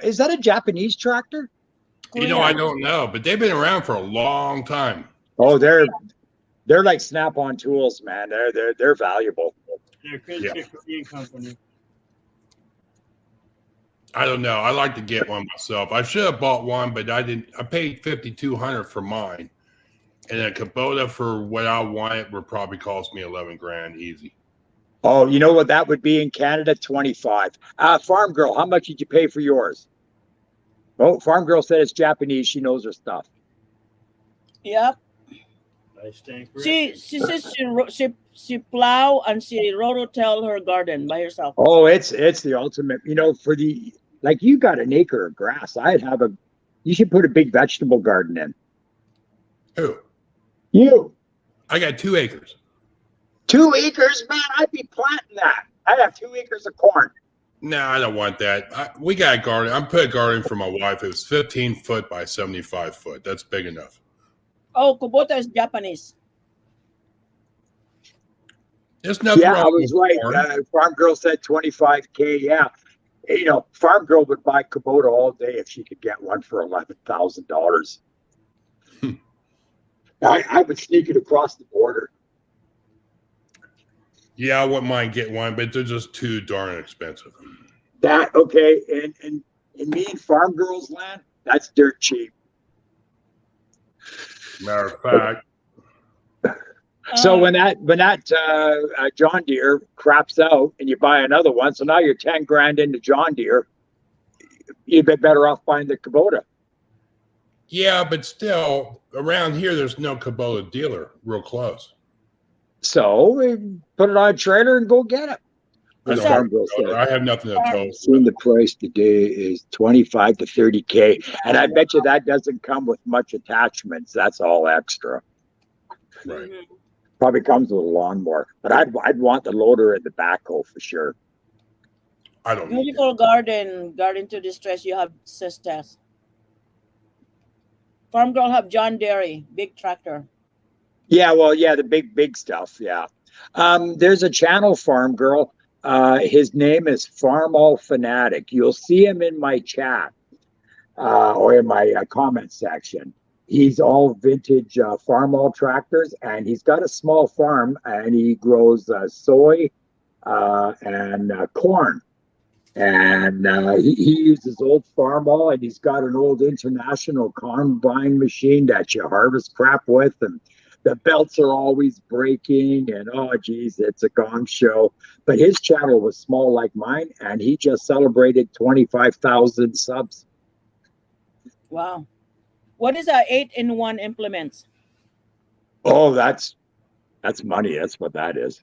is that a Japanese tractor? You know, I don't know, but they've been around for a long time. Oh, they're like Snap-on tools, man. They're valuable. They're a Korean company. I don't know. I like to get one myself. I should have bought one, but I didn't. I paid $5,200 for mine, and a Kubota for what I wanted would probably cost me $11,000 easy. Oh, you know what that would be in Canada? 25. Farm Girl, how much did you pay for yours? Oh, Farm Girl said it's Japanese. She knows her stuff. Yep. I stand corrected. She says she plow and she rototill her garden by herself. Oh, it's the ultimate. You know, for like you got an acre of grass. You should put a big vegetable garden in. Who? You. I got 2 acres. 2 acres, man. I'd be planting that. I'd have 2 acres of corn. No, I don't want that. We got a garden. I'm putting a garden for my wife. It was 15 foot by 75 foot. That's big enough. Oh, Kubota is Japanese. There's nothing Yeah, wrong I was with right. corn. Farm Girl said 25K. Yeah. You know, Farm Girl would buy Kubota all day if she could get one for $11,000. I would sneak it across the border. Yeah, I wouldn't mind getting one, but they're just too darn expensive. That okay, and me and Farm Girl's land, that's dirt cheap. Matter of fact, So when that John Deere craps out and you buy another one, so now you're 10 grand into John Deere, you'd be better off buying the Kubota. yeah, but still, around here, there's no Kubota dealer real close. So we put it on a trailer and go get it. I, As don't Farm have, Girl said. I have nothing to tell. Seen the price today is 25 to 30K, and I bet you that doesn't come with much attachments. That's all extra. Right. Probably comes with a lawnmower, but I'd want the loader and the backhoe for sure. I don't know. Beautiful garden to distress. You have sisters. Farm Girl have John Deere, big tractor. Yeah, well, yeah, the big stuff. Yeah. There's a channel, Farm Girl. His name is Farm All Fanatic. You'll see him in my chat or in my comment section. He's all vintage Farm All tractors, and he's got a small farm, and he grows soy and corn. And he uses old Farm All, and he's got an old International combine machine that you harvest crap with, and the belts are always breaking, and oh geez, it's a gong show. But his channel was small like mine, and he just celebrated 25,000 subs. Wow. What is a 8-in-1 implements? Oh, that's money. That's what that is.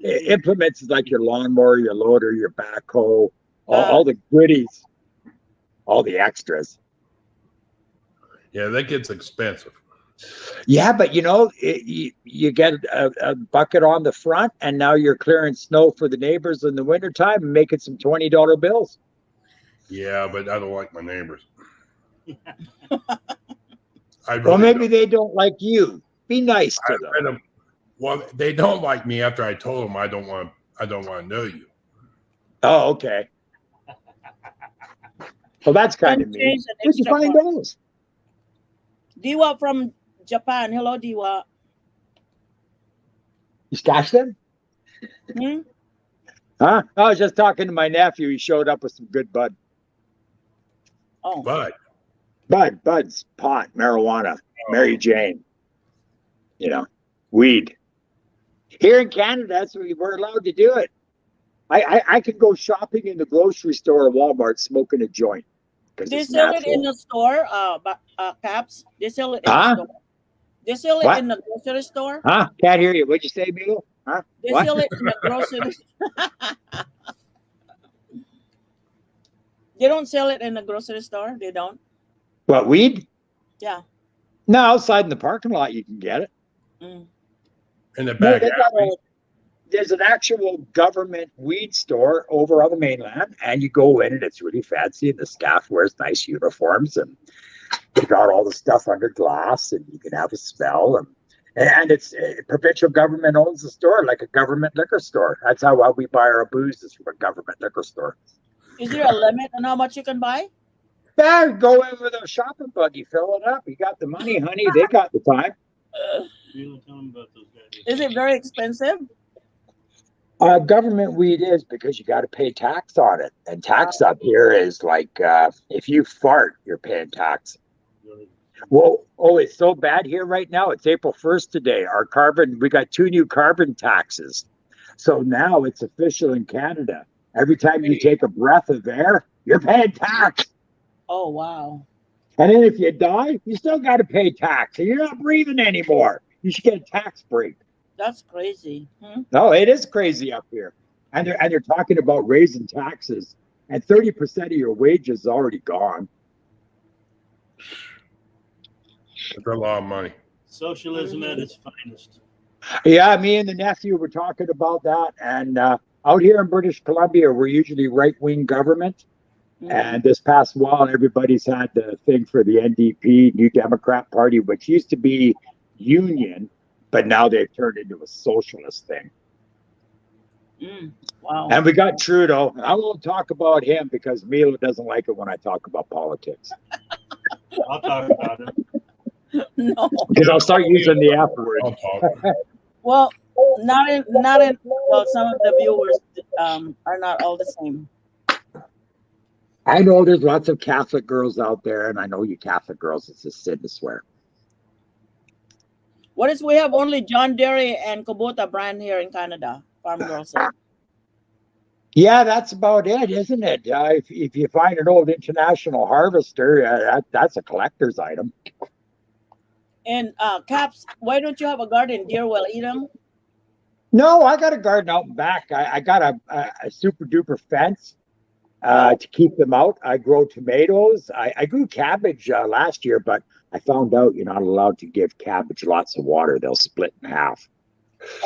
Implements is like your lawnmower, your loader, your backhoe, all the goodies, all the extras. Yeah, that gets expensive. Yeah, but you know, you get a bucket on the front, and now you're clearing snow for the neighbors in the wintertime and making some $20 bills. Yeah, but I don't like my neighbors. Well, maybe they don't like you. Be nice to them. Well, they don't like me after I told them I don't want to know you. Oh, okay. Well, that's kind of mean. Where'd you find those? Diwa from Japan. Hello, Diwa. You stashed them? Hmm? Huh? I was just talking to my nephew. He showed up with some good bud. Oh. But Buds, pot, marijuana. Mary Jane. You know, weed. Here in Canada, that's we're allowed to do it. I could go shopping in the grocery store or Walmart smoking a joint because They it's sell it in natural. the store, Caps. They sell it in the Huh? store. They sell it What? in the grocery store. Huh? Can't hear you. What'd you say, Milo? Huh? They What? sell it in the grocery. They don't sell it in the grocery store. They don't. What, weed? Yeah. No, outside in the parking lot you can get it. Mm. In the No, back they got alley. there's an actual government weed store over on the mainland, and you go in and it's really fancy, and the staff wears nice uniforms, and they got all the stuff under glass, and you can have a smell, and it's provincial government owns the store like a government liquor store. That's how we buy our booze, is from a government liquor store. Is there a limit on how much you can buy? Yeah, go in with a shopping buggy, fill it up. You got the money, honey. They got the time. You tell them about those guys. Is it very expensive? Government weed is because you got to pay tax on it, and tax up here is like if you fart, you're paying tax. Well, oh, it's so bad here right now. It's April 1st today. We got 2 new carbon taxes. So now it's official in Canada. Every time you take a breath of air, you're paying tax. Oh, wow. And then if you die, you still got to pay tax. And you're not breathing anymore. You should get a tax break. That's crazy. Hmm? No, it is crazy up here. And they're talking about raising taxes. And 30% of your wages is already gone. That's a lot of money. Socialism at its finest. Yeah, me and the nephew were talking about that. And out here in British Columbia, we're usually right-wing government. Mhm. And this past while, everybody's had the thing for the NDP, New Democrat Party, which used to be union, but now they've turned into a socialist thing. Wow. And we got Trudeau. I won't talk about him because Milo doesn't like it when I talk about politics. I'll talk about it. No. Because I'll start using the F word. I'll talk. Well, not in. Well, some of the viewers are not all the same. I know there's lots of Catholic girls out there, and I know you Catholic girls, it's a sin to swear. What is we have only John Derry and Kubota brand here in Canada. Farm girls. Yeah, that's about it, isn't it? If you find an old International Harvester, that's a collector's item. And Caps, why don't you have a garden? Deer will eat them. No, I got a garden out back. I got a super duper fence to keep them out. I grow tomatoes. I grew cabbage last year, but I found out you're not allowed to give cabbage lots of water. They'll split in half.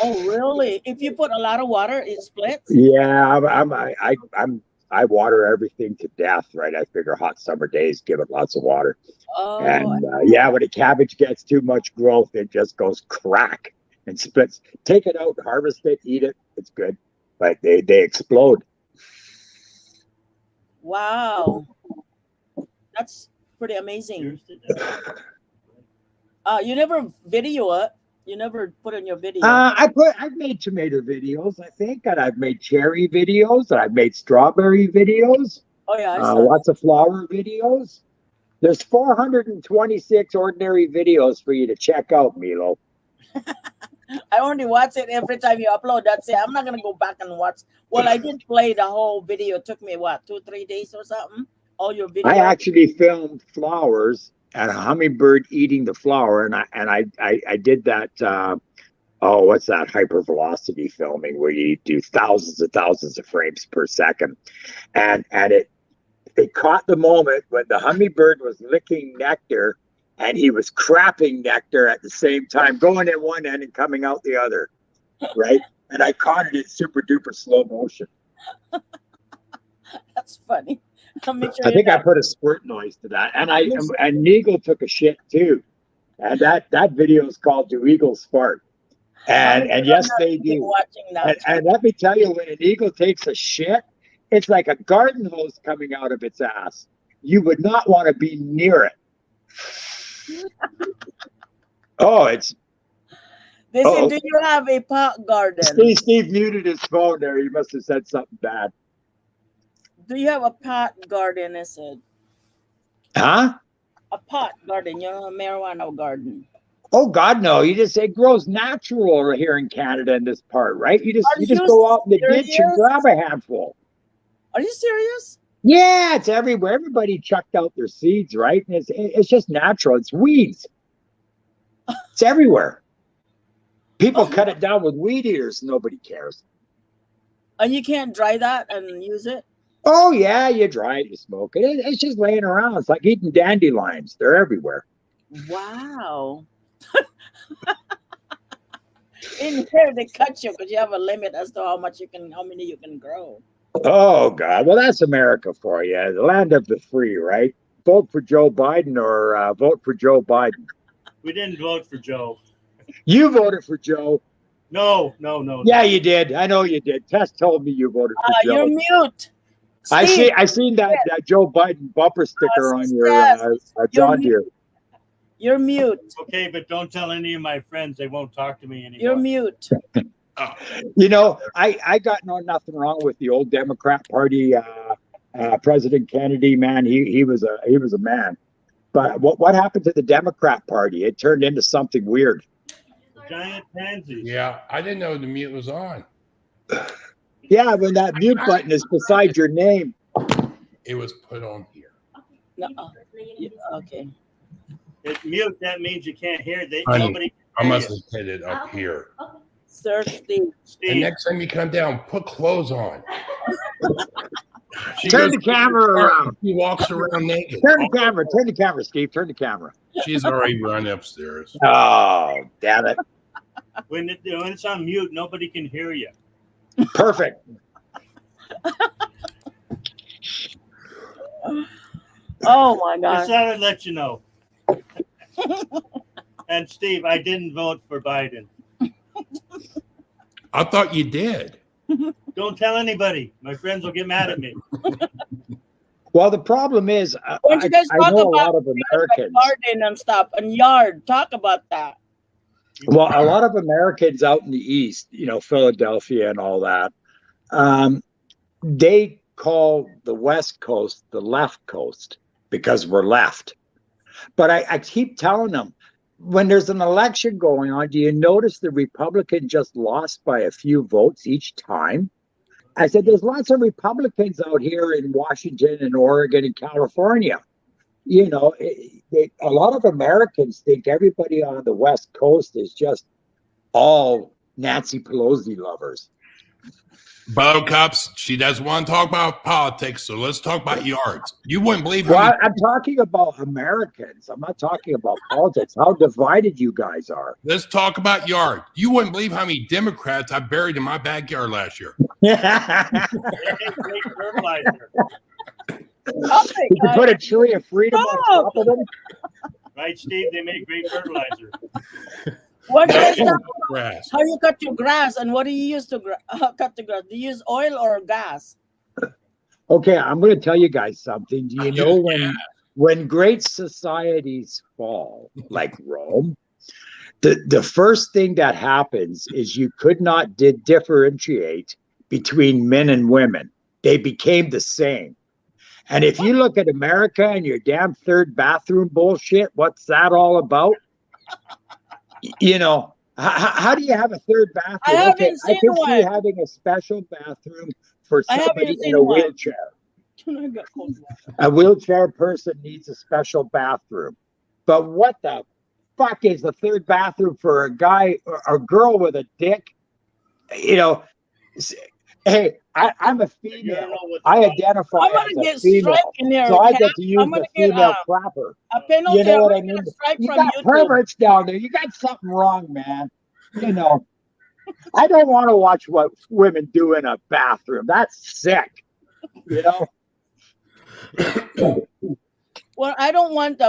Oh, really? If you put a lot of water, it splits? Yeah, I water everything to death, right? I figure hot summer days, give it lots of water. Oh, And yeah, when a cabbage gets too much growth, it just goes crack and splits. Take it out, harvest it, eat it. It's good, but they explode. wow. That's pretty amazing. You never video it. You never put in your video. I've made tomato videos, I think, and I've made cherry videos, and I've made strawberry videos. Oh yeah, I saw Lots of flower videos. There's 426 ordinary videos for you to check out, Milo. I only watch it every time you upload. That's it. I'm not gonna go back and watch. Well, I did play the whole video. It took me what, 2-3 days or something. All your videos. I actually filmed flowers and a hummingbird eating the flower, and I did that. What's that hypervelocity filming where you do thousands of frames per second, and it caught the moment when the hummingbird was licking nectar and he was crapping nectar at the same time, going in one end and coming out the other, right? And I caught it in super duper slow motion. That's funny. I'll make sure I think I put a squirt noise to that, and and Eagle took a shit too, and that video is called "Do Eagles Fart?" And yes, they do. Watching that. And let me tell you, when an eagle takes a shit, it's like a garden hose coming out of its ass. You would not want to be near it. Oh, it's. They said, do you have a pot garden? Steve muted his phone there. He must have said something bad. Do you have a pot garden? I said. Huh? a pot garden, you know, a marijuana garden. Oh God, no! It grows natural here in Canada in this part, right? You Are just you go out in the ditch and serious? grab a handful. Are you serious? Yeah, it's everywhere. Everybody chucked out their seeds, right? And it's just natural. It's weeds. It's everywhere. People cut it down with weed eaters. Nobody cares. And you can't dry that and use it? Oh yeah, you dry it, you smoke it. It's just laying around. It's like eating dandelions. They're everywhere. Wow. In here they cut you because you have a limit as to how many you can grow. Oh God, well that's America for you, the land of the free, right? Vote for Joe Biden or vote for Joe Biden. We didn't vote for Joe. You voted for Joe. No. Yeah, you did. I know you did. Tess told me you voted for Joe. You're mute. I Steve, seen that Joe Biden bumper sticker on your You're John Deere. You're mute. Okay, but don't tell any of my friends. They won't talk to me anymore. You're mute. You know, I got nothing wrong with the old Democrat Party. President Kennedy, man, he was a man. But what happened to the Democrat Party? It turned into something weird. Giant pansies. Yeah, I didn't know the mute was on. Yeah, when that mute button is beside your name. It was put on here. No, okay. It's mute. That means you can't hear. Honey, I must you. have hit it up here. Sir Steve. And next time you come down, put clothes on. Turn the camera around. She walks around naked. Turn the camera, Steve. Turn the camera. She's already run upstairs. Oh, damn it. When it's on mute, nobody can hear you. Perfect. Oh my I God. thought I'd let you know. And Steve, I didn't vote for Biden. I thought you did. Don't tell anybody. My friends will get mad at me. Well, the problem is, Why don't you guys I talk know a about lot of Americans. garden and stuff and yard? Talk about that. Well, a lot of Americans out in the East, you know, Philadelphia and all that, they call the West Coast the left coast because we're left. But I keep telling them, when there's an election going on, do you notice the Republican just lost by a few votes each time? I said, there's lots of Republicans out here in Washington and Oregon and California. You know, a lot of Americans think everybody on the West Coast is just all Nancy Pelosi lovers. Buttercups, she doesn't want to talk about politics, so let's talk about yards. You wouldn't believe Well, I'm talking about Americans. I'm not talking about politics. How divided you guys are. Let's talk about yard. You wouldn't believe how many Democrats I buried in my backyard last year. They make great fertilizer. Did you put a tree of freedom on top of them? Right, Steve? They make great fertilizer. What do you guys talk about? Grass. How you cut your grass and what do you use to cut the grass? Do you use oil or gas? Okay, I'm going to tell you guys something. Do you know when great societies fall, like Rome, the first thing that happens is you could not differentiate between men and women. They became the same. And if you look at America and your damn third bathroom bullshit, what's that all about? You know, how do you have a third bathroom? I can see having a special bathroom for somebody in a wheelchair. A wheelchair person needs a special bathroom. But what the fuck is the third bathroom for a guy or a girl with a dick? You know, hey, I'm a female. I identify as a female, so I get to use the female clapper. You know what I mean? You got perverts down there. You got something wrong, man. You know, I don't want to watch what women do in a bathroom. That's sick. You know. Well, I don't want a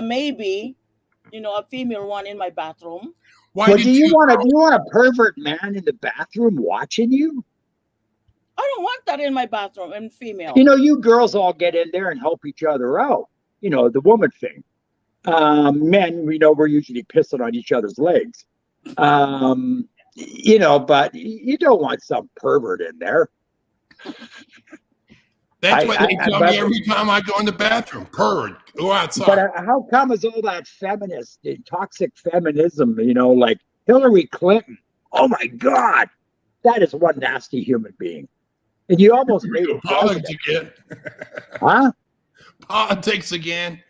female one in my bathroom. Well, do you want a pervert man in the bathroom watching you? I don't want that in my bathroom and female. You know, you girls all get in there and help each other out. You know, the woman thing. Men, we know we're usually pissing on each other's legs. You know, but you don't want some pervert in there. That's what they tell me every time I go in the bathroom. Purge, go outside. But how come is all that feminist, toxic feminism, like Hillary Clinton? Oh my God, that is one nasty human being. And you almost made it Politics president. again. Huh? Politics again.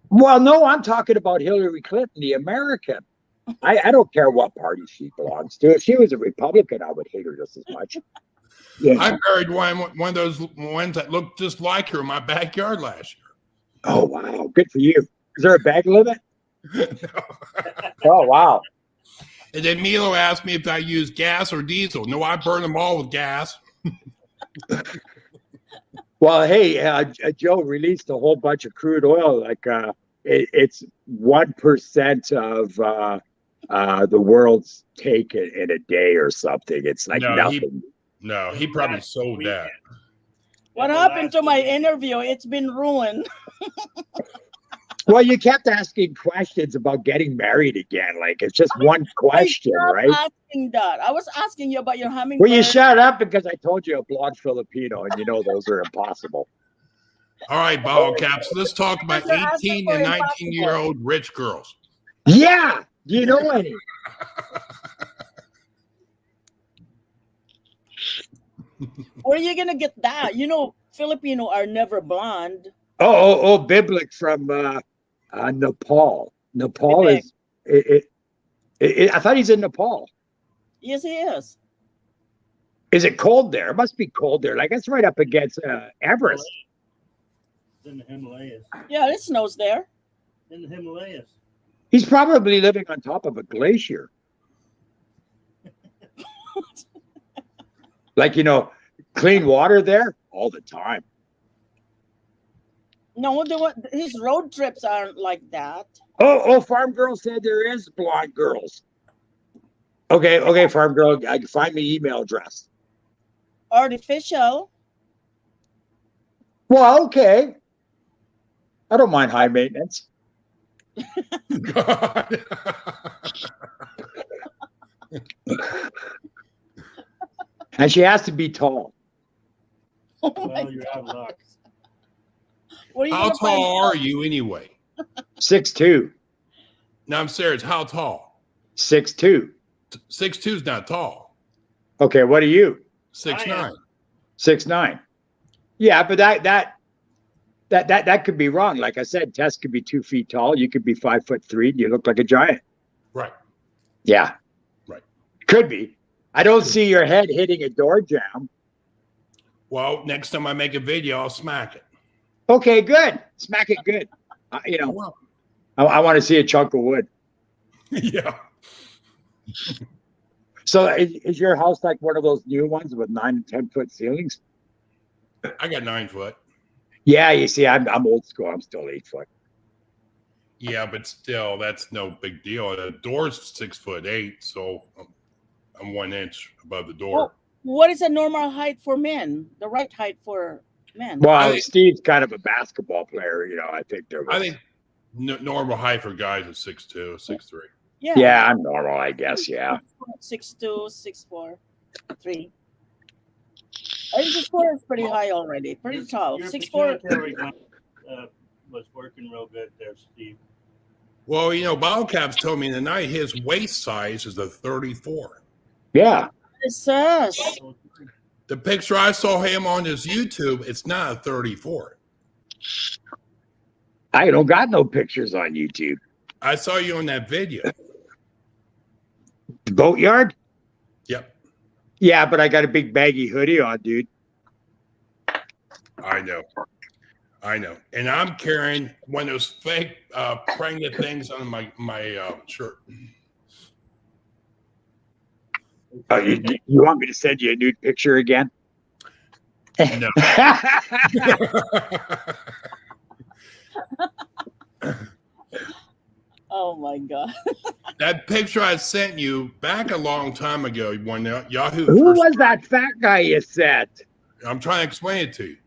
Well, no, I'm talking about Hillary Clinton, the American. I don't care what party she belongs to. If she was a Republican, I would hate her just as much. Yeah. I married one of those ones that looked just like her in my backyard last year. Oh, wow. Good for you. Is there a bag limit? No. Oh, wow. And then Milo asked me if I use gas or diesel. No, I burn them all with gas. Well, hey, Joe released a whole bunch of crude oil. Like it's 1% of the world's take in a day or something. It's like nothing. He probably sold that. What happened to my interview? It's been ruined. Well, you kept asking questions about getting married again. Like it's just one question, right? Asking that. I was asking you about your hummingbird. Well, you shut up because I told you a blonde Filipino, and those are impossible. All right, bottle caps. Let's talk about 18 and 19-year-old rich girls. Yeah. Do you know any? Where are you gonna get that? Filipino are never blonde. Oh, Biblic from Nepal. Nepal Biblic. is. I thought he's in Nepal. Yes, he is. Is it cold there? It must be cold there. Like it's right up against Everest. It's in the Himalayas. Yeah, it snows there. In the Himalayas. He's probably living on top of a glacier. Like clean water there all the time. No, his road trips aren't like that. Oh, Farm Girl said there is blonde girls. Okay, Farm Girl, I can find me email address. Artificial. Well, okay. I don't mind high maintenance. God. And she has to be tall. Oh my Well, you're out of luck. What are you How gonna find tall out? are you anyway? 6'2". No, I'm serious. How tall? 6'2". 6'2" is not tall. Okay, what are you? 6'9". 6'9". Yeah, but that could be wrong. Like I said, Tess could be 2 feet tall. You could be 5'3", and you look like a giant. Right. Yeah. Right. Could be. I don't see your head hitting a door jamb. Well, next time I make a video, I'll smack it. Okay, good. Smack it good. Well, I want to see a chunk of wood. yeah. So is your house like one of those new ones with 9 and 10 foot ceilings? I got 9 foot. Yeah, you see, I'm old school. I'm still 8 foot. Yeah, but still, that's no big deal. The door's 6'8", so I'm 1 inch above the door. Well, what is a normal height for men? The right height for men? Well, Steve's kind of a basketball player, I think there was. I think normal height for guys is 6'2", 6'3". Yeah, I'm normal, I guess. Yeah. 6'2", 6'4", 3. I think 6'4" is pretty high already. Pretty tall. Your 6'4". pituitary was working real good there, Steve. Well, Bottle Caps told me tonight his waist size is a 34. Yeah. It says. The picture I saw him on his YouTube, it's not a 34. I don't got no pictures on YouTube. I saw you on that video. The boatyard? Yep. Yeah, but I got a big baggy hoodie on, dude. I know. And I'm carrying one of those fake pregnant things on my shirt. Oh, you want me to send you a nude picture again? No. Oh my God. That picture I sent you back a long time ago when Yahoo Who first, was that fat guy you said? I'm trying to explain it to you.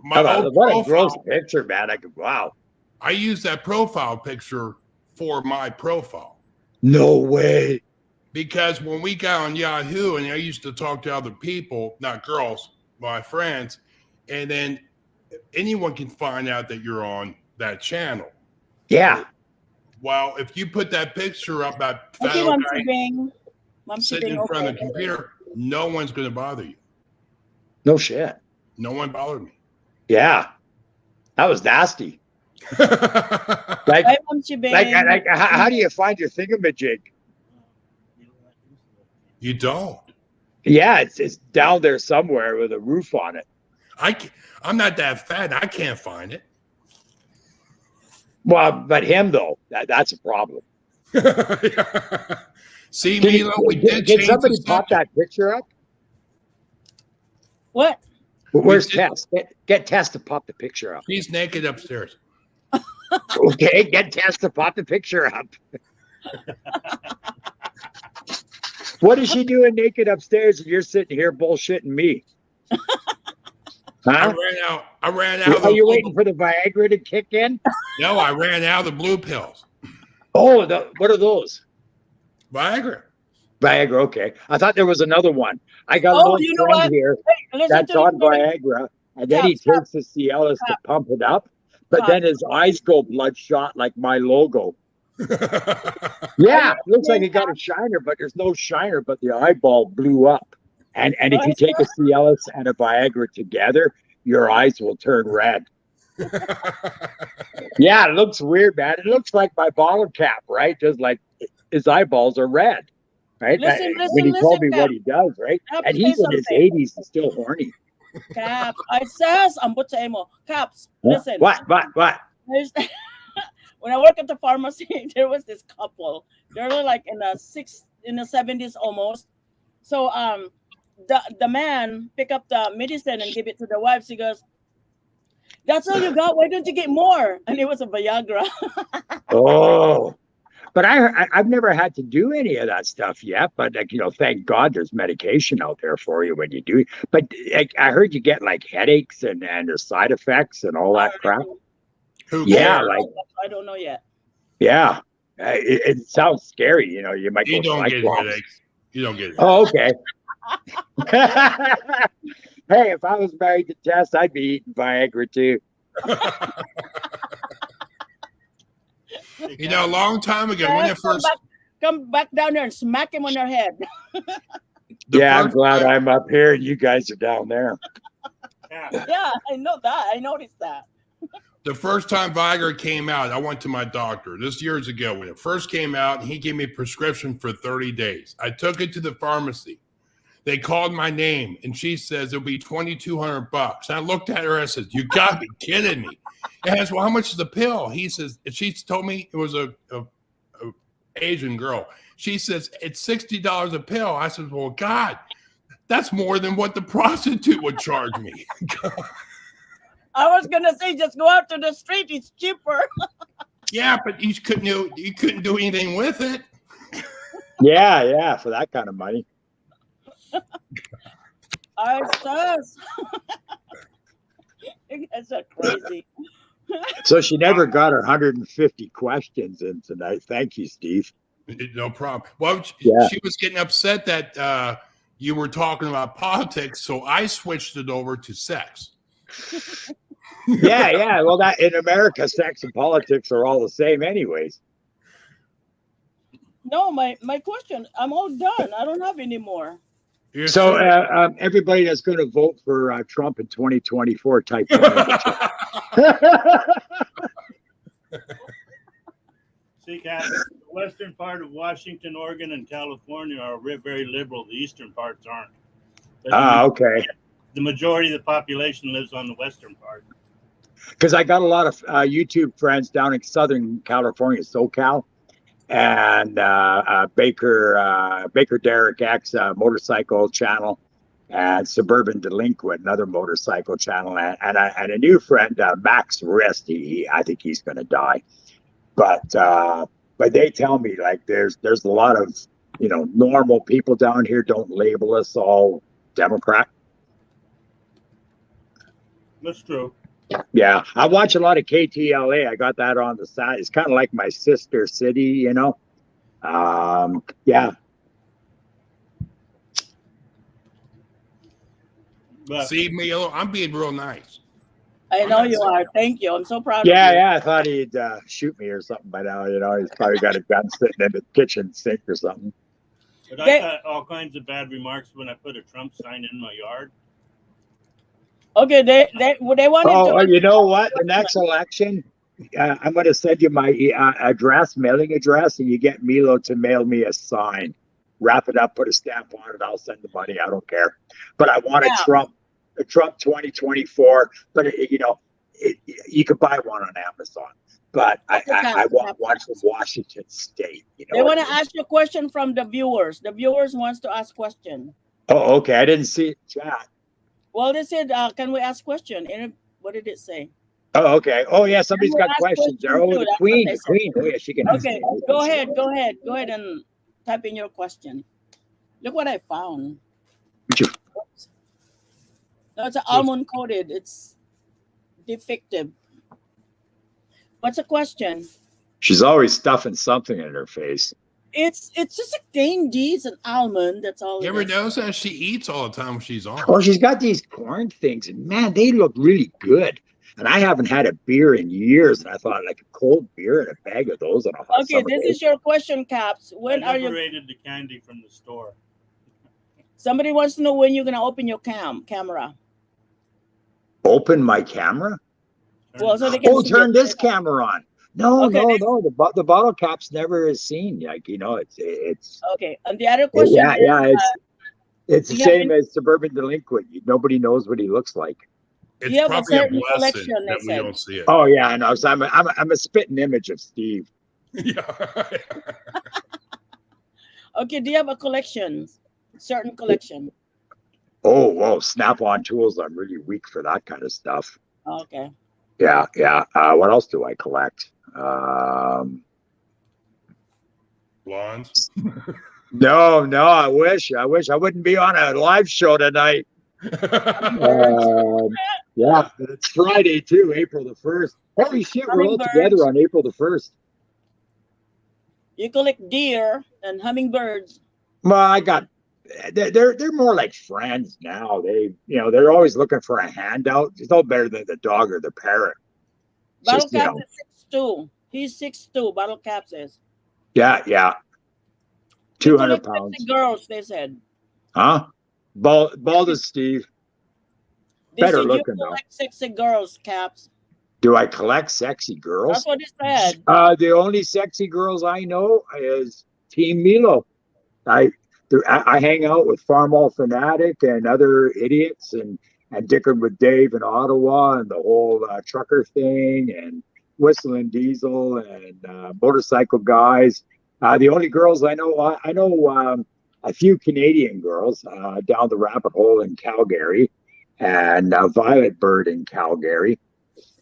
What a gross picture, man. Wow. I used that profile picture for my profile. No way. Because when we got on Yahoo and I used to talk to other people, not girls, my friends, and then anyone can find out that you're on that channel. Yeah. Well, if you put that picture up, that Okay, fellow Ma'am guy Sibing. Ma'am sitting Sibing, in front of okay. the computer, no one's going to bother you. No shit. No one bothered me. Yeah. That was nasty. Bye, Like, Ma'am Sibing. how do you find your thingamajig? You don't. Yeah, it's down there somewhere with a roof on it. I'm not that fat. I can't find it. Well, but him though, that's a problem. See, Milo, we did Can change somebody the pop subject. that picture up? What? Where's did- Tess? Get Tess to pop the picture up. She's naked upstairs. Okay, get Tess to pop the picture up. What is she doing naked upstairs and you're sitting here bullshitting me? I Huh? ran out. Are you waiting for the Viagra to kick in? No, I ran out of the blue pills. Oh, what are those? Viagra. Viagra, okay. I thought there was another one. I got Oh, an old you know friend what? here Listen that's to on this. Viagra, and then he Stop. takes the Cialis to pump it up, but Stop. then his eyes go bloodshot like my logo. Yeah, looks like he got a shiner, but there's no shiner, but the eyeball blew up. And if you take a Cialis and a Viagra together, your eyes will turn red. Yeah, it looks weird, man. It looks like my bottle cap, right? Just like his eyeballs are red, right? Listen, when he told me Cap. what he does, right? Cap, And say he's in his something. 80s and still horny. Caps. I says, ambot sa imo. Caps, listen. What? There's, when I work at the pharmacy, there was this couple. They're like in the 70s almost. So the man pick up the medicine and give it to the wife. She goes, "That's all you got? Why don't you get more?" And it was a Viagra. Oh, but I've never had to do any of that stuff yet. But like, thank God there's medication out there for you when you do. But I heard you get like headaches and there's side effects and all that crap. Who Yeah, cares? like I don't know yet. yeah, it sounds scary. You might You go don't get cyclops. headaches. You don't get headaches. Oh, okay. Hey, if I was married to Tess, I'd be eating Viagra too. A long time ago when it first. Come back down there and smack him on her head. Yeah, I'm first glad time- I'm up here and you guys are down there. Yeah. Yeah, I know that. I noticed that. The first time Viagra came out, I went to my doctor. This years ago when it first came out, and he gave me a prescription for 30 days. I took it to the pharmacy. They called my name, and she says it'll be $2,200. And I looked at her and I said, "You got to be kidding me!" And I said, "Well, how much is the pill?" He says, and she told me it was a Asian girl. She says it's $60 a pill. I said, "Well, God, that's more than what the prostitute would charge me." I was gonna say just go out to the street. It's cheaper. Yeah, but you couldn't do anything with it. Yeah, for that kind of money. I says. You guys are crazy. So she never got her 150 questions in tonight. Thank you, Steve. No problem. Well, Yeah. she was getting upset that you were talking about politics, so I switched it over to sex. Yeah. Well, that in America, sex and politics are all the same, anyways. No, my question. I'm all done. I don't have any more. You're So so- everybody that's going to vote for Trump in 2024, type 1. See, Kat, the western part of Washington, Oregon, and California are very liberal. The eastern parts aren't. But Okay. the majority of the population lives on the western part. Because I got a lot of YouTube friends down in Southern California, SoCal, and Baker Derrick X motorcycle channel, and Suburban Delinquent, another motorcycle channel, and a new friend, Max Wrist. I think he's going to die, but they tell me like there's a lot of normal people down here. Don't label us all Democrat. That's true. Yeah, I watch a lot of KTLA. I got that on the side. It's kind of like my sister city, Yeah. But See, Milo, I'm being real nice. I I'm know not you saying- are. Thank you. I'm so proud Yeah, of you. yeah. I thought he'd shoot me or something by now. You know, he's probably got a gun sitting in the kitchen sink or something. but They- I got all kinds of bad remarks when I put a Trump sign in my yard. Okay, they wanted Oh, to. you know what? The next election, I'm going to send you my mailing address, and you get Milo to mail me a sign. Wrap it up, put a stamp on it. I'll send the money. I don't care. But I want Yeah. a Trump 2024. But you could buy one on Amazon. But I want one from Washington State. You know. They what want I to mean? ask you a question from the viewers. The viewers wants to ask question. Oh, okay. I didn't see it chat. Well, they said, "Can we ask question?" And what did it say? Oh, okay. Oh, yeah. Somebody's we got ask questions there. questions Oh, too, the that's what Queen. they The said. Queen. Oh, yeah. She can ask Okay, me. go ahead and type in your question. Look what I found. Oops. No, it's almond coated. It's defective. What's the question? She's always stuffing something in her face. It's just a cane cheese and almond. That's all. You it ever is. notice that she eats all the time when she's on? Oh, she's got these corn things, and man, they look really good. And I haven't had a beer in years, and I thought like a cold beer and a bag of those on a hot Okay, summer this day. is your question, Caps. When I are you? liberated the candy from the store. Somebody wants to know when you're gonna open your camera. Open my camera? Well, so they can Oh, see turn it. this camera on. No, Okay, no. The bottle cap's never is seen. Like, you know, it's Okay, and the other question is, it's the do you have same as suburban delinquent. Nobody knows what he looks like. It's you have a probably a certain blessing collection, they that we said. don't see it. Oh yeah, I know. So I'm a spitting image of Steve. Yeah. Okay, do you have a collection? Certain collection. Oh, Snap-on tools. I'm really weak for that kind of stuff. Okay. Yeah. What else do I collect? Blondes. No. I wish I wouldn't be on a live show tonight. Yeah, it's Friday too, April the 1st. Holy shit, we're all together on April the 1st. You collect deer and hummingbirds. Well, I got they're more like friends now. They're always looking for a handout. It's no better than the dog or the parrot. Bottle Cap is 6'2". He's 6'2", Bottle Cap says. Yeah. 200 pounds. Girls, they said. Huh? Bald as Steve. They Better said looking you though. collect sexy girls, Caps. Do I collect sexy girls? That's what he said. The only sexy girls I know is Team Milo. I hang out with Farmall Fanatic and other idiots and dickered with Dave in Ottawa and the whole trucker thing and Whistling Diesel and motorcycle guys. The only girls I know a few Canadian girls down the rabbit hole in Calgary and Violet Bird in Calgary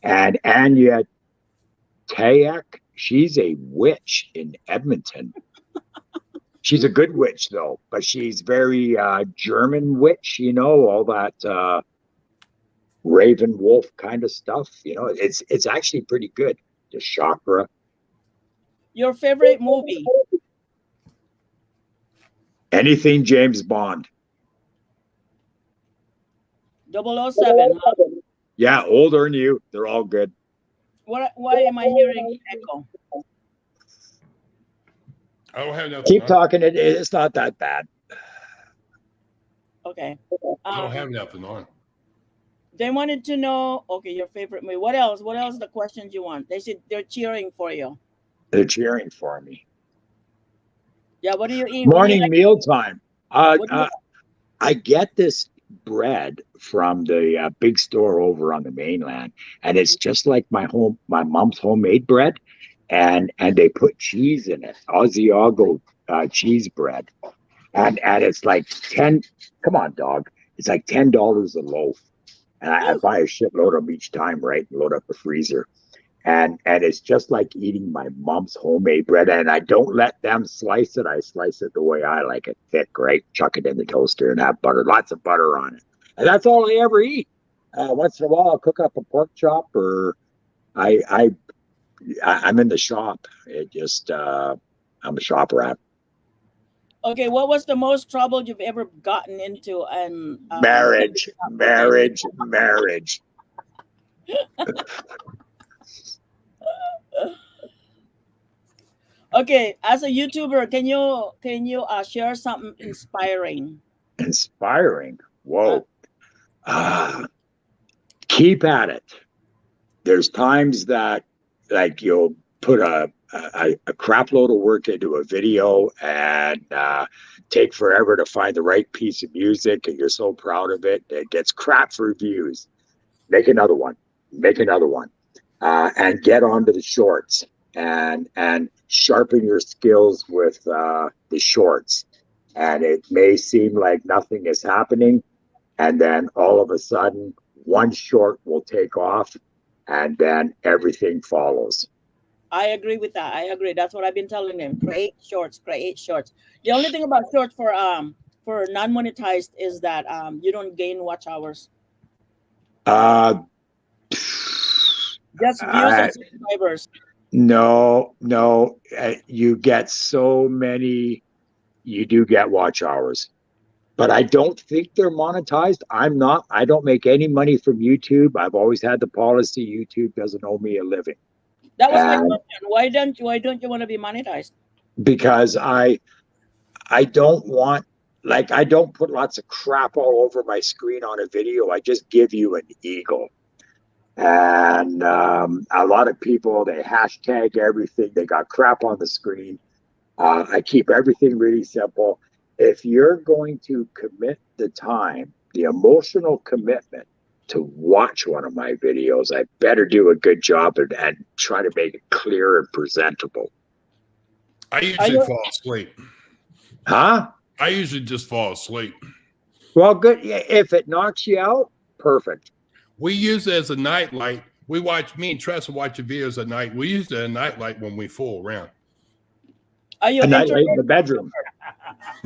and Anya Tayak. She's a witch in Edmonton. She's a good witch though, but she's very German witch, all that Raven Wolf kind of stuff. It's actually pretty good. The chakra. Your favorite movie? Anything James Bond. 007. Huh? Yeah, older than you. They're all good. Why am I hearing echo? I don't have nothing. Keep talking. It's not that bad. Okay. I don't have nothing on. They wanted to know, okay, your favorite movie. What else? What else? The questions you want? They said they're cheering for you. They're cheering for me. Yeah. What do you eat? Morning meal time. What do you- I get this bread from the big store over on the mainland, and it's just like my mom's homemade bread, and they put cheese in it, Asiago cheese bread, and it's like 10. Come on, dog. It's like $10 a loaf, and I buy a shitload of them each time, right? And load up the freezer. And it's just like eating my mom's homemade bread. And I don't let them slice it. I slice it the way I like it, thick, right? Chuck it in the toaster and have butter, lots of butter on it. And that's all I ever eat. Once in a while, I'll cook up a pork chop, or I'm in the shop. I'm a shop rat. Okay, what was the most trouble you've ever gotten into? And Marriage, marriage, marriage. Okay, as a YouTuber, can you share something inspiring? Inspiring. Whoa. Keep at it. There's times that like you'll put a crap load of work into a video and take forever to find the right piece of music, and you're so proud of it. It gets crap for views. Make another one. Make another one. And get onto the shorts and sharpen your skills with the shorts. And it may seem like nothing is happening, and then all of a sudden one short will take off, and then everything follows. I agree with that. I agree. That's what I've been telling them. Create shorts. Create shorts. The only thing about shorts for non-monetized is that you don't gain watch hours. Just views and subscribers. No, you get so many. You do get watch hours, but I don't think they're monetized. I don't make any money from YouTube. I've always had the policy YouTube doesn't owe me a living. That was my question. Why don't you want to be monetized? Because I don't want, like, I don't put lots of crap all over my screen on a video. I just give you an eagle. And a lot of people, they hashtag everything. They got crap on the screen. I keep everything really simple. If you're going to commit the time, the emotional commitment to watch one of my videos, I better do a good job and try to make it clear and presentable. I usually fall asleep. Huh? I usually just fall asleep. Well, good. If it knocks you out, perfect. We use it as a nightlight. Me and Tressa watch the videos at night. We use it as a nightlight when we fool around. Are you a nightlight in the bedroom?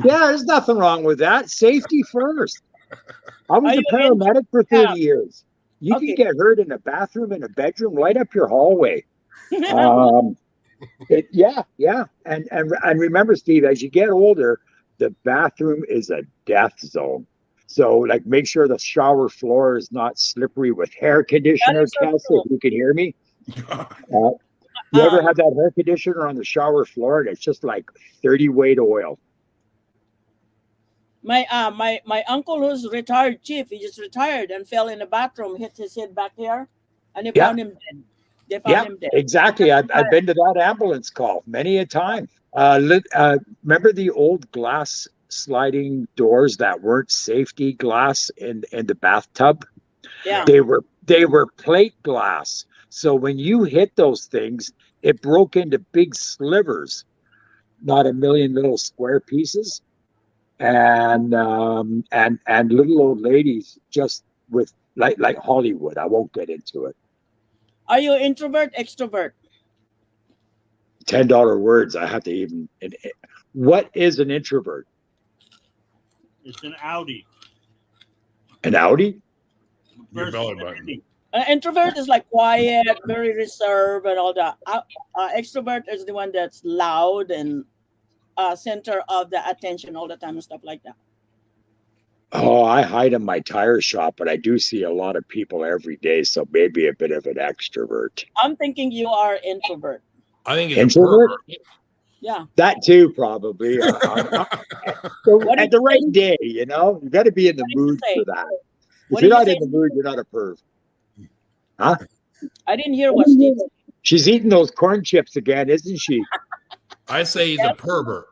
Yeah, there's nothing wrong with that. Safety first. I was a paramedic for 30 years. You can get hurt in a bathroom, in a bedroom, light up your hallway. Yeah. And remember, Steve, as you get older, the bathroom is a death zone. So, like, make sure the shower floor is not slippery with hair conditioner. Tess, if you can hear me. You ever have that hair conditioner on the shower floor and it's just like 30 weight oil? My uncle, who's retired chief, he just retired and fell in the bathroom, hit his head back here, and they found him dead. They found him dead. Exactly. I've been to that ambulance call many a time. Remember the old glass sliding doors that weren't safety glass in the bathtub? Yeah. They were plate glass. So when you hit those things, it broke into big slivers, not a million little square pieces. And little old ladies just with like Hollywood. I won't get into it. Are you introvert, extrovert? $10 words. I have to even. What is an introvert? It's an Audi. An Audi? Your belly button. An introvert is like quiet, very reserved, and all that. Extrovert is the one that's loud and center of the attention all the time and stuff like that. Oh, I hide in my tire shop, but I do see a lot of people every day, so maybe a bit of an extrovert. I'm thinking you are introvert. I think it's introvert. Yeah, that too, probably. At the right day, you know, you got to be in the mood for that. If you're not in the mood, you're not a perv. Huh? I didn't hear what Steve said. She's eating those corn chips again, isn't she? I say he's a pervert.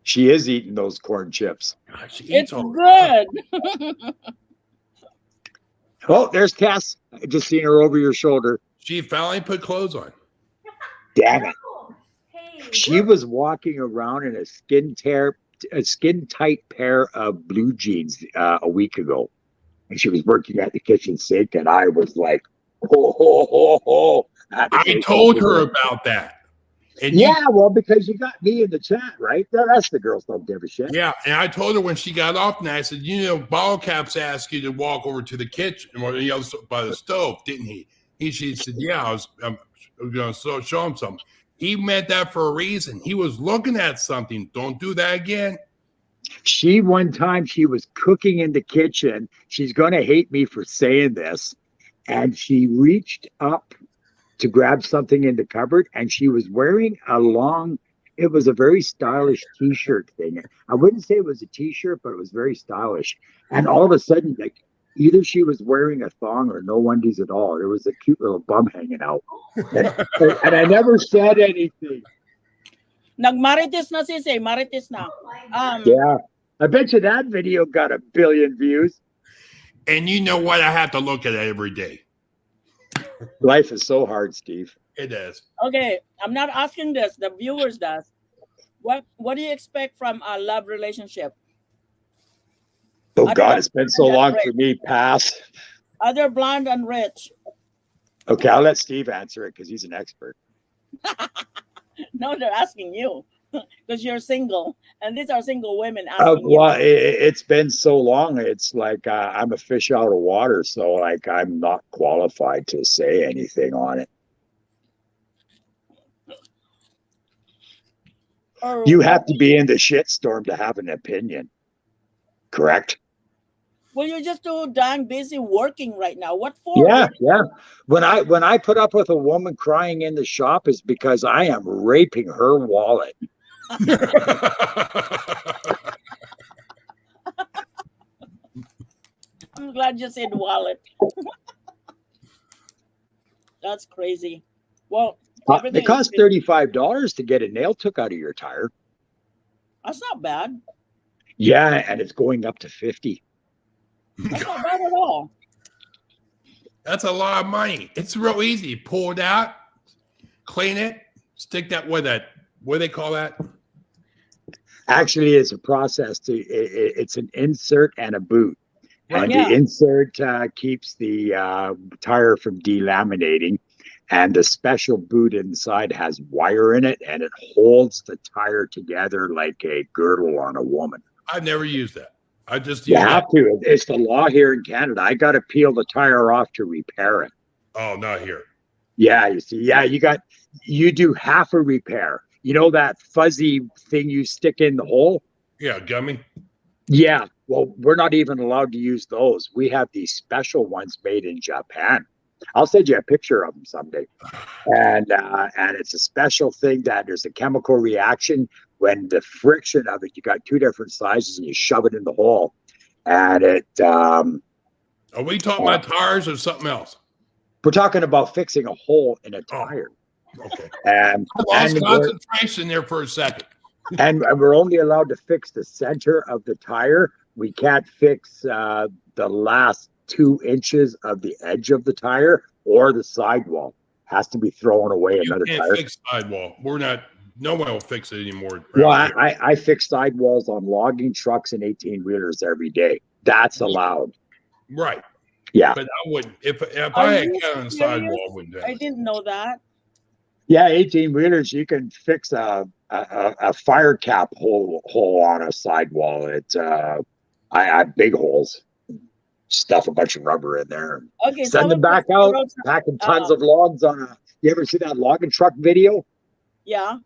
She is eating those corn chips. It's good. Oh, there's Cass. I just seen her over your shoulder. She finally put clothes on. Damn it. She was walking around in a skin tight pair of blue jeans a week ago. And she was working at the kitchen sink, and I was like, oh. I told her about that. And well, because you got me in the chat, right? That's the girls don't give a shit. Yeah, and I told her when she got off, and I said, Ball Caps asked you to walk over to the kitchen by the stove, didn't he? She said, yeah, I was going to show him something. He meant that for a reason. He was looking at something. Don't do that again. One time she was cooking in the kitchen. She's going to hate me for saying this. And she reached up to grab something in the cupboard, and she was wearing it was a very stylish t-shirt thing. I wouldn't say it was a t-shirt, but it was very stylish. And all of a sudden, like, either she was wearing a thong or no undies at all. There was a cute little bum hanging out. And I never said anything. Nagmarites na si marites na. Yeah. I bet you that video got 1 billion views. And you know what? I have to look at it every day. Life is so hard, Steve. It is. Okay, I'm not asking this. The viewers does. What do you expect from a love relationship? Oh, God, it's been so long for me. Pass. Other blonde and rich. Okay, I'll let Steve answer it because he's an expert. No, they're asking you because you're single, and these are single women asking Well, you. it's been so long. It's like I'm a fish out of water, so like I'm not qualified to say anything on it. You have to be in the shitstorm to have an opinion, correct? Well, you're just too dang busy working right now. What for? Yeah. When I put up with a woman crying in the shop is because I am raping her wallet. I'm glad you said wallet. That's crazy. Well, it costs $35 to get a nail took out of your tire. That's not bad. Yeah, and it's going up to 50. That's not bad at all. That's a lot of money. It's real easy. Pull it out, clean it, stick that what do they call that? Actually, it's a process. It's an insert and a boot. And the insert keeps the tire from delaminating, and the special boot inside has wire in it, and it holds the tire together like a girdle on a woman. I've never used that. I just You have to. It's the law here in Canada. I got to peel the tire off to repair it. Oh, not here. Yeah, you see. Yeah, you do half a repair. You know that fuzzy thing you stick in the hole? Yeah, gummy. Yeah. Well, we're not even allowed to use those. We have these special ones made in Japan. I'll send you a picture of them someday. And it's a special thing that there's a chemical reaction when the friction of it, you got 2 different sizes and you shove it in the hole. And it Are we talking about tires or something else? We're talking about fixing a hole in a tire. Okay. And I lost concentration there for a second. And we're only allowed to fix the center of the tire. We can't fix the last 2 inches of the edge of the tire or the sidewall. Has to be thrown away. Another tire. Fix sidewall. No one will fix it anymore. Well, I fix sidewalls on logging trucks and 18-wheelers every day. That's allowed. Right. Yeah. But I wouldn't. If I had cat on the sidewall, I wouldn't do I didn't know that. Yeah, 18-wheelers, you can fix a fire cap hole on a sidewall. It's I have big holes. Stuff a bunch of rubber in there. Okay, send them back out, packing tons of logs on a. You ever see that logging truck video? Yeah.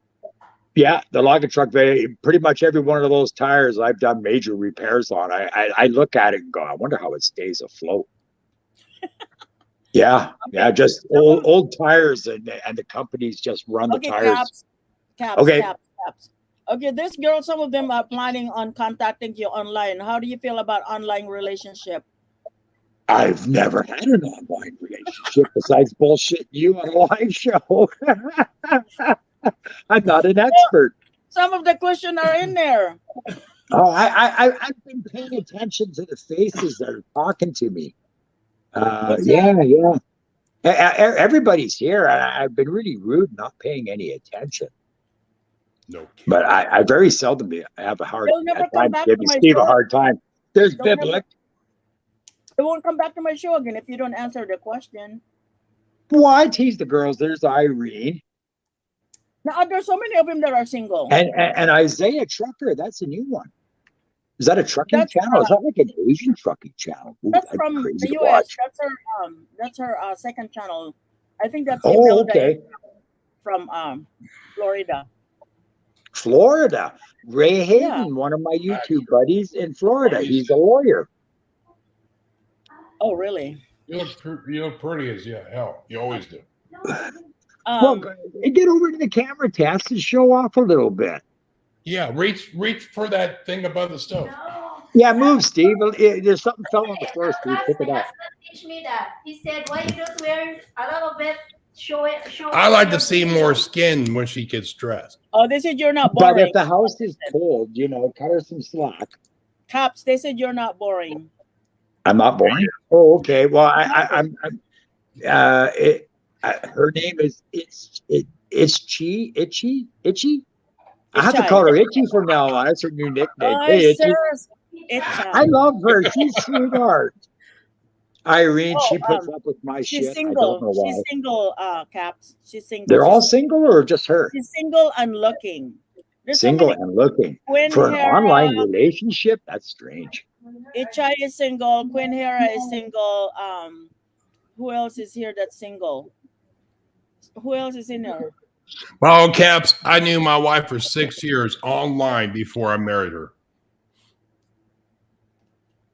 Yeah, the logging truck video. Pretty much every one of those tires I've done major repairs on. I look at it and go, I wonder how it stays afloat. Yeah, just old tires, and the companies just run the tires. Caps. Okay, this girl, some of them are planning on contacting you online. How do you feel about online relationship? I've never had an online relationship besides bullshit you on a live show. I'm not an expert. Some of the questions are in there. Oh, I've been paying attention to the faces that are talking to me. Yeah. Everybody's here. I've been really rude, not paying any attention. No, but I very seldom have a hard time giving Steve a hard time. There's Biblic. It won't come back to my show again if you don't answer the question. Well, I tease the girls. There's Irene. Now there's so many of them that are single. And Isaiah Trucker. That's a new one. Is that a trucking channel? Is that like an Asian trucking channel? Ooh, that's from the US. That's her second channel. I think that's okay. from Florida. Florida. Ray Hayden, Yeah. one of my YouTube buddies in Florida. He's a lawyer. Oh, really? You look pretty as hell. You always do. Well, get over to the camera, Tess, and show off a little bit. Yeah, reach for that thing above the stove. Yeah, move, Steve. There's something fell on the floor, Steve. Pick it up. Teach me that. He said, "Why you don't wear a lot of it? Show it. Show." I like to see more skin when she gets dressed. Oh, they said you're not But boring. if the house is cold, you know, cut her some slack. Cops, they said you're not boring. I'm not boring. Oh, okay. Well, I'm her name is Itchy. I have to call her Itchy from now on. That's her new nickname. Hey, Itchy. I love her. She's sweetheart. Irene, she puts up with my she's shit. Single. I don't know why. She's single, Caps. She's single. They're all single or just her? She's single and looking. There's Single somebody, and looking. Quinn For an Hera, online relationship, that's strange. Ichai is single. Quinn Hera is single. Who else is here that's single? Who else is in there? Well, Caps, I knew my wife for 6 years online before I married her.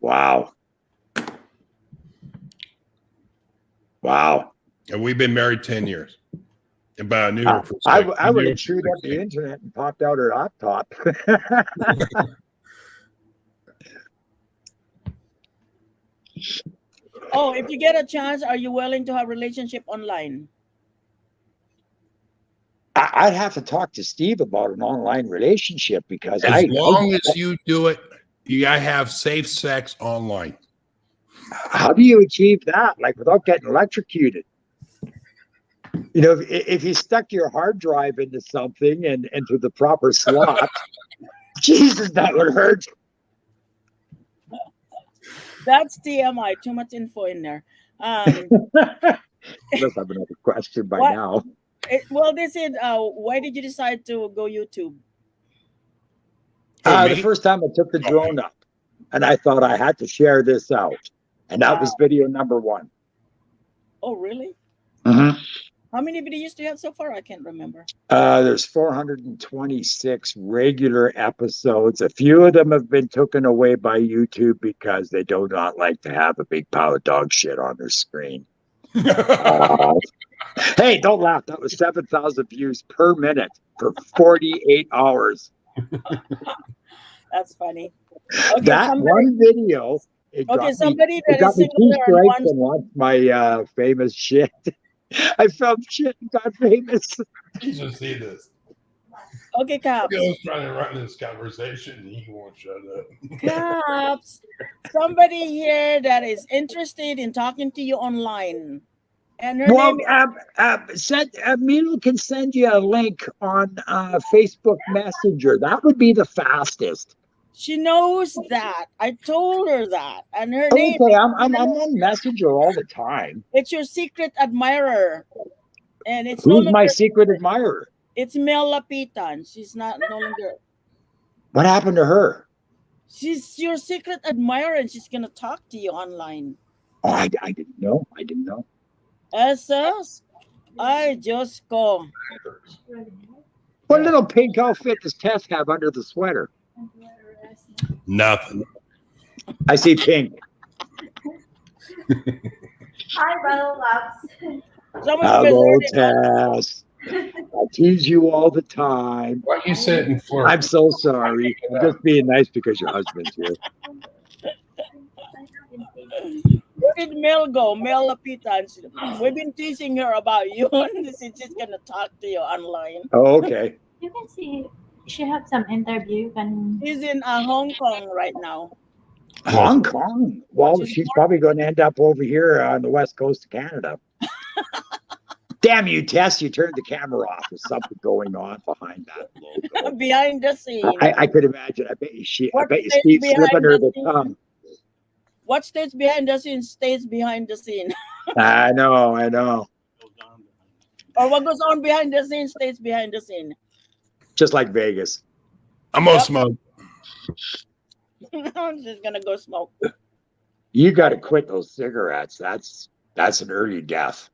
Wow. Wow. And we've been married 10 years. But I knew her for I would have chewed up the internet and popped out her laptop. Oh, if you get a chance, are you willing to have a relationship online? I'd have to talk to Steve about an online relationship because as long as you do it, you gotta have safe sex online. How do you achieve that? Like without getting electrocuted? You know, if you stuck your hard drive into something and into the proper slot, Jesus, that would hurt. That's TMI. Too much info in there. Let's have another question by now. Well, they said, why did you decide to go YouTube? The first time I took the drone up, and I thought I had to share this out, and that was video number 1. Oh, really? Mm-hmm. How many videos do you have so far? I can't remember. There's 426 regular episodes. A few of them have been taken away by YouTube because they do not like to have a big pile of dog shit on their screen. Hey, don't laugh. That was 7,000 views per minute for 48 hours. That's funny. Okay, that one video. Somebody that got me 2 strikes and watched my famous shit. I felt shit and got famous. You should see this. Okay, Caps. Bill's trying to run this conversation and he won't shut up. Caps, somebody here that is interested in talking to you online. And her name Milo can send you a link on Facebook Messenger. That would be the fastest. She knows that. I told her that. And her name. Okay, I'm on Messenger all the time. It's your secret admirer. And it's Who's my secret admirer? It's Mel Lapitan. She's no longer. What happened to her? She's your secret admirer and she's gonna talk to you online. Oh, I didn't know. I didn't know. Esas, I just go. What little pink outfit does Tess have under the sweater? Nothing. I see pink. Hi, brother loves. Hello, Tess. I tease you all the time. Why you sit and flirt? I'm so sorry. I'm just being nice because your husband's here. Where did Mel go? Mel Lapitan. We've been teasing her about you, and she's just gonna talk to you online. Oh, okay. You can see she have some interview. She's in Hong Kong right now. Hong Kong? Well, she's probably going to end up over here on the west coast of Canada. Damn you, Tess. You turned the camera off. There's something going on behind that logo. Behind the scene. I could imagine. I bet you Steve's slipping her the tongue. What stays behind the scene stays behind the scene. I know. Or what goes on behind the scene stays behind the scene. Just like Vegas. I'm gonna smoke. I'm just gonna go smoke. You got to quit those cigarettes. That's an early death.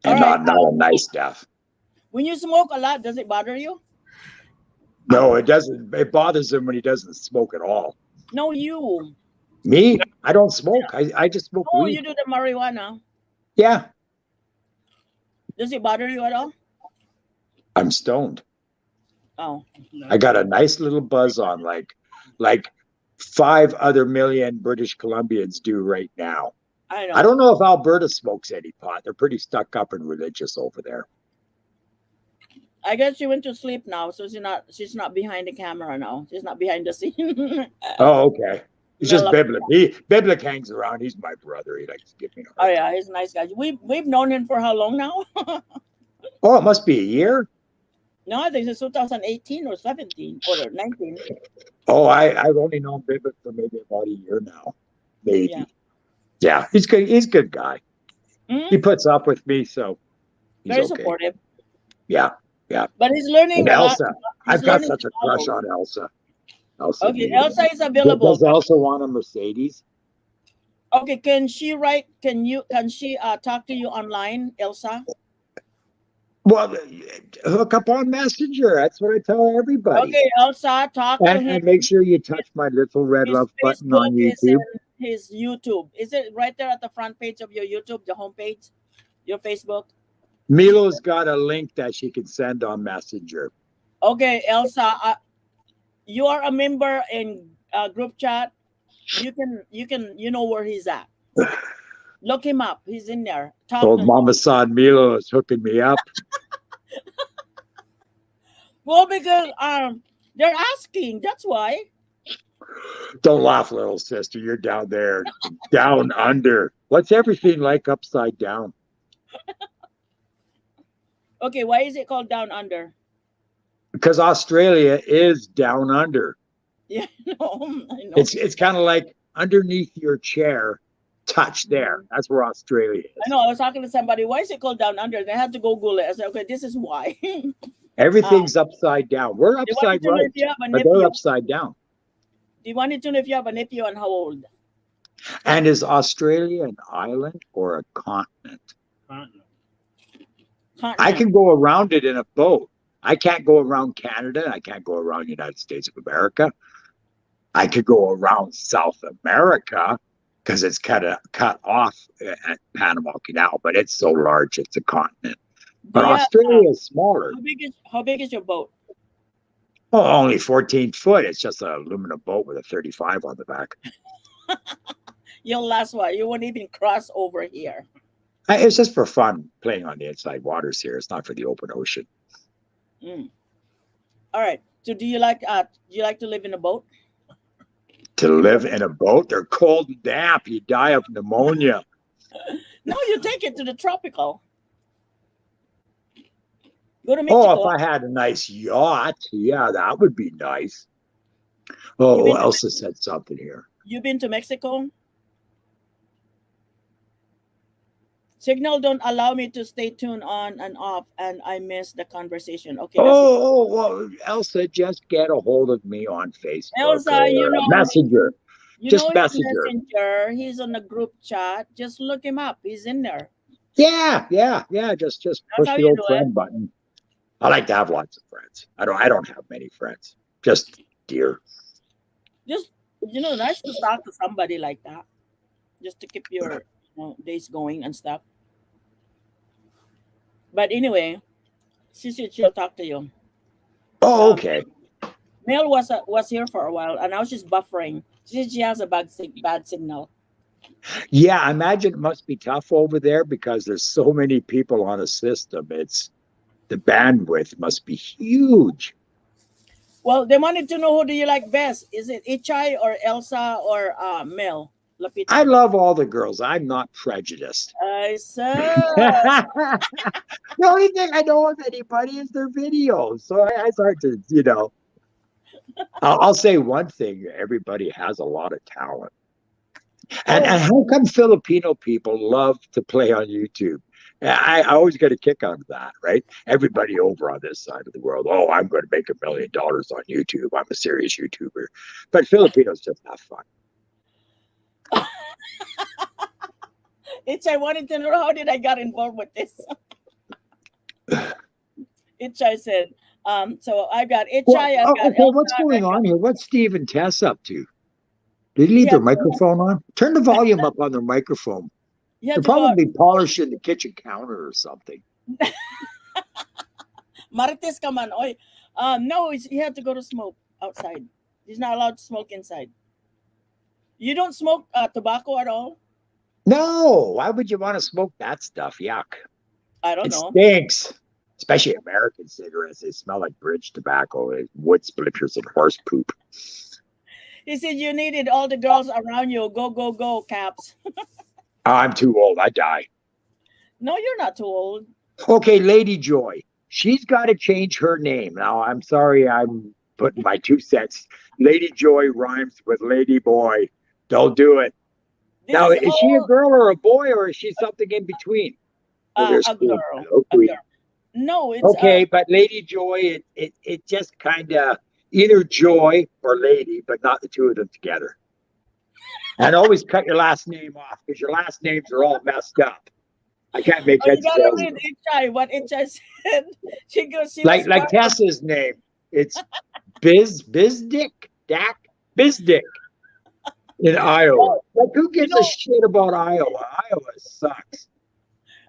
and All right. not a nice death. When you smoke a lot, does it bother you? No, it doesn't. It bothers him when he doesn't smoke at all. No, you. Me, I don't smoke. I just smoke Oh, weed. you do the marijuana. Yeah, Does it bother you at all? I'm stoned. Oh, I got a nice little buzz on, like 5 other million British Columbians do right now. I know. I don't know if Alberta smokes any pot. They're pretty stuck up and religious over there. I guess she went to sleep now, so she's not behind the camera now. She's not behind the scene. Oh, okay. He's just Well, Biblic. Biblic hangs around. He's my brother. He likes to give me a Oh hard yeah, time. he's a nice guy. We've known him for how long now? Oh, it must be a year. No, I think it's 2018 or 17 or 19. Oh, I've only known Biblic for maybe about a year now. Maybe. Yeah. Yeah, he's good. He's a good guy. Mhm. He puts up with me, so he's Very okay. supportive. Yeah. But he's learning And a lot. Elsa. He's I've got learning such a to follow. crush on Elsa. Elsa. Okay, Elsa is available. Does Elsa want a Mercedes? Okay, can she write? Can she talk to you online, Elsa? Well, hook up on Messenger. That's what I tell everybody. Okay, Elsa, talk to him. And make sure you touch my little red His love button on Facebook is YouTube. in his YouTube. Is it right there at the front page of your YouTube, the homepage, your Facebook? Milo's got a link that she can send on Messenger. Okay, Elsa, you are a member in group chat. You know where he's at. Look him up. He's in there. Talk Old to him. Mama San Milo is hooking me up. Well, because they're asking. That's why. Don't laugh, little sister. You're down there, down under. What's everything like upside down? Okay, why is it called Down Under? Because Australia is down under. Yeah, no, I know. It's kind of like underneath your chair, touch there. That's where Australia is. I know. I was talking to somebody. Why is it called Down Under? And I had to Google it. I said, okay, this is why. Everything's upside down. We're They upside wanted to know right, if you have a but they're nephew. upside down. They wanted to know if you have a nephew and how old. And is Australia an island or a continent? I can go around it in a boat. I can't go around Canada. I can't go around the United States of America. I could go around South America because it's cut off at Panama Canal, but it's so large, it's a continent. But Australia is smaller. How big is your boat? Oh, only 14 foot. It's just an aluminum boat with a 35 on the back. You'll last what? You won't even cross over here. It's just for fun playing on the inside waters here. It's not for the open ocean. Mm. All right. So do you like to live in a boat? To live in a boat, they're cold and damp. You die of pneumonia. No, you take it to the tropical. Go to Mexico. Oh, if I had a nice yacht, yeah, that would be nice. Oh, Elsa said something here. You been to Mexico? Signal don't allow me to stay tuned on and off, and I miss the conversation. Okay. Well, Elsa, just get a hold of me on Facebook. Elsa, you know Messenger. You Just know his Messenger. Messenger. He's on the group chat. Just look him up. He's in there. Yeah. Just push how the you old do friend button. I like to have lots of friends. I don't have many friends. Just dear. Just nice to talk to somebody like that. Just to keep your days going and stuff. But anyway, she said she'll talk to you. Oh, okay. Mel was here for a while, and now she's buffering. She said she has a bad signal. Yeah, I imagine it must be tough over there because there's so many people on a system. The bandwidth must be huge. Well, they wanted to know who do you like best? Is it Ichai or Elsa or Mel? Lapita? I love all the girls. I'm not prejudiced. I said. The only thing I know of anybody is their videos. So I start to, I'll say one thing. Everybody has a lot of talent. And how come Filipino people love to play on YouTube? I always get a kick out of that, right? Everybody over on this side of the world, oh, I'm going to make $1 million on YouTube. I'm a serious YouTuber. But Filipinos just have fun. I wanted to know how did I got involved with this. Itchay said, so I got Itchay, Well, I got okay, what's Elsa, going on here? What's Steve and Tess up to? Did they leave Yeah. their microphone on? Turn the volume up on their microphone. You They're have to go out. probably polishing the kitchen counter or something. Marites ka man, oy. No, he had to go to smoke outside. He's not allowed to smoke inside. You don't smoke tobacco at all? No, why would you want to smoke that stuff? Yuck. I don't It know. stinks. Especially American cigarettes. They smell like bridge tobacco, wood splitters, and horse poop. He said you needed all the girls around you. Go, go, go, Caps. I'm too old. I die. No, you're not too old. Okay, Lady Joy. She's got to change her name. Now, I'm sorry I'm putting my 2 cents. Lady Joy rhymes with Lady Boy. Don't do it. This Now, is she a all, girl or a boy, or is she something in between? a Cool. girl. Oh, A queen. girl. No, it's Okay, but Lady Joy, it just kind of either Joy or Lady, but not the two of them together. And always cut your last name off because your last names are all messed up. I can't make you heads or gotta tails of read them. Itchay. What Itchay said. She goes. She Like was part- Tessa's name, it's Bizdick in Iowa. Like who gives a shit about Iowa? Iowa sucks.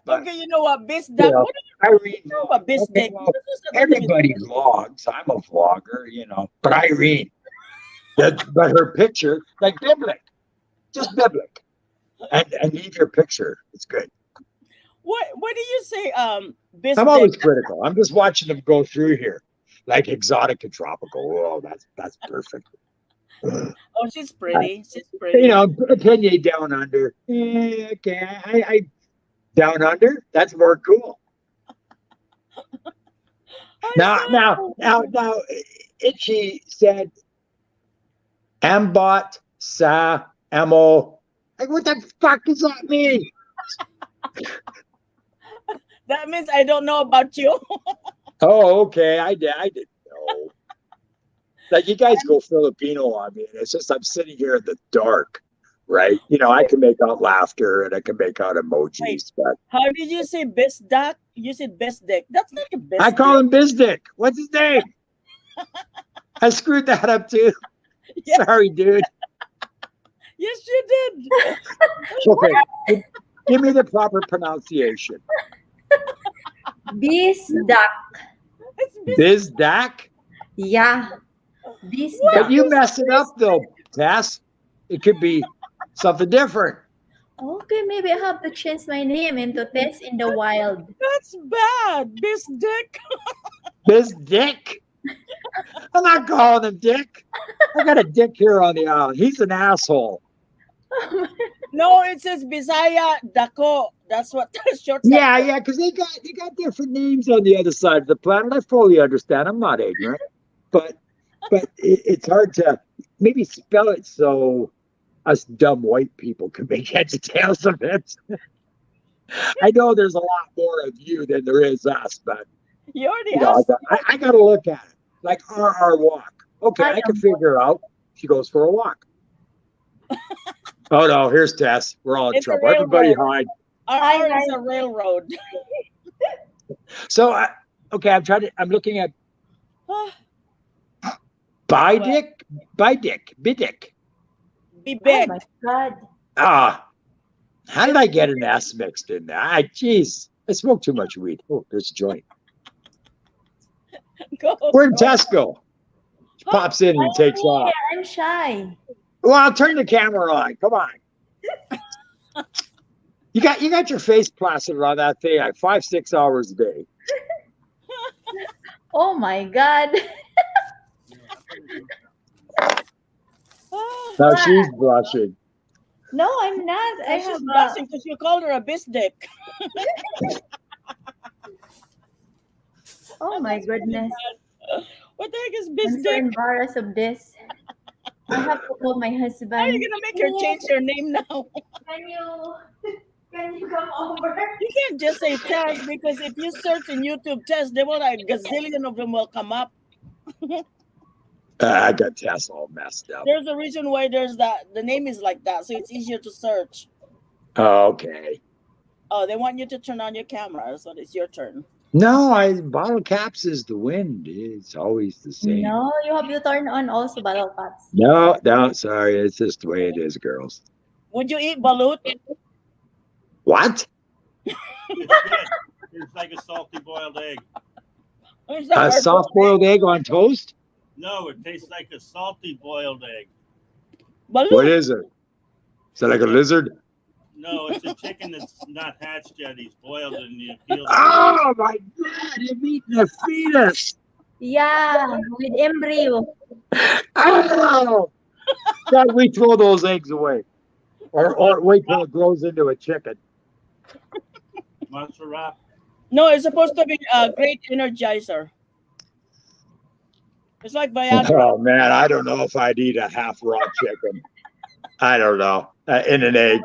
But Okay, you know what? Bisdak. you know, What do Irene, you know about Bisdak? okay, well, everybody vlogs. I'm a vlogger, you know. But Irene, but her picture, like biblic, just biblic, and leave your picture. It's good. What do you say? Bisdak. I'm always critical. I'm just watching them go through here, like exotic and tropical. Oh, that's perfect. Oh, she's pretty. She's pretty. You know, opinion down under. Okay, I down under. That's more cool. Now, Itchy said, Ambot sa amo. Like, what the fuck does that mean? That means I don't know about you. Oh, okay. I didn't know. Like, you guys go Filipino on me, and it's just I'm sitting here in the dark, right? You know, I can make out laughter and I can make out emojis, Wait. but How did you say Bisdak? You said Bisdak. That's not a Bisdak. I call him Bizdick. What's his name? I screwed that up too. Yeah. Sorry, dude. Yes, you did. Okay, give me the proper pronunciation. Bisdak. It's Bizdak. Yeah. But Bisdak. you mess it up though, Tess. It could be something different. Okay, maybe I have to change my name into Tess in the Wild. That's bad. Bisdak. Bizdick. I'm not calling him Dick. I got a dick here on the island. He's an asshole. No, it says Bisaya Dako. That's what the short. Yeah, because they got different names on the other side of the planet. I fully understand. I'm not ignorant, but it's hard to maybe spell it so us dumb white people can make heads or tails of it. I know there's a lot more of you than there is us, but You already you know, asked. I got to look at it. Like RR walk. Okay, I can figure out. She goes for a walk. Oh no, here's Tess. We're all in It's a trouble. Everybody railroad. hide. Our is a railroad. So okay, I'm looking at Bidick. Be Oh big. my God. How did I get an S mixed in there? Jeez, I smoked too much weed. Oh, there's a joint. Go. Where'd Tess go? She pops in and takes off. Yeah, I'm shy. Well, I'll turn the camera on. Come on. You got your face plastered on that thing like 5-6 hours a day. Oh my God. Now she's blushing. No, I'm not. I She's have blushing because you called her a Bisdak. Oh my goodness. What the heck is I'm so Bisdak? embarrassed of this. I have to call my husband. How are you gonna make her change her name now? Can you come over? You can't just say Tess because if you search in YouTube Tess, there will like a gazillion of them will come up. I got Tess all messed up. There's a reason why there's that. The name is like that, so it's easier to search. Okay. Oh, they want you to turn on your camera, so it's your turn. No, bottle caps is the wind. It's always the same. No, you have to turn on also bottle caps. No, no, sorry. It's just the way it is, girls. Would you eat balut? What? It's good. It's like a salty boiled egg. Is that A hard to soft-boiled egg on toast? No, it tastes like a salty boiled egg. say? Balut. What is it? Is it like a lizard? No, it's a chicken that's not hatched yet. He's boiled and you peel the Oh my God! You've eaten a fetus. Yeah, with embryo. Oh! God, we throw those eggs away, or wait till it grows into a chicken. mozzarella. No, it's supposed to be a great energizer. It's like Viagra. Oh man, I don't know if I'd eat a half raw chicken. I don't know in an egg.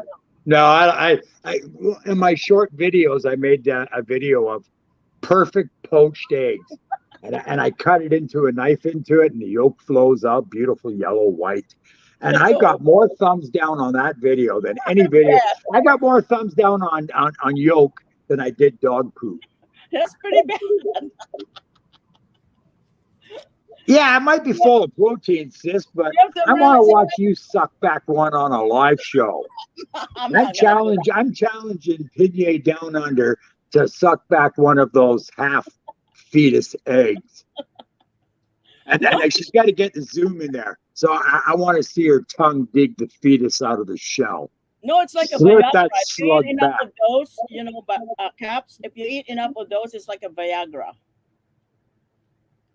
No, I in my short videos, I made a video of perfect poached eggs, and I cut it into a knife into it, and the yolk flows out, beautiful yellow white. And I got more thumbs down on that video than any video. I got more thumbs down on yolk than I did dog poop. That's pretty bad. Yeah, it might be full of protein, sis, but You have to I want to realize- watch you suck back one on a live show. I'm not I'm challenging Pinier Down Under to suck back one of those half fetus eggs. And then she's got to get the zoom in there. So I want to see her tongue dig the fetus out of the shell. No, it's like a Slurp Viagra. that If you slug eat enough back. of those, but caps, if you eat enough of those, it's like a Viagra.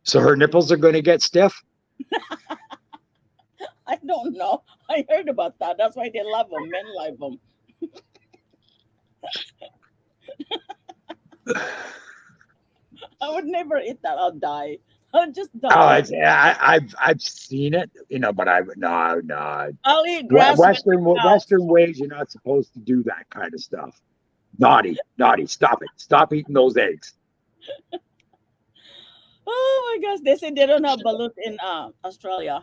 So her nipples are going to get stiff? I don't know. I heard about that. That's why they love them. Men love them. I would never eat that. I'll die. I'll just die. I've seen it, but I would no. I'll eat grass. Western ways, you're not supposed to do that kind of stuff. Naughty. Stop it. Stop eating those eggs. Oh my gosh, they say they don't have balut in Australia.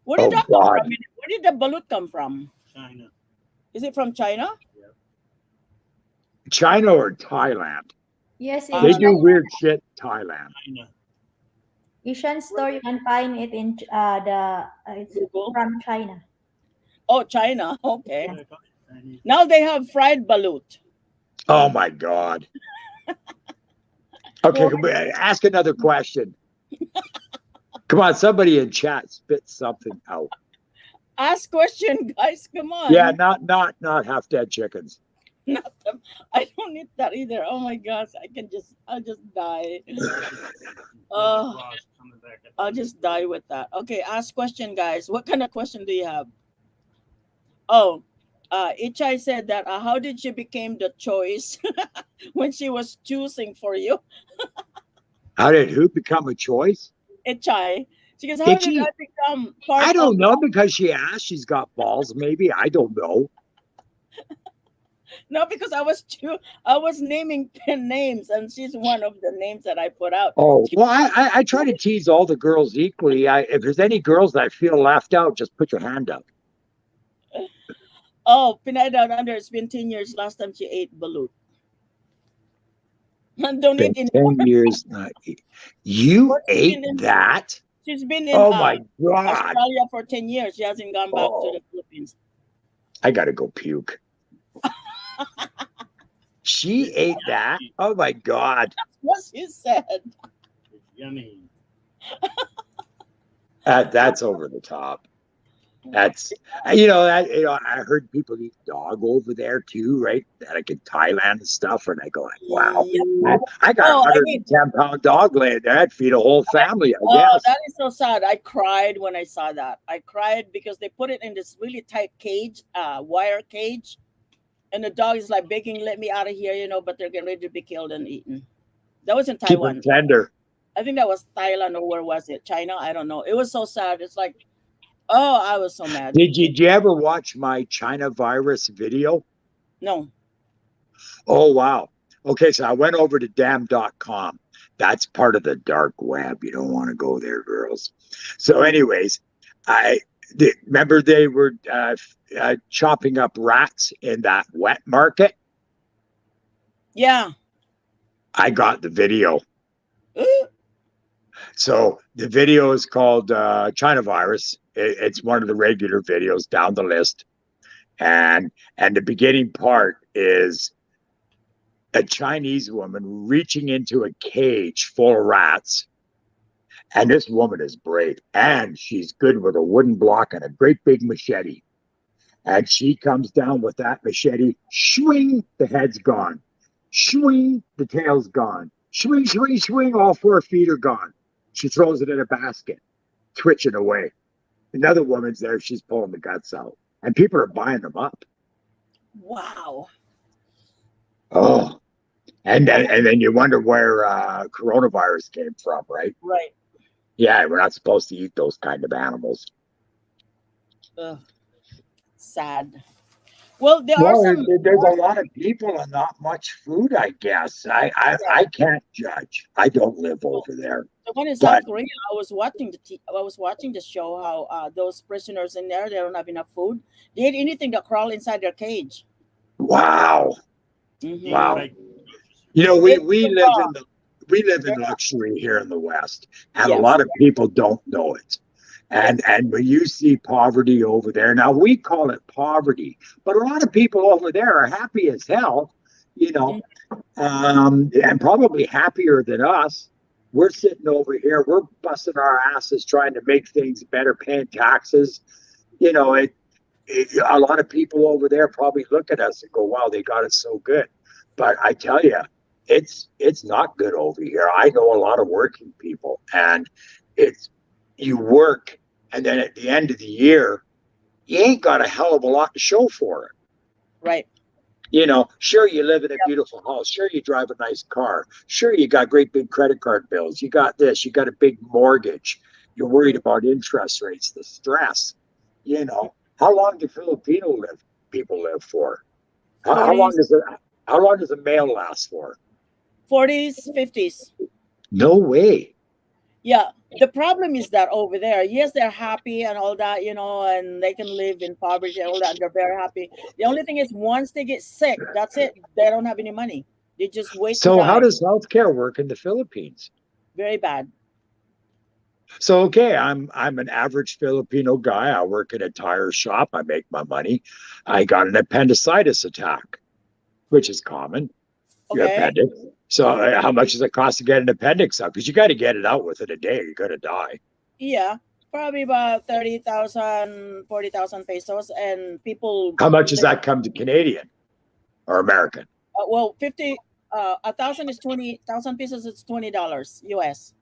Where did Oh, that come God. from? Where did the balut come from? China. Is it from China? China or Thailand? Yes, They They in do weird shit. Thailand. China. Asian store, you can find it in it's Google? from China. Oh, China. Okay. Chinese. Now they have fried balut. Oh my God. Okay, ask another question. Come on, somebody in chat spit something out. Ask question, guys. Come on. Yeah, not half dead chickens. Not them. I don't eat that either. Oh my gosh, I'll just die. Oh, Ross coming back at I'll just die with that. Okay, ask question, guys. What kind of question do you have? Oh, Ichai said that how did she become the choice when she was choosing for you? How did who become a choice? Ichai. She goes, how Itchy? did I become part I don't of know because she asked. She's got balls, maybe. I don't know. No, because I was naming 10 names, and she's one of the names that I put out. Oh, well, I try to tease all the girls equally. If there's any girls that feel left out, just put your hand up. Oh, Pinay Down Under, it's been 10 years last time she ate balut. Don't Been eat anymore. 10 years. You What's ate been in- that? She's been in Oh my God. Australia for 10 years. She hasn't gone back to the Philippines. I gotta go puke. She ate that? Oh my God. What she said. It's yummy. That's over the top. That's I heard people eat dog over there too, right? Like in Thailand and stuff, and I go like, wow. Yep. I got Oh, a I mean- 110-pound dog laying there. I'd feed a whole family, I Oh, guess. that is so sad. I cried when I saw that. I cried because they put it in this really tight cage, wire cage. And the dog is like begging, let me out of here, but they're getting ready to be killed and eaten. That was in Keep her Taiwan. tender. I think that was Thailand, or where was it? China? I don't know. It was so sad. It's like, oh, I was so mad. Did you ever watch my China virus video? No. Oh, wow. Okay, so I went over to damn.com. That's part of the dark web. You don't want to go there, girls. So anyways, remember they were chopping up rats in that wet market? Yeah. I got the video. So the video is called China Virus. It's one of the regular videos down the list. And the beginning part is a Chinese woman reaching into a cage full of rats. And this woman is brave. And she's good with a wooden block and a great big machete. And she comes down with that machete. Swing, the head's gone. Swing, the tail's gone. Swing, swing, swing, all 4 feet are gone. She throws it in a basket, twitching away. Another woman's there, she's pulling the guts out. And people are buying them up. Wow. Oh. And then you wonder where coronavirus came from, right? Right. Yeah, we're not supposed to eat those kind of animals. Ugh. Sad. Well, there's a lot of people and not much food, I guess. I can't judge. I don't live over there. The one in South Korea, I was watching the show how those prisoners in there, they don't have enough food. They eat anything that crawl inside their cage. Wow. Mhm. Wow. You know, we live in luxury here in the West, and a lot of people don't know it. And when you see poverty over there, now we call it poverty, but a lot of people over there are happy as hell, you know, and probably happier than us. We're sitting over here, we're busting our asses trying to make things better, paying taxes. You know, a lot of people over there probably look at us and go, wow, they got it so good. But I tell you, it's not good over here. I know a lot of working people, and you work, and then at the end of the year, you ain't got a hell of a lot to show for it. Right. You know, sure, you live in a beautiful house. Sure, you drive a nice car. Sure, you got great big credit card bills. You got this. You got a big mortgage. You're worried about interest rates, the stress. You know, how long do people live for? How long does a male last for? 40s, 50s. No way. Yeah. The problem is that over there, yes, they're happy and all that, you know, and they can live in poverty and all that. And they're very happy. The only thing is, once they get sick, that's it. They don't have any money. They just wait. So how does healthcare work in the Philippines? Very bad. So okay, I'm an average Filipino guy. I work at a tire shop. I make my money. I got an appendicitis attack, which is common. Your appendix. So how much does it cost to get an appendix out? Because you got to get it out within a day. You're going to die. Yeah, probably about 30,000, 40,000 pesos. And people. How much does that come to Canadian or American? Well, 1,000 is 20,000 pesos. It's $20 US.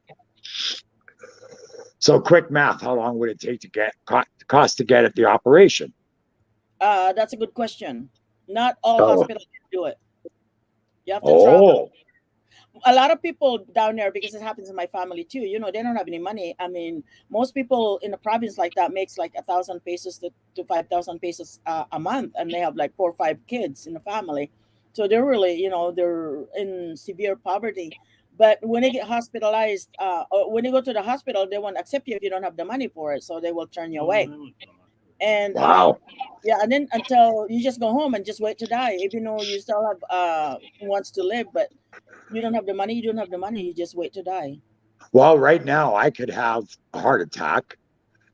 So quick math. How long would it take to cost to get at the operation? That's a good question. Not all hospitals can do it. You have to travel. A lot of people down there, because it happens in my family too, you know, they don't have any money. I mean, most people in a province like that makes like 1,000 pesos to 5,000 pesos a month, and they have like 4 or 5 kids in the family. So they're really, you know, they're in severe poverty. But when they get hospitalized, or when they go to the hospital, they won't accept you if you don't have the money for it. So they will turn you away. And yeah, and then until you just go home and just wait to die, even though you still have wants to live, but you don't have the money. You don't have the money. You just wait to die. Well, right now I could have a heart attack,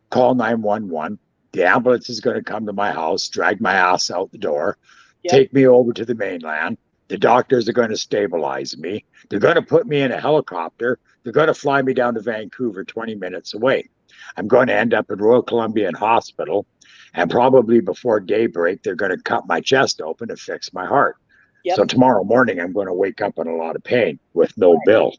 call 911. The ambulance is going to come to my house, drag my ass out the door, take me over to the mainland. The doctors are going to stabilize me. They're going to put me in a helicopter. They're going to fly me down to Vancouver, 20 minutes away. I'm going to end up in Royal Columbian Hospital, and probably before daybreak, they're going to cut my chest open and fix my heart. So tomorrow morning, I'm going to wake up in a lot of pain with no bill.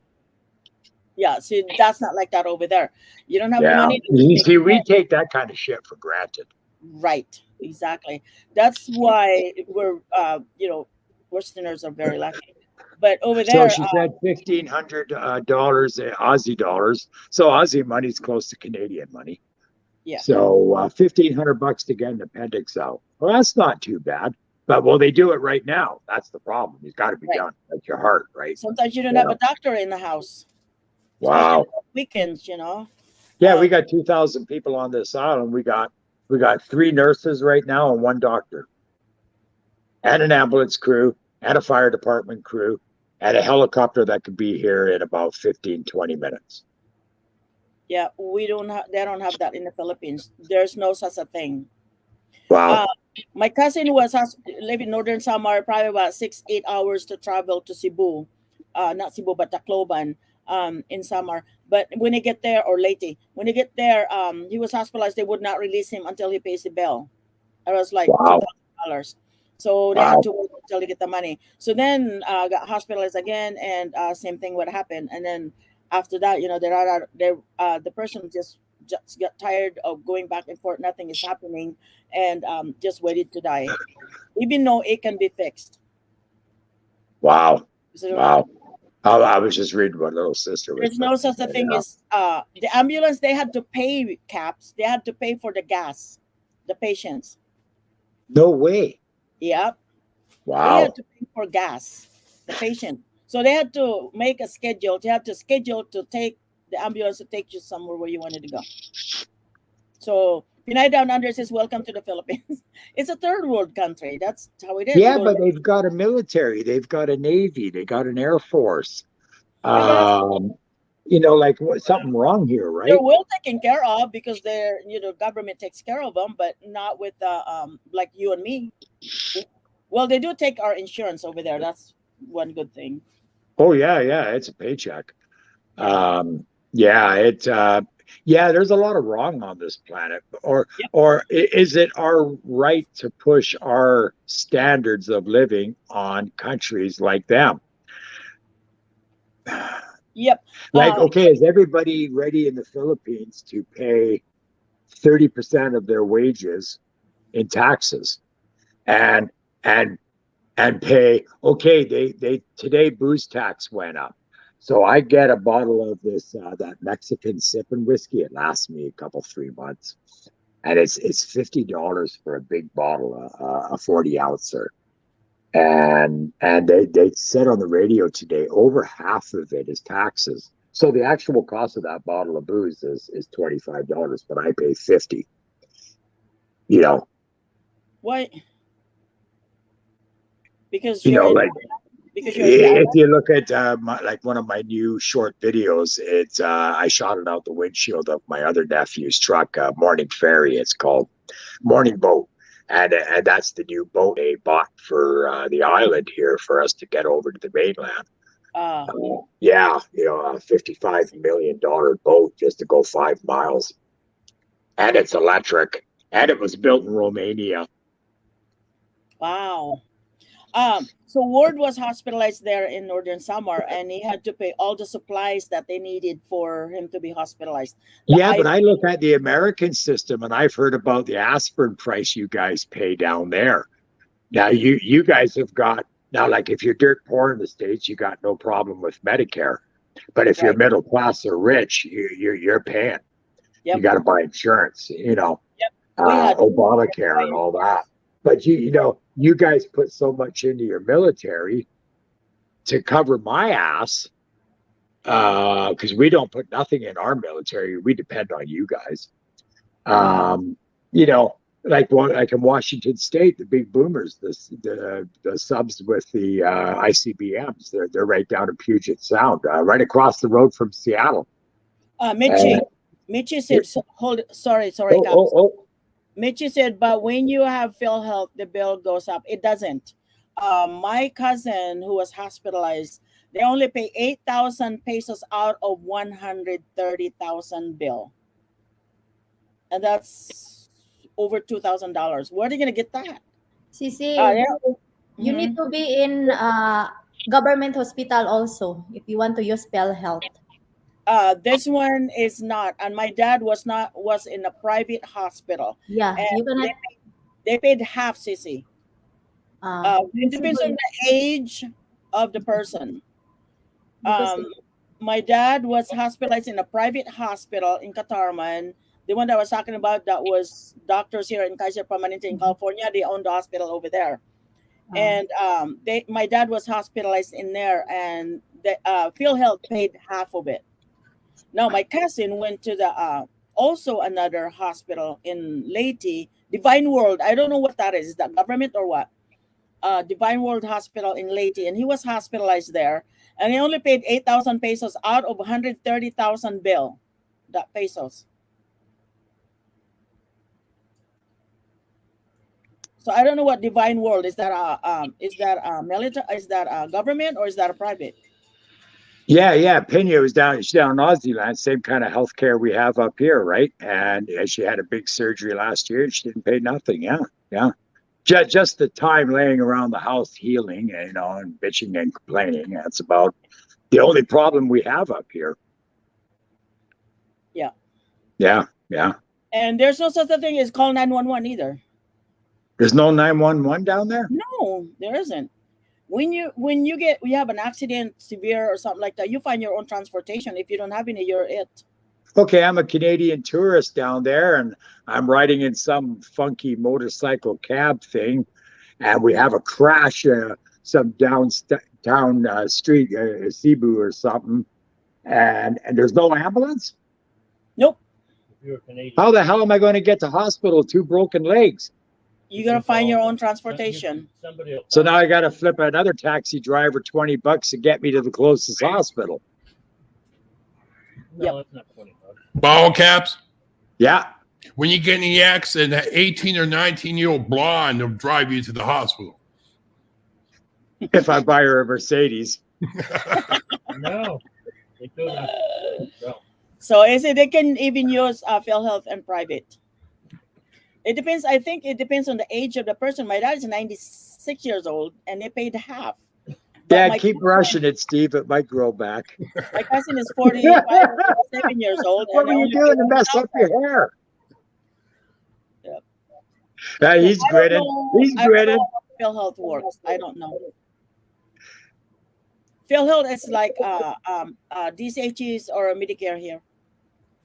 Yeah, see, that's not like that over there. You don't have the money. You see, we take that kind of shit for granted. Right, exactly. That's why we're, you know, Westerners are very lucky. But over there, so she said $1,500 Aussie dollars. So Aussie money is close to Canadian money. Yeah. So $1,500 to get an appendix out. Well, that's not too bad. But will they do it right now? That's the problem. It's got to be done at your heart, right? Sometimes you don't have a doctor in the house. Wow. Weekends, you know. Yeah, we got 2,000 people on this island. We got 3 nurses right now and 1 doctor, and an ambulance crew, and a fire department crew, and a helicopter that could be here in about 15, 20 minutes. Yeah, we don't have. They don't have that in the Philippines. There's no such a thing. Wow. My cousin was living in Northern Samar, probably about 6-8 hours to travel to Cebu, not Cebu but Tacloban, in Samar. But when he get there, or Leyte, when he get there, he was hospitalized. They would not release him until he pays the bill. It was like Wow. $2,000. So they Wow. had to wait until they get the money. So then got hospitalized again, and same thing would happen. And then after that, the person just got tired of going back and forth. Nothing is happening, and just waited to die, even though it can be fixed. Wow. So they don't Wow. have to- I was just reading what little sister was. There's no such a thing as the ambulance. They had to pay caps. They had to pay for the gas, the patients. No way. Yep. They Wow. had to pay for gas, the patient. So they had to make a schedule. They had to schedule to take the ambulance to take you somewhere where you wanted to go. So Pinay Down Under says, "Welcome to the Philippines." It's a third world country. That's how it is. Yeah, You go but to- they've got a military, they've got a navy, they got an air force. guess- Like something wrong here, right? they're well taken care of because government takes care of them, but not with like you and me. Well, they do take our insurance over there. That's one good thing. Oh yeah, it's a paycheck. There's a lot of wrong on this planet. Or is it our right to push our standards of living on countries like them? Yep. Like, okay, is everybody ready in the Philippines to pay 30% of their wages in taxes and pay, okay, they today booze tax went up. So I get a bottle of this that Mexican sipping whiskey. It lasts me a couple 3 months, and it's $50 for a big bottle, a 40-ouncer. And they said on the radio today, over half of it is taxes. So the actual cost of that bottle of booze is $25, but I pay $50. Why? Because Because you're if you look at one of my new short videos, it's I shot it out the windshield of my other nephew's truck, Morning Ferry. It's called Morning Boat, and that's the new boat they bought for the island here for us to get over to the mainland. A $55 million boat just to go 5 miles, and it's electric, and it was built in Romania. Wow. So Ward was hospitalized there in Northern Samar, and he had to pay all the supplies that they needed for him to be hospitalized. But I look at the American system, and I've heard about the aspirin price you guys pay down there. Now you guys have got, now, like, if you're dirt poor in the States, you got no problem with Medicare. But if you're middle class or rich, you're paying. Yep. You got to buy insurance, Yep. Obamacare and all that. But you guys put so much into your military to cover my ass, because we don't put nothing in our military. We depend on you guys. Like in Washington State, the big boomers, the subs with the ICBMs, they're right down in Puget Sound, right across the road from Seattle. Mitchie said, sorry, Caps. Mitchie said, but when you have PhilHealth, the bill goes up. It doesn't. My cousin who was hospitalized, they only pay 8,000 pesos out of 130,000 bill. And that's over $2,000. Where are they going to get that? Sisi, you Mhm. need to be in government hospital also if you want to use PhilHealth. This one is not, and my dad was in a private hospital. Yeah, And you cannot. they paid half, Sissy. It depends on the age of the person. My dad was hospitalized in a private hospital in Katarman. The one that I was talking about, that was doctors here in Kaiser Permanente in California. They own the hospital over there. And my dad was hospitalized in there, and the PhilHealth paid half of it. Now my cousin went to the also another hospital in Leyte, Divine World. I don't know what that is. Is that government or what? Divine World Hospital in Leyte, and he was hospitalized there, and he only paid 8,000 pesos out of 130,000 bill. That pesos. So I don't know what Divine World is. That military? Is that government or is that a private? Yeah. Pena was down. She's down in Aussie, same kind of healthcare we have up here, right? And she had a big surgery last year, and she didn't pay nothing. Yeah. Just the time laying around the house healing, and bitching and complaining. That's about the only problem we have up here. Yeah. And there's no such a thing as call 911 either. There's no 911 down there? No, there isn't. When you have an accident, severe or something like that, you find your own transportation. If you don't have any, you're it. Okay, I'm a Canadian tourist down there, and I'm riding in some funky motorcycle cab thing, and we have a crash, some down street, Cebu or something, and there's no ambulance? Nope. You're Canadian. How the hell am I going to get to hospital? 2 broken legs. You gotta find your own transportation. Somebody else. So now I got to flip another taxi driver $20 to get me to the closest hospital. No, it's not 20 bucks. Ball caps. Yeah. When you get in the accident, that 18 or 19-year-old blonde will drive you to the hospital. If I buy her a Mercedes. No. They do not. No. So is it they can even use PhilHealth and private? It depends. I think it depends on the age of the person. My dad is 96 years old, and they paid half. Yeah, keep brushing it, Steve. It might grow back. My cousin is 45, 47 years old. What were you doing to mess up your hair? Yeah, he's grinning. He's grinning. PhilHealth works. I don't know. PhilHealth is like DCHs or Medicare here.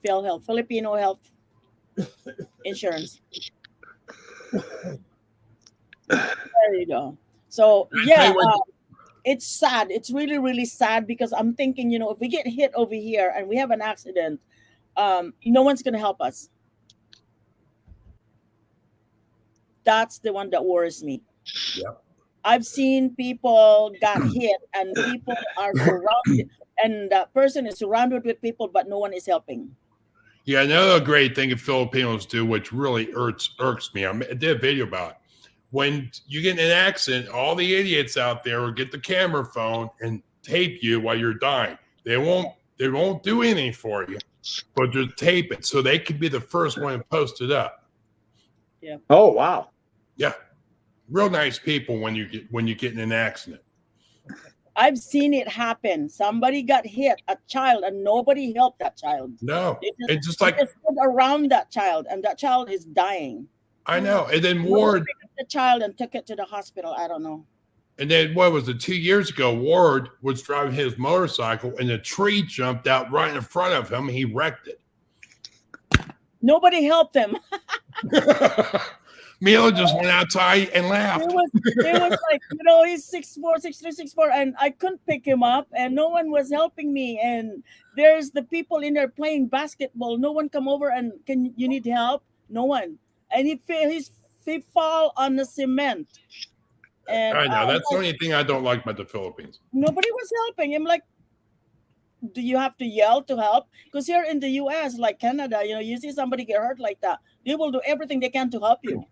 PhilHealth, Filipino Health Insurance. There you go. So yeah, it's sad. It's really, really sad because I'm thinking, if we get hit over here and we have an accident, no one's gonna help us. That's the one that worries me. Yep. I've seen people got hit and people are surrounded, and that person is surrounded with people, but no one is helping. Yeah, another great thing that Filipinos do, which really irks me. I did a video about it. When you get in an accident, all the idiots out there will get the camera phone and tape you while you're dying. They won't do anything for you, but just tape it so they can be the first one to post it up. Yeah. Oh wow. Yeah. Real nice people when you get in an accident. I've seen it happen. Somebody got hit, a child, and nobody helped that child. No, They it's just like stood around that child, and that child is dying. I know. And then Ward, Nobody picked up the child and took it to the hospital. I don't know. and then what was it? 2 years ago, Ward was driving his motorcycle, and a tree jumped out right in front of him. He wrecked it. Nobody helped him. Milo just went outside and laughed. It was like, he's 6'4", 6'3", 6'4", and I couldn't pick him up, and no one was helping me. And there's the people in there playing basketball. No one come over and you need help? No one. And he fall on the cement. And I know. That's the only thing I don't like about the Philippines. nobody was helping him. Like, do you have to yell to help? Because here in the U.S., like Canada, you see somebody get hurt like that, they will do everything they can to help you.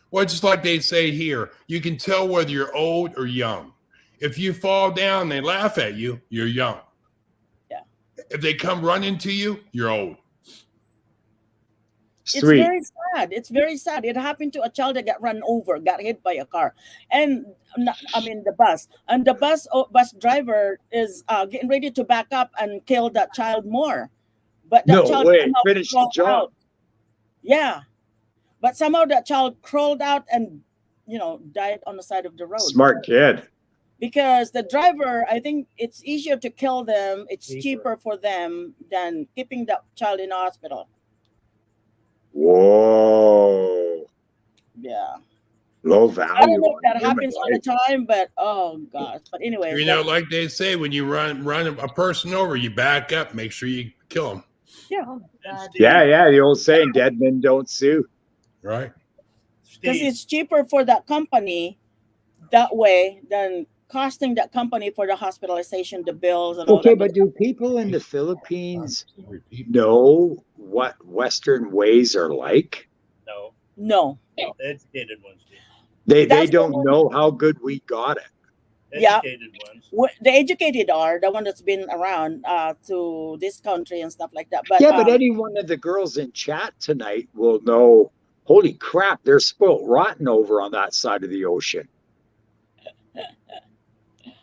Well, just like they say here, you can tell whether you're old or young. If you fall down and they laugh at you, you're young. Yeah. If they come running to you, you're old. Sweet. It's very sad. It's very sad. It happened to a child that got run over, got hit by a car, and the bus. And the bus driver is getting ready to back up and kill that child more. But that No child way. somehow Finish the crawled job. out. Yeah, but somehow that child crawled out and died on the side of the road. Smart kid. Because the driver, I think it's easier to kill them. It's cheaper for them than keeping that child in the hospital. Whoa. Yeah. Low value. I don't know if that on happens all human the time, but oh gosh. But anyway, Like they say, when you run a person over, you back up, make sure you kill them. yeah, life. Yeah. The old saying, dead men don't sue. Right? because Steve, it's cheaper for that company that way than costing that company for the hospitalization, the bills, and all Okay, that. but do people in the Philippines know what Western ways are like? No, No, the educated ones do. They That's the don't one- know how good we got it. Yeah. Educated ones. the educated are the one that's been around to this country and stuff like that. But Yeah, but any one of the girls in chat tonight will know, holy crap, they're spoiled rotten over on that side of the ocean.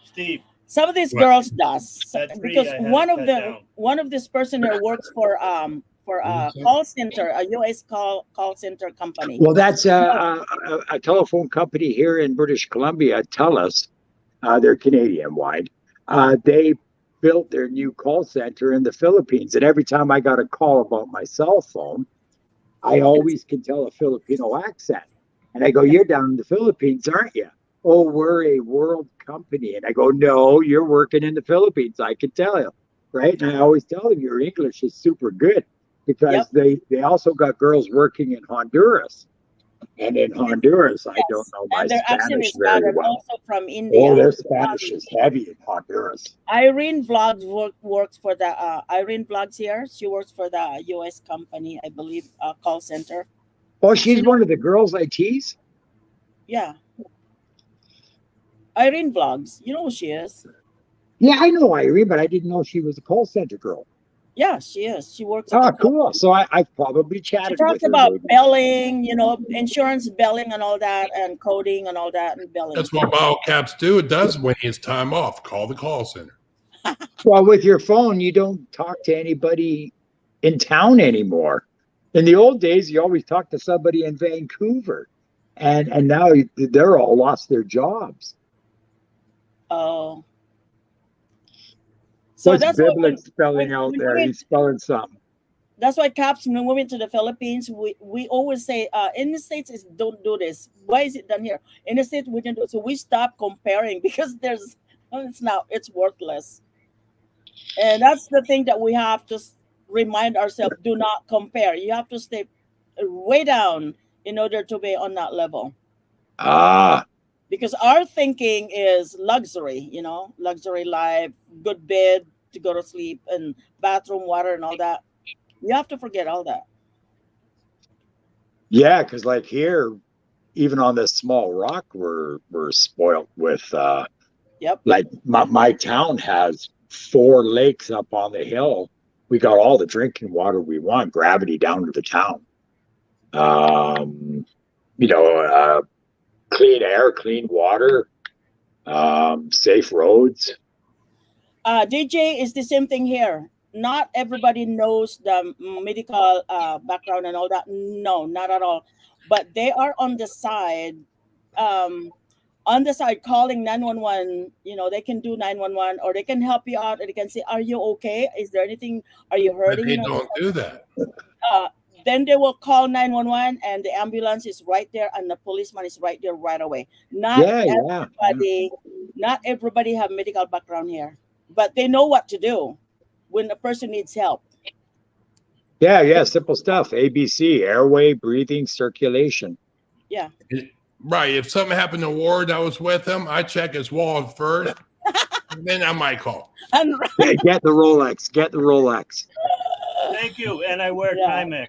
Steve, some of these What? girls does That tree because I had one to of cut the down. one of this person here works for a call center, a US call center company. Well, that's a telephone company here in British Columbia, TELUS. They're Canadian wide. They built their new call center in the Philippines. And every time I got a call about my cell phone, I always can tell a Filipino accent. And I go, you're down in the Philippines, aren't you? Oh, we're a world company. And I go, no, you're working in the Philippines. I can tell you. Right. And I always tell them your English is super good because they also got girls working in Honduras. And in Honduras, I don't know my And their accent Spanish is bad, very and well. also from India. Oh, their Spanish is heavy in Honduras. Irene Vlogs works for the Irene Vlogs here. She works for the US company, I believe, call center. Oh, she's one of the girls I tease? Yeah. Irene Vlogs. You know who she is? Yeah, I know Irene, but I didn't know she was a call center girl. Yeah, she is. She works at Oh, the call cool. So I've probably She chatted talks with her. about maybe. billing, insurance billing and all that, and coding and all that, and billing. That's what bottle caps do. It does when he has time off. Call the call center. Well, with your phone, you don't talk to anybody in town anymore. In the old days, you always talk to somebody in Vancouver. And now they're all lost their jobs. Oh. So What's that's why Biblic spelling out when there? we- He's spelling something. that's why Caps, when we went to the Philippines, we always say in the States is don't do this. Why is it done here? In the States we didn't do it. So we stopped comparing because it's worthless. And that's the thing that we have to remind ourselves: do not compare. You have to stay way down in order to be on that level. Ah, Because our thinking is luxury, luxury life, good bed to go to sleep, and bathroom water and all that. You have to forget all that. yeah, because like here, even on this small rock, we're spoiled with Yep. like my town has 4 lakes up on the hill. We got all the drinking water we want, gravity down to the town. Clean air, clean water, safe roads. DJ is the same thing here. Not everybody knows the medical background and all that. No, not at all. But they are on the side, calling 911. They can do 911, or they can help you out, or they can say, "Are you okay? Is there anything? Are you But hurting?" they don't do that. Then they will call 911, and the ambulance is right there, and the policeman is right there right away. Not everybody have medical background here, but they know what to do when a person needs help. Yeah, simple stuff. ABC, airway, breathing, circulation. Yeah. Right. If something happened to Ward, I was with him, I check his wall first, and then I might call. And Yeah, get the Rolex. Thank you. And I wear Yeah. Timex.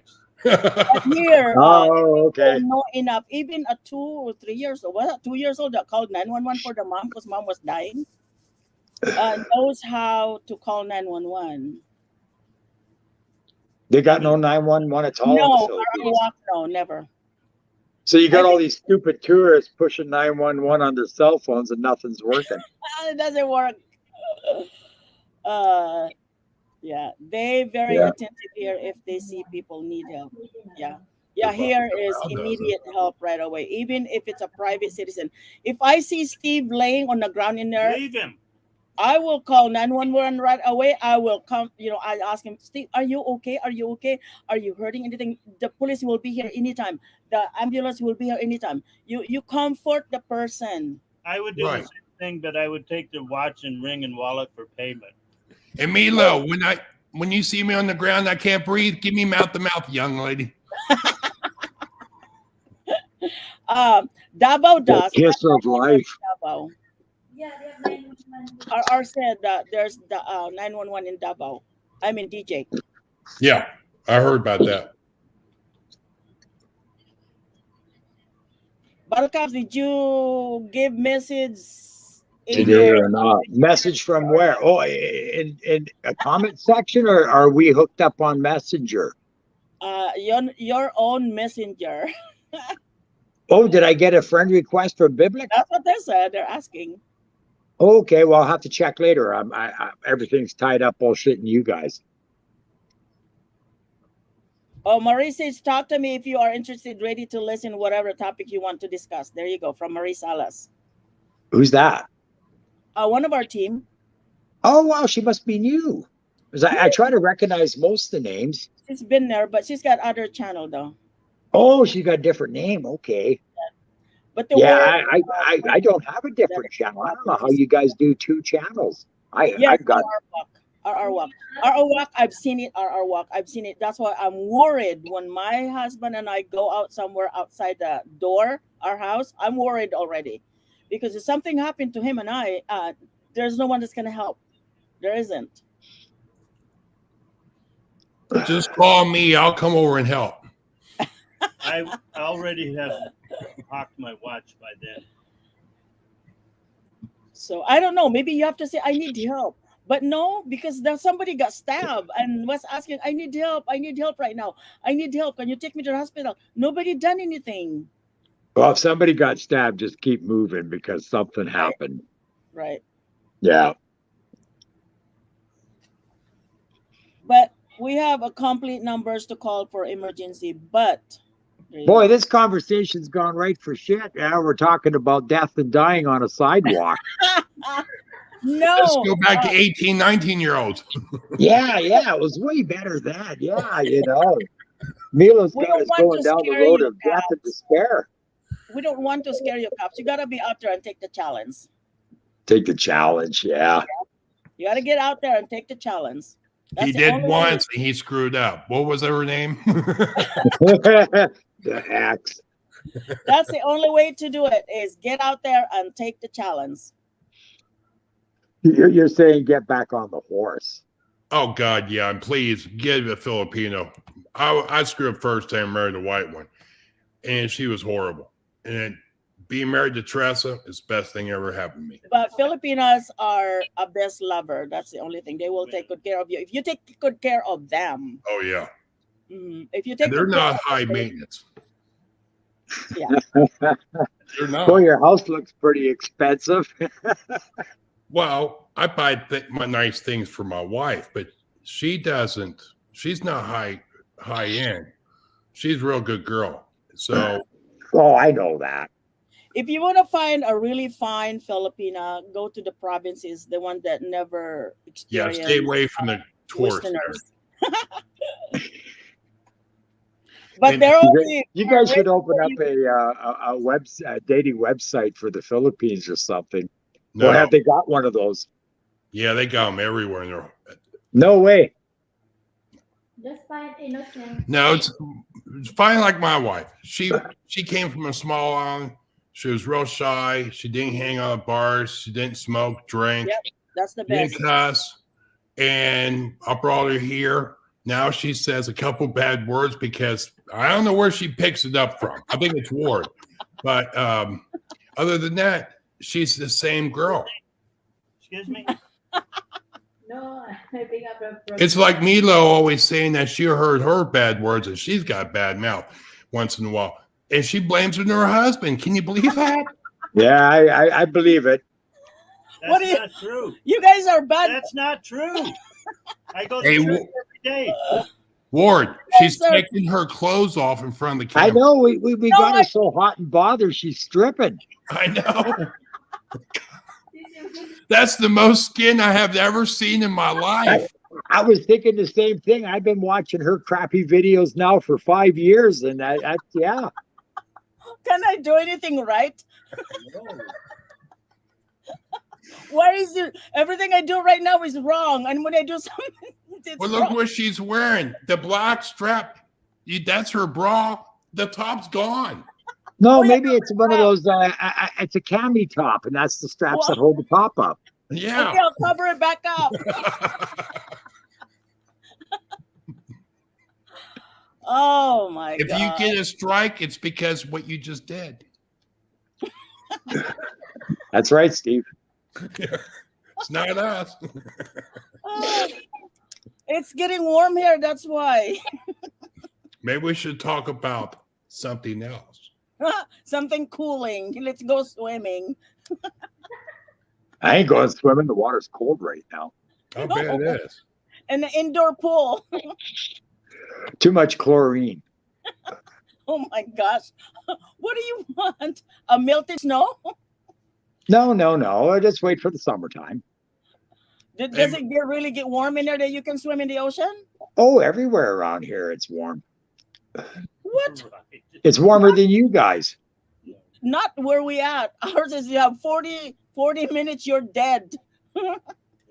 here, Oh, okay. know enough. Even a 2 or 3 years old, 2 years old that called 911 for the mom because mom was dying, knows how to call 911. They got no 911 at all in the No, Philippines. no, never. So you got all these stupid tourists pushing 911 on their cell phones and nothing's working. It doesn't work. Yeah, they very Yeah. attentive here if they see people need help. Yeah. The Here is crowd does immediate help right away, even if it's a private citizen. If I see Steve laying on the ground in there, Leave him. I will call 911 right away. I will come, I ask him, Steve, are you okay? Are you okay? Are you hurting anything? The police will be here anytime. The ambulance will be here anytime. You comfort the person. I would do Right. the same thing, but I would take the watch and ring and wallet for payment. And Milo, when you see me on the ground, I can't breathe. Give me mouth to mouth, young lady. Davao The does. kiss of life. Davao. Yeah, they have 911. RR said that there's the 911 in Davao. I mean DJ. Yeah, I heard about that. Buttercups, did you give message She in did your or not. Message from where? Oh, in a comment section, or are we hooked up on Messenger? your own messenger? Oh, did I get a friend request for Biblic? That's what they said. They're asking. Okay, well, I'll have to check later. Everything's tied up bullshitting you guys. Oh, Marie says, talk to me if you are interested, ready to listen, whatever topic you want to discuss. There you go, from Marie Salas. Who's that? One of our team. Oh, wow, she must be new. Because I try to recognize most of the names. She's been there, but she's got other channel though. Oh, she got a different name. Okay. But the Yeah, word, I don't have a different channel. I don't know how you guys do two channels. I've got RR Walk. RR Walk, I've seen it. RR Walk, I've seen it. That's why I'm worried when my husband and I go out somewhere outside the door, our house. I'm worried already. Because if something happened to him and I, there's no one that's going to help. There isn't. Just call me. I'll come over and help. I already have hocked my watch by then. So I don't know. Maybe you have to say, I need help. But no, because there's somebody got stabbed and was asking, I need help. I need help right now. I need help. Can you take me to the hospital? Nobody done anything. Well, if somebody got stabbed, just keep moving because something happened. Right. Yeah. But we have a complete numbers to call for emergency. But boy, this conversation's gone right for shit. Now we're talking about death and dying on a sidewalk. No. Let's go back to 18, 19-year-olds. Yeah, it was way better then. Yeah, Milo's got us going down the road of death and despair. We don't want to scare you, cops. You got to be out there and take the challenge. Take the challenge, yeah. You got to get out there and take the challenge. He did once and he screwed up. What was her name? The axe. That's the only way to do it is get out there and take the challenge. You're saying get back on the horse. Oh, God, yeah. And please, get a Filipino. I screwed up first time, married a white one. And she was horrible. And being married to Teresa is the best thing ever happened to me. But Filipinas are a best lover. That's the only thing. They will take good care of you. If you take good care of them. Oh, yeah. If you take and they're not high maintenance. Yeah. They're not. Well, your house looks pretty expensive. Well, I buy my nice things for my wife, but she doesn't. She's not high end. She's a real good girl. So. Oh, I know that. If you want to find a really fine Filipina, go to the provinces, the one that never experienced. Yeah, stay away from the tourists. But they're only. You guys should open up a dating website for the Philippines or something. No. Or have they got one of those? Yeah, they got them everywhere. No way. Just find innocent. No, it's fine. Like my wife, she came from a small island. She was real shy. She didn't hang out at bars. She didn't smoke, drink. Yep, that's the best. Didn't cuss. And I brought her here. Now she says a couple bad words because I don't know where she picks it up from. I think it's Ward. But other than that, she's the same girl. Excuse me? No, I think It's like Milo always saying that she heard her bad words and she's got bad mouth once in a while. And she blames it on her husband. Can you believe that? Yeah, I believe it. That's not true. You guys are bad. That's not true. I go to church every day. Ward, she's taking her clothes off in front of the camera. I know. We got her so hot and bothered, she's stripping. I know. That's the most skin I have ever seen in my life. I was thinking the same thing. I've been watching her crappy videos now for 5 years, and yeah. Can I do anything right? Why is it everything I do right now is wrong? And when I do something, it's Well, look wrong. what she's wearing. The black strap. That's her bra. The top's gone. No, Oh, yeah, maybe it's one of those. It's a cami top, and that's the straps that hold the top up. Yeah. okay, I'll cover it back up. Oh my If you God. get a strike, it's because what you just did. That's right, Steve. It's not us. Oh, it's getting warm here. That's why. Maybe we should talk about something else. Something cooling. Let's go swimming. I ain't going swimming. The water's cold right now. I bet it is. And the indoor pool. Too much chlorine. Oh my gosh. What do you want? A melted snow? No. I just wait for the summertime. Does it really get warm in there that you can swim in the ocean? Oh, everywhere around here it's warm. What? Right. It's warmer than you guys. Not where we at. Ours is you have 40 minutes, you're dead.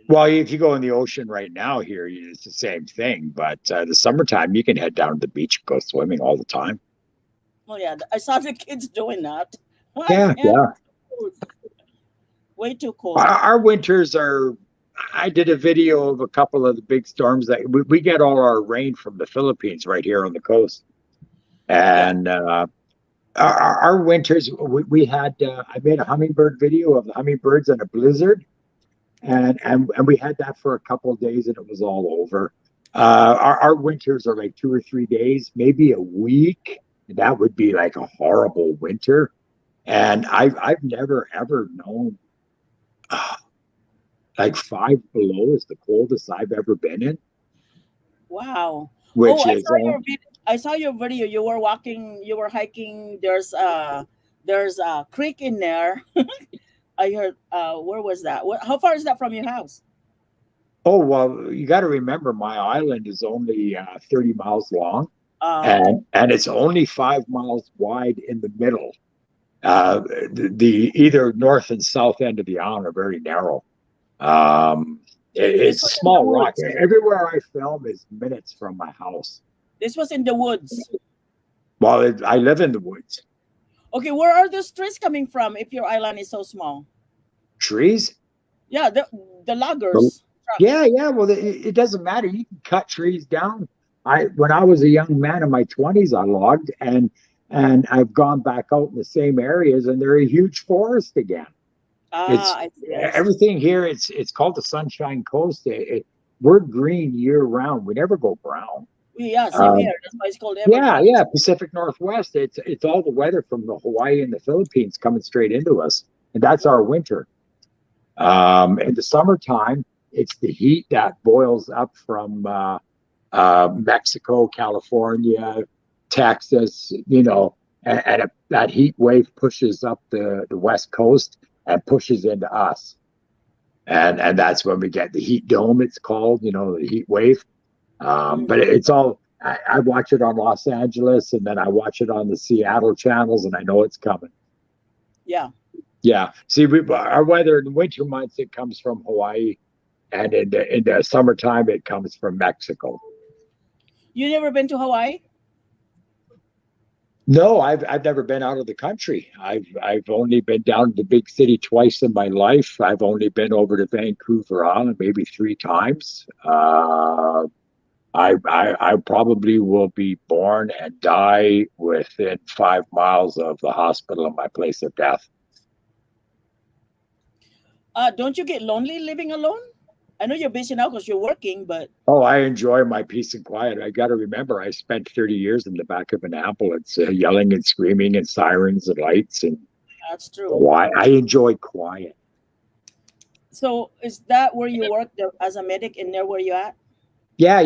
Well, if you go in the ocean right now here, it's the same thing. But the summertime, you can head down to the beach and go swimming all the time. Oh yeah, I saw the kids doing that. Yeah. Way too cold. Our winters are. I did a video of a couple of the big storms that we get all our rain from the Philippines right here on the coast, and our winters we had. I made a hummingbird video of the hummingbirds and a blizzard, and we had that for a couple of days, and it was all over. Our winters are like 2 or 3 days, maybe a week. That would be like a horrible winter, and I've never ever known. Like 5 below is the coldest I've ever been in. Wow. Which I is saw your video. I saw your video. You were walking, you were hiking. There's a creek in there. I heard where was that? How far is that from your house? oh well, you got to remember my island is only 30 miles long, and it's only 5 miles wide in the middle. The either north and south end of the island are very narrow. It's was in small the rock. woods. Everywhere I film is minutes from my house. This was in the woods. Well, I live in the woods. Okay, where are those trees coming from if your island is so small? Trees? Yeah, the loggers. Yeah. Well, it doesn't matter. You can cut trees down. When I was a young man in my 20s, I logged, and I've gone back out in the same areas, and they're a huge forest again. I see. Everything here. It's called the Sunshine Coast. We're green year round. We never go brown. Yeah, same here. That's why it's called evergreen. Yeah. Pacific Northwest. It's all the weather from the Hawaii and the Philippines coming straight into us, and that's our winter. In the summertime, it's the heat that boils up from Mexico, California, Texas. And that heat wave pushes up the West Coast and pushes into us, and that's when we get the heat dome. It's called, the heat wave. But it's all. I watch it on Los Angeles, and then I watch it on the Seattle channels, and I know it's coming. Yeah. Yeah. See, our weather in the winter months, it comes from Hawaii, and in the summertime, it comes from Mexico. You never been to Hawaii? No, I've never been out of the country. I've only been down to the big city twice in my life. I've only been over to Vancouver Island maybe 3 times. I probably will be born and die within 5 miles of the hospital and my place of death. Don't you get lonely living alone? I know you're busy now because you're working, but Oh, I enjoy my peace and quiet. I got to remember, I spent 30 years in the back of an ambulance, yelling and screaming and sirens and lights. And that's true. why I enjoy quiet. So is that where you work as a medic in there where you at? Yeah,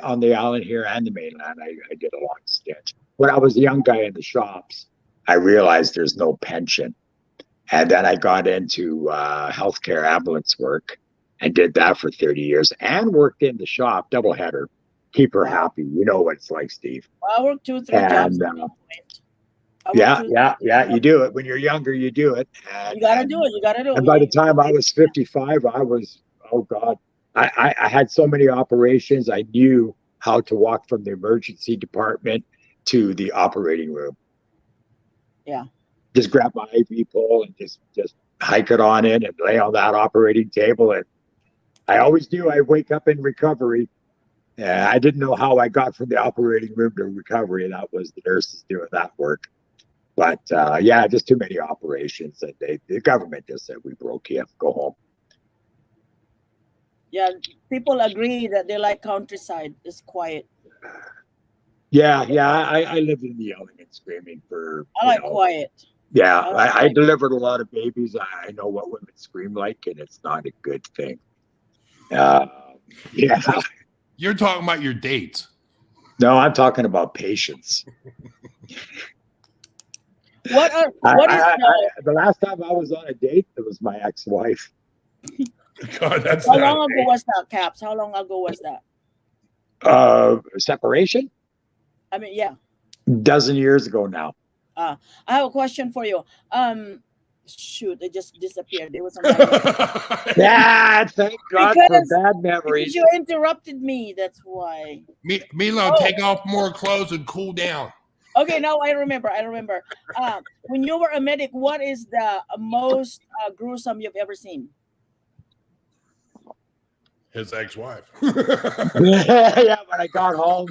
on the island here and the mainland, I did a long stint. When I was a young guy in the shops, I realized there's no pension. And then I got into healthcare ambulance work and did that for 30 years and worked in the shop, double header, keep her happy. You know what it's like, Steve. Well, I worked 2-3 jobs. Yeah, you do it. When you're younger, you do it. You gotta do it. And by the time I was 55, I was, oh God, I had so many operations. I knew how to walk from the emergency department to the operating room. Yeah. Just grab my IV pole and just hike it on in and lay on that operating table. And I always do. I wake up in recovery. I didn't know how I got from the operating room to recovery. That was the nurses doing that work. But yeah, just too many operations. And the government just said, we broke you. Go home. Yeah, people agree that they like countryside. It's quiet. Yeah, I lived in the yelling and screaming for, I like quiet. Yeah, I like I quiet. delivered a lot of babies. I know what women scream like, and it's not a good thing. Yeah. You're talking about your dates. No, I'm talking about patience. What is the last time I was on a date, it was my ex-wife. God, that's how not long ago was that, Caps? How long ago was that? Separation? I mean, yeah. Dozen years ago now. I have a question for you. Shoot, it just disappeared. It was on my list. Yeah, thank God for bad memories. Because you interrupted me. That's why. Milo, take off more clothes and cool down. Okay, now I remember. When you were a medic, what is the most gruesome you've ever seen? His ex-wife. Yeah, when I got home.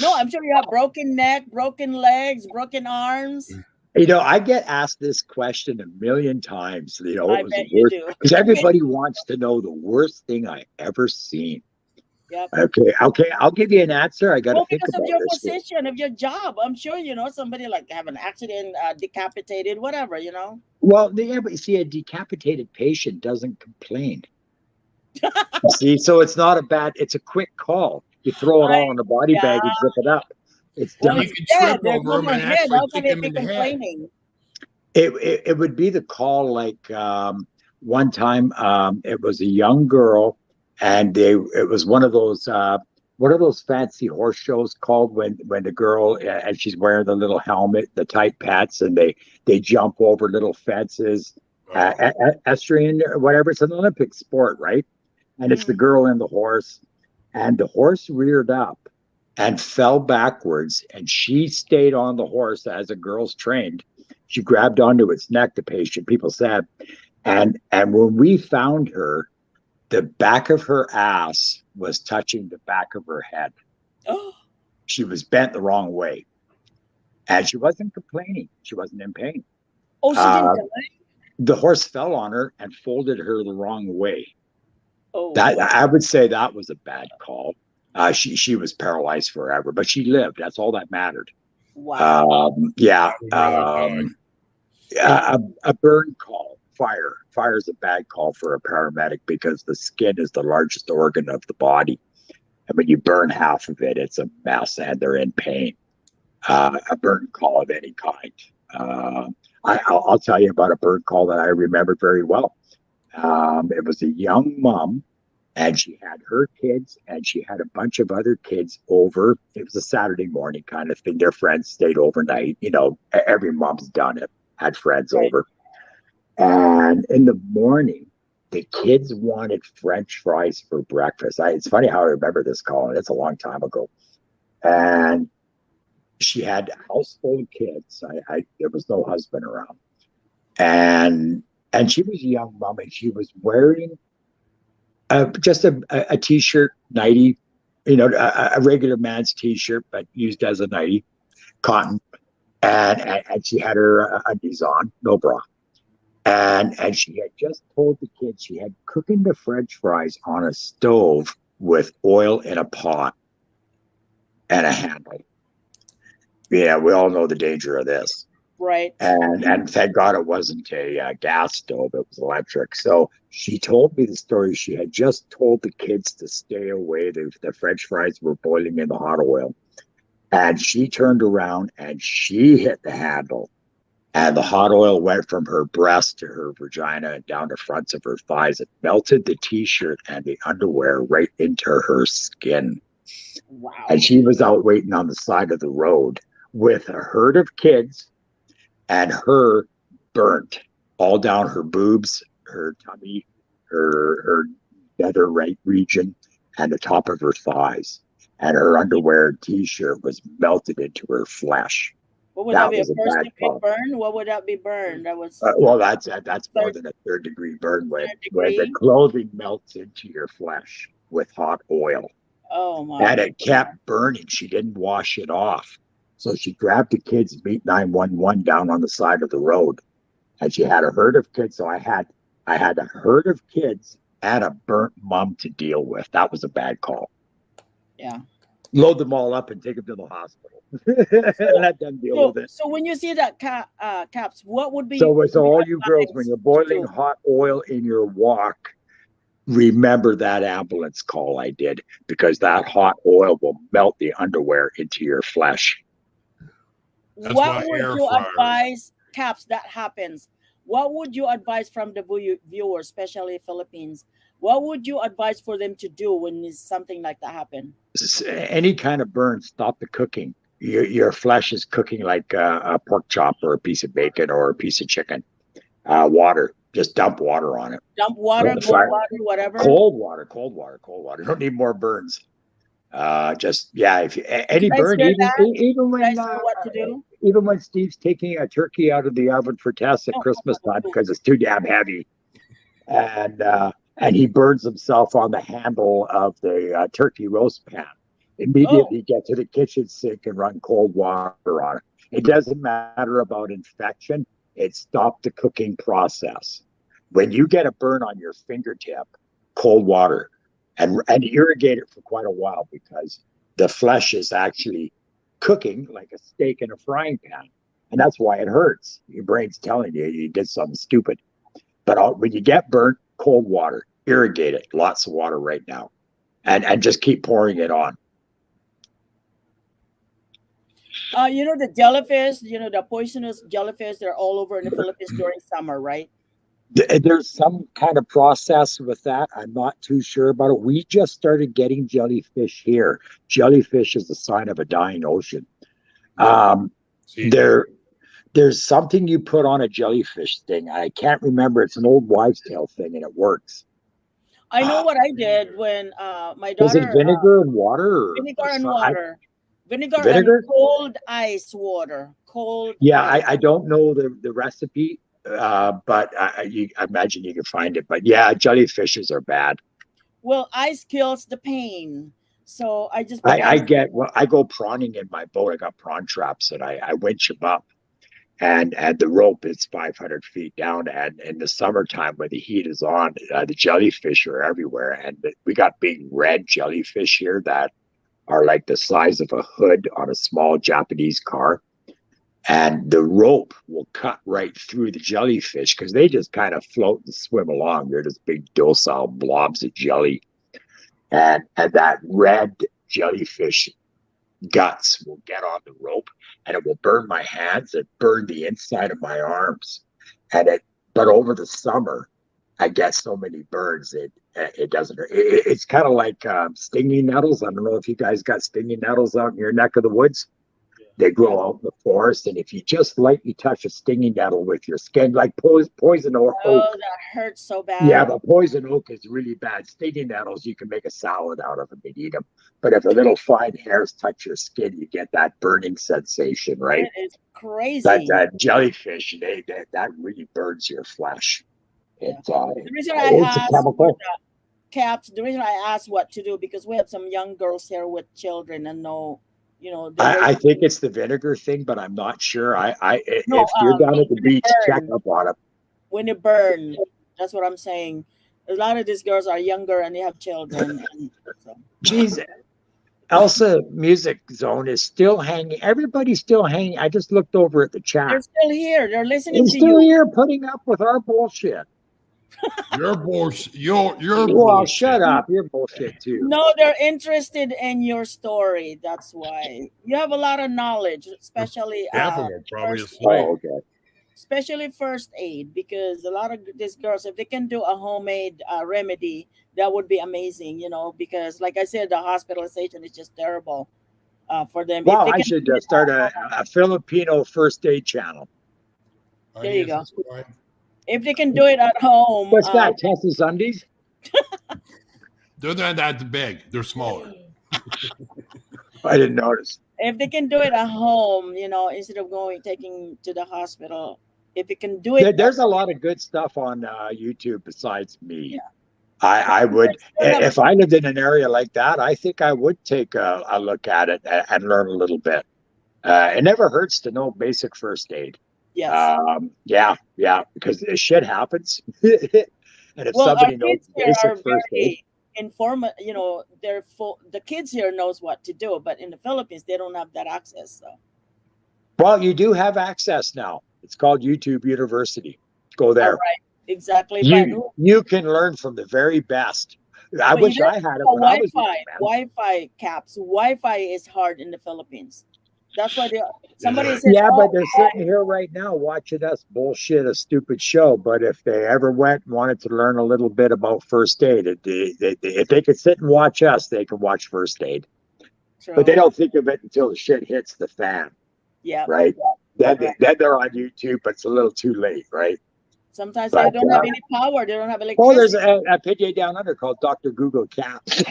No, I'm sure you have broken neck, broken legs, broken arms. You know, I get asked this question a million times. You know, I bet you do. Because everybody wants to know the worst thing I ever seen. Yep. Okay. I'll give you an answer. I got to think because about of your this position, of your job. I'm sure, somebody like have an accident, decapitated, whatever, Well, yeah, but you see, a decapitated patient doesn't complain. See, so it's not it's a quick call. You throw it all in a body bag and zip it up. It's done. You could trip over them and actually kick them in the head. It would be the call like one time it was a young girl and it was one of those fancy horse shows called when the girl and she's wearing the little helmet, the tight pants, and they jump over little fences, equestrian or whatever. It's an Olympic sport, right? And it's the girl and the horse, and the horse reared up and fell backwards, and she stayed on the horse as a girl's trained. She grabbed onto its neck, the patient, people said. And when we found her, the back of her ass was touching the back of her head. She was bent the wrong way. And she wasn't complaining. She wasn't in pain. Oh, she didn't die? The horse fell on her and folded her the wrong way. Oh, that I would say that was a bad call. She was paralyzed forever, but she lived. That's all that mattered. Wow. A burn call, fire. Fire is a bad call for a paramedic because the skin is the largest organ of the body. And when you burn half of it, it's a mess and they're in pain. A burn call of any kind. I'll tell you about a burn call that I remember very well. It was a young mom, and she had her kids, and she had a bunch of other kids over. It was a Saturday morning kind of thing. Their friends stayed overnight. Every mom's done it, had friends over. And in the morning, the kids wanted French fries for breakfast. It's funny how I remember this call, and it's a long time ago. And she had a house full of kids. There was no husband around. And she was a young mom, and she was wearing just a t-shirt, nightie, a regular man's t-shirt, but used as a nightie, cotton. And she had her undies on, no bra. And she had just told the kids she had cooking the French fries on a stove with oil in a pot and a handle. Yeah, we all know the danger of this. Right. And thank God it wasn't a gas stove, it was electric. So she told me the story. She had just told the kids to stay away. The French fries were boiling in the hot oil. And she turned around and she hit the handle. And the hot oil went from her breast to her vagina and down the fronts of her thighs. It melted the t-shirt and the underwear right into her skin. Wow. And she was out waiting on the side of the road with a herd of kids and her burnt all down her boobs, her tummy, her nether right region, and the top of her thighs. and her underwear and t-shirt was melted into her flesh. What would that be? A was a first bad degree call. burn? What would that be burned? That was Well, that's more third- than a third-degree burn when the degree? clothing melts into your flesh with hot oil. Oh my. And it kept burning. She didn't wash it off. So she grabbed the kids, beat 911 down on the side of the road. And she had a herd of kids. So I had a herd of kids and a burnt mom to deal with. That was a bad call. Yeah. Load them all up and take them to the hospital. Let them deal with it. So when you see that caps, what would be So all you girls, when you're boiling do? hot oil in your wok, remember that ambulance call I did, because that hot oil will melt the underwear into your flesh. That's What why would air you fryer. advise, caps, that happens? What would you advise from the viewers, especially Philippines? What would you advise for them to do when something like that happens? Any kind of burn, stop the cooking. Your flesh is cooking like a pork chop or a piece of bacon or a piece of chicken. Water, just dump water on it. Dump water, Cold cold water, whatever. Cold water. You don't need more burns. If any burn, even when You guys know what to do? even when Steve's taking a turkey out of the oven for tests at Christmas time because it's too damn heavy, and he burns himself on the handle of the turkey roast pan. Immediately get to the kitchen sink and run cold water on it. It doesn't matter about infection. It stopped the cooking process. When you get a burn on your fingertip, cold water, and irrigate it for quite a while, because the flesh is actually cooking like a steak in a frying pan. And that's why it hurts. Your brain's telling you did something stupid. But when you get burnt, cold water, irrigate it, lots of water right now, and just keep pouring it on. The jellyfish, the poisonous jellyfish, they're all over in the Philippines during summer, right? There's some kind of process with that. I'm not too sure about it. We just started getting jellyfish here. Jellyfish is a sign of a dying ocean. There's something you put on a jellyfish sting. I can't remember. It's an old wives' tale thing, and it works. I know what I did when my daughter. Was it vinegar and water? Vinegar and water. Vinegar and cold ice water. Cold. Yeah, ice. I don't know the recipe, but I imagine you can find it. But yeah, jellyfishes are bad. Well, ice kills the pain. So I just. I go prawning in my boat. I got prawn traps, and I winch them up. And the rope is 500 feet down. And in the summertime, when the heat is on, the jellyfish are everywhere. And we got big red jellyfish here that are like the size of a hood on a small Japanese car. And the rope will cut right through the jellyfish because they just kind of float and swim along. They're just big docile blobs of jelly. And that red jellyfish guts will get on the rope, and it will burn my hands and burn the inside of my arms. But over the summer, I get so many burns it doesn't hurt. It's kind of like stinging nettles. I don't know if you guys got stinging nettles out in your neck of the woods. They grow out in the forest, and if you just lightly touch a stinging nettle with your skin, like poison oak. Oh, that hurts so bad. Yeah, but poison oak is really bad. Stinging nettles, you can make a salad out of them and eat them. But if the little fine hairs touch your skin, you get that burning sensation, right? It's crazy. That jellyfish, that really burns your flesh. It's The reason it's a chemical. Caps. The reason I asked what to do, because we have some young girls here with children and I think it's the vinegar thing, but I'm not sure. If you're down at the beach, check up on it. When you burn, that's what I'm saying. A lot of these girls are younger and they have children. Geez, Elsa Music Zone is still hanging. Everybody's still hanging. I just looked over at the chat. They're still here. They're listening to you. They're still here putting up with our bullshit. Your bullshit. Your well, bullshit. Shut up. You're bullshit too. No, they're interested in your story. That's why you have a lot of knowledge, especially Half of them probably first asleep. aid. Okay. Especially first aid, because a lot of these girls, if they can do a homemade remedy, that would be amazing. Because like I said, the hospitalization is just terrible for them. Well, I should start a Filipino first aid channel. There you go. If they can do it at home. What's that? Tessa's undies? They're not that big. They're smaller. I didn't notice. If they can do it at home, instead of taking to the hospital, if you can do it, There's a lot of good stuff on YouTube besides me. Yeah. I would, Still have- if I lived in an area like that, I think I would take a look at it and learn a little bit. It never hurts to know basic first aid. yes. Yeah, because shit happens. And if Well, our somebody knows kids here basic are first aid, very informed. They're full. The kids here knows what to do, but in the Philippines, they don't have that access. So. well, you do have access now. It's called YouTube University. Go All there. right. Exactly. You can learn from the very best. I But wish you I had it when I was Wi-Fi. young, man. Wi-Fi caps. Wi-Fi is hard in the Philippines. That's why somebody says, Yeah, "Oh, but they're sitting here right now watching us bullshit a stupid show. But if they ever went and wanted to learn a little bit about first aid, if they could sit and watch us, they could watch first aid. true." But they don't think of it until the shit hits the fan, Yeah. right? Then, Right. then they're on YouTube, but it's a little too late, right? Sometimes But, they don't have any power. They don't have electricity. Oh, there's a PJ down under called Dr. Google Caps.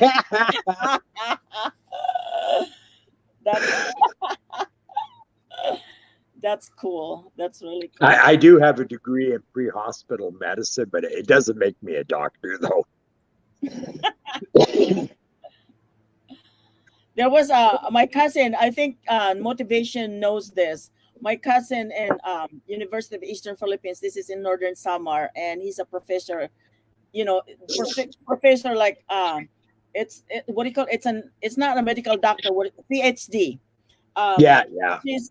That's cool. That's really cool. I do have a degree in pre-hospital medicine, but it doesn't make me a doctor, though. There was my cousin. I think Motivation knows this. My cousin in University of Eastern Philippines. This is in Northern Samar, and he's a professor. Professor like what do you call it? It's not a medical doctor. PhD. Yeah.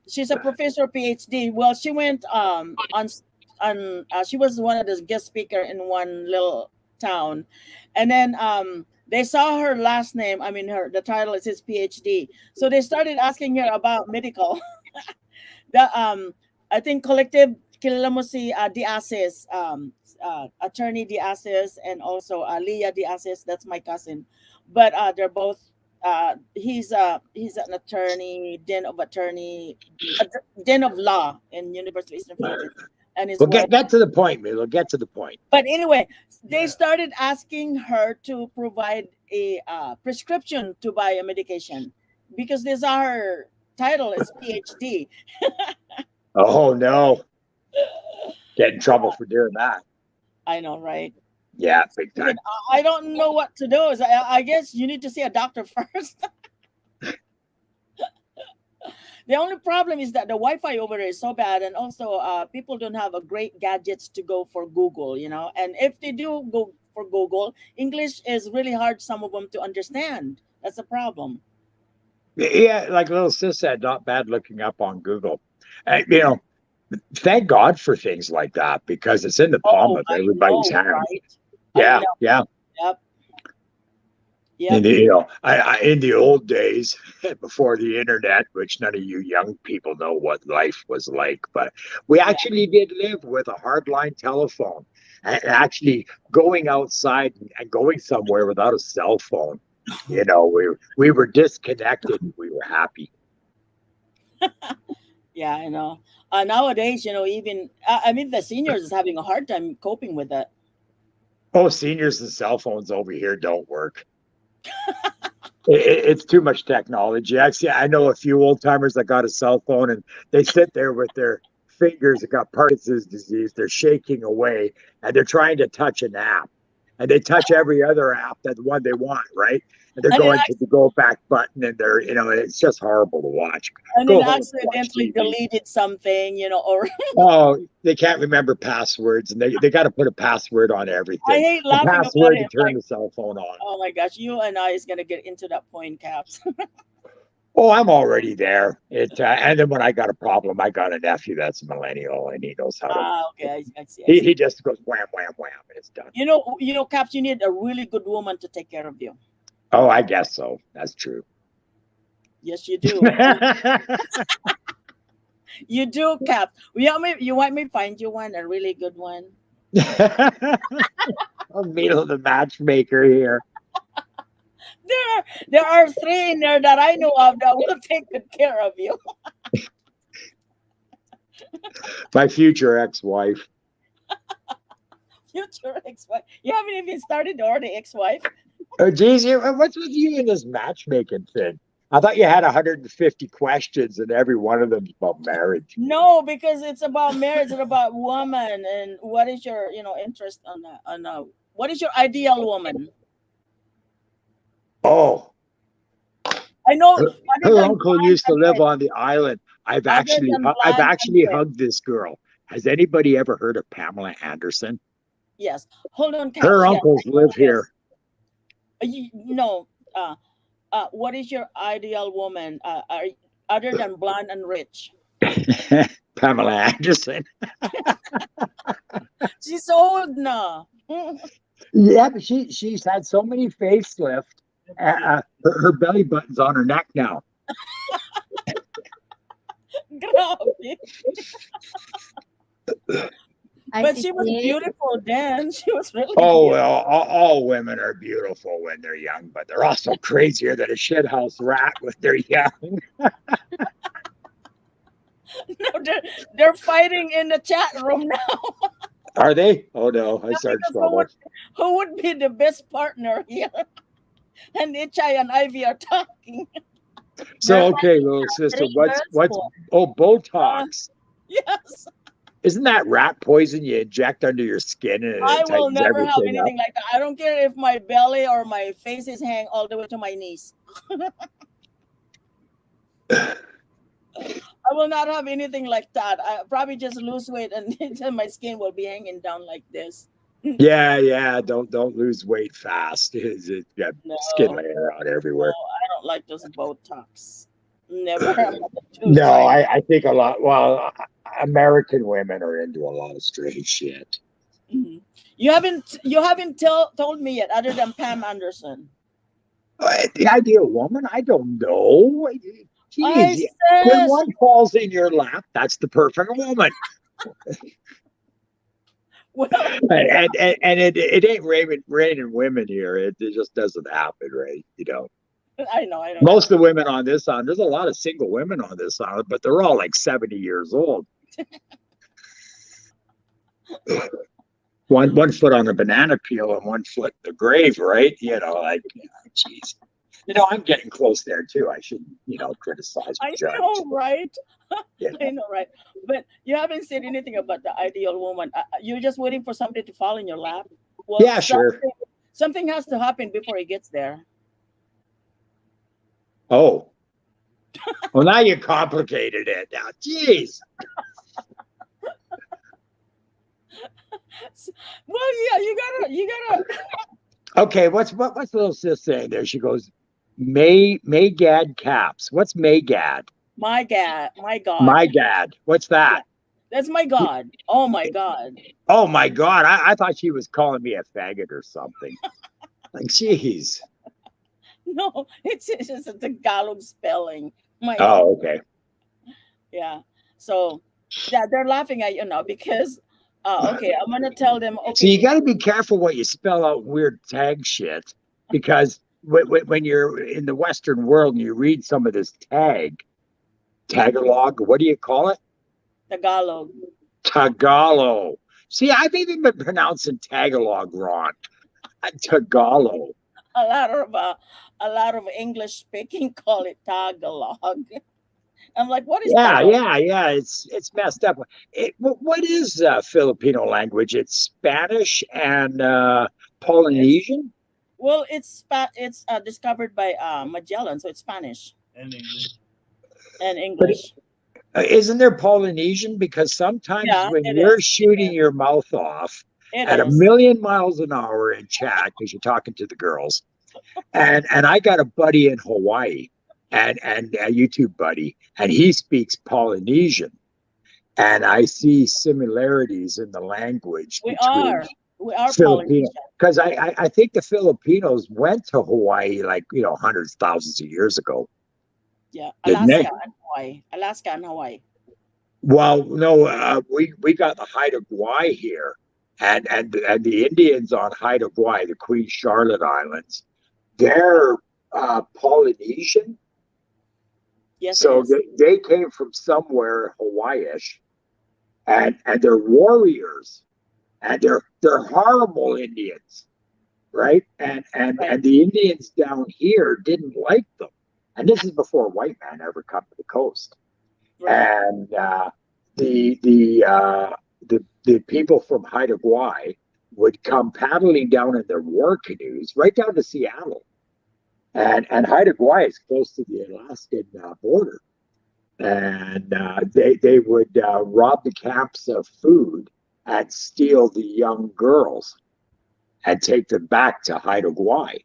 She's a professor PhD. Well, she went she was one of the guest speaker in one little town, and then they saw her last name. I mean, the title is his PhD. So they started asking her about medical. I think collective kilala mo si Diasis, attorney Diasis, and also Leah Diasis. That's my cousin, but they're both. He's an attorney, dean of law in University of Eastern Philippines, and his Well, wife. get to the point, Milo. Get to the point. But anyway, they started asking her to provide a prescription to buy a medication because this our title is PhD. Oh no! Get in trouble for doing that. I know, right? Yeah, big time. I don't know what to do. I guess you need to see a doctor first. The only problem is that the Wi-Fi over there is so bad, and also people don't have a great gadgets to go for Google, And if they do go for Google, English is really hard. Some of them to understand. That's a problem. Yeah, like little sis said, not bad looking up on Google. Thank God for things like that because it's in the palm of everybody's hand. Right? Yeah. Yep. And, in the old days, before the internet, which none of you young people know what life was like, but we actually did live with a hardline telephone and actually going outside and going somewhere without a cell phone. We were disconnected. We were happy. Yeah, I know. Nowadays, even the seniors is having a hard time coping with that. Oh, seniors and cell phones over here don't work. It's too much technology. Actually, I know a few old timers that got a cell phone and they sit there with their fingers that got Parkinson's disease. They're shaking away and they're trying to touch an app. And they touch every other app, that one they want, right? And they're going to the go back button, and they're, it's just horrible to watch. And then accidentally deleted something, or they can't remember passwords, and they got to put a password on everything. I hate laughing a password about it. to turn the cell phone on. Oh my gosh, you and I is gonna get into that point, Caps. Oh, I'm already there. And then when I got a problem, I got a nephew that's a millennial, and he knows how to. Okay, I see. He just goes wham, wham, wham, and it's done. Caps, you need a really good woman to take care of you. Oh, I guess so. That's true. Yes, you do. You do, Caps. You want me to find you one, a really good one? I'm Milo the matchmaker here. There are 3 in there that I know of that will take good care of you. My future ex-wife. Future ex-wife. You haven't even started the ex-wife. Oh, geez, what's with you in this matchmaking thing? I thought you had 150 questions and every one of them is about marriage. No, because it's about marriage and about woman. And what is your, interest on that? What is your ideal woman? Oh, I know. her, Other her than uncle blonde used to and live red. on the island. I've Other actually, than I've blonde and actually red. hugged this girl. Has anybody ever heard of Pamela Anderson? Yes. Hold on, Caps. Her Yes. uncles live here. No. What is your ideal woman? Other than blonde and rich? Pamela Anderson. She's old now. Yeah, but she's had so many facelifts. Her belly button's on her neck now. Grabe. But she was see. beautiful then. She was really Oh beautiful. well, all women are beautiful when they're young, but they're also crazier than a shithouse rat when they're young. No, they're fighting in the chat room now. Are they? Oh no, I started Because trouble. who would be the best partner here? And Ichay and Ivy are talking. So okay, little sister, what's Botox? Yes. Isn't that rat poison you inject under your skin and I it will tightens never have everything up? anything like that. I don't care if my belly or my face is hang all the way to my knees. I will not have anything like that. I probably just lose weight and then my skin will be hanging down like this. Yeah. Don't lose weight fast. It's got No. skin laying around everywhere. I don't like those Botox. Never. I'm not the No, type. I think a lot. Well, American women are into a lot of strange shit. Mhm. You haven't told me yet, other than Pam Anderson. The ideal woman, I don't know. I Jeez, when says, one falls in your lap, that's the perfect woman. well, And it ain't raining women here. It just doesn't happen, right? I know. I don't. Most of the women on this island, there's a lot of single women on this island, but they're all like 70 years old. One foot on the banana peel and one foot in the grave, right? Geez. I'm getting close there too. I shouldn't, criticize I the judge. know, right? Yeah. I know, right? But you haven't said anything about the ideal woman. You're just waiting for somebody to fall in your lap. Well, Yeah, sure. Something has to happen before it gets there. Oh. Well, now you complicated it. Now, jeez. Well, yeah, you gotta. Okay, what's little sis saying there? She goes, Maygad caps. What's Maygad? My God, my God. My Gad. What's that? That's my God. Oh my God. Oh my God. I thought she was calling me a faggot or something. Like, jeez. No, it's just a Tagalog spelling. Oh, okay. Yeah. So yeah, they're laughing at you now because okay, I'm gonna tell them. Okay. So you got to be careful what you spell out weird tag shit, because when you're in the Western world and you read some of this Tagalog, what do you call it? Tagalog. Tagalog. See, I've even been pronouncing Tagalog wrong. Tagalog. A lot of English speaking call it Tagalog. I'm like, what is Tagalog? Yeah. It's messed up. What is Filipino language? It's Spanish and Polynesian. Well, it's discovered by Magellan, so it's Spanish And English. and English. Isn't there Polynesian? Because sometimes when it you're is. shooting your mouth off at a million miles an hour in chat because you're talking to the girls, and I got a buddy in Hawaii and a YouTube buddy, and he speaks Polynesian, and I see similarities in the language We between are Filipino, Polynesian. because I think the Filipinos went to Hawaii like hundreds, thousands of years ago. Yeah, Didn't they? Alaska and Hawaii. Well, no, we got the Haida Gwaii here, and the Indians on Haida Gwaii, the Queen Charlotte Islands, they're Polynesian. Yes. So they came from somewhere Hawaiish, and they're warriors, and they're horrible Indians, right? And the Indians down here didn't like them. and this is before white man ever come to the coast. Right. And the people from Haida Gwaii would come paddling down in their war canoes right down to Seattle. And Haida Gwaii is close to the Alaskan border. And they would rob the camps of food and steal the young girls and take them back to Haida Gwaii.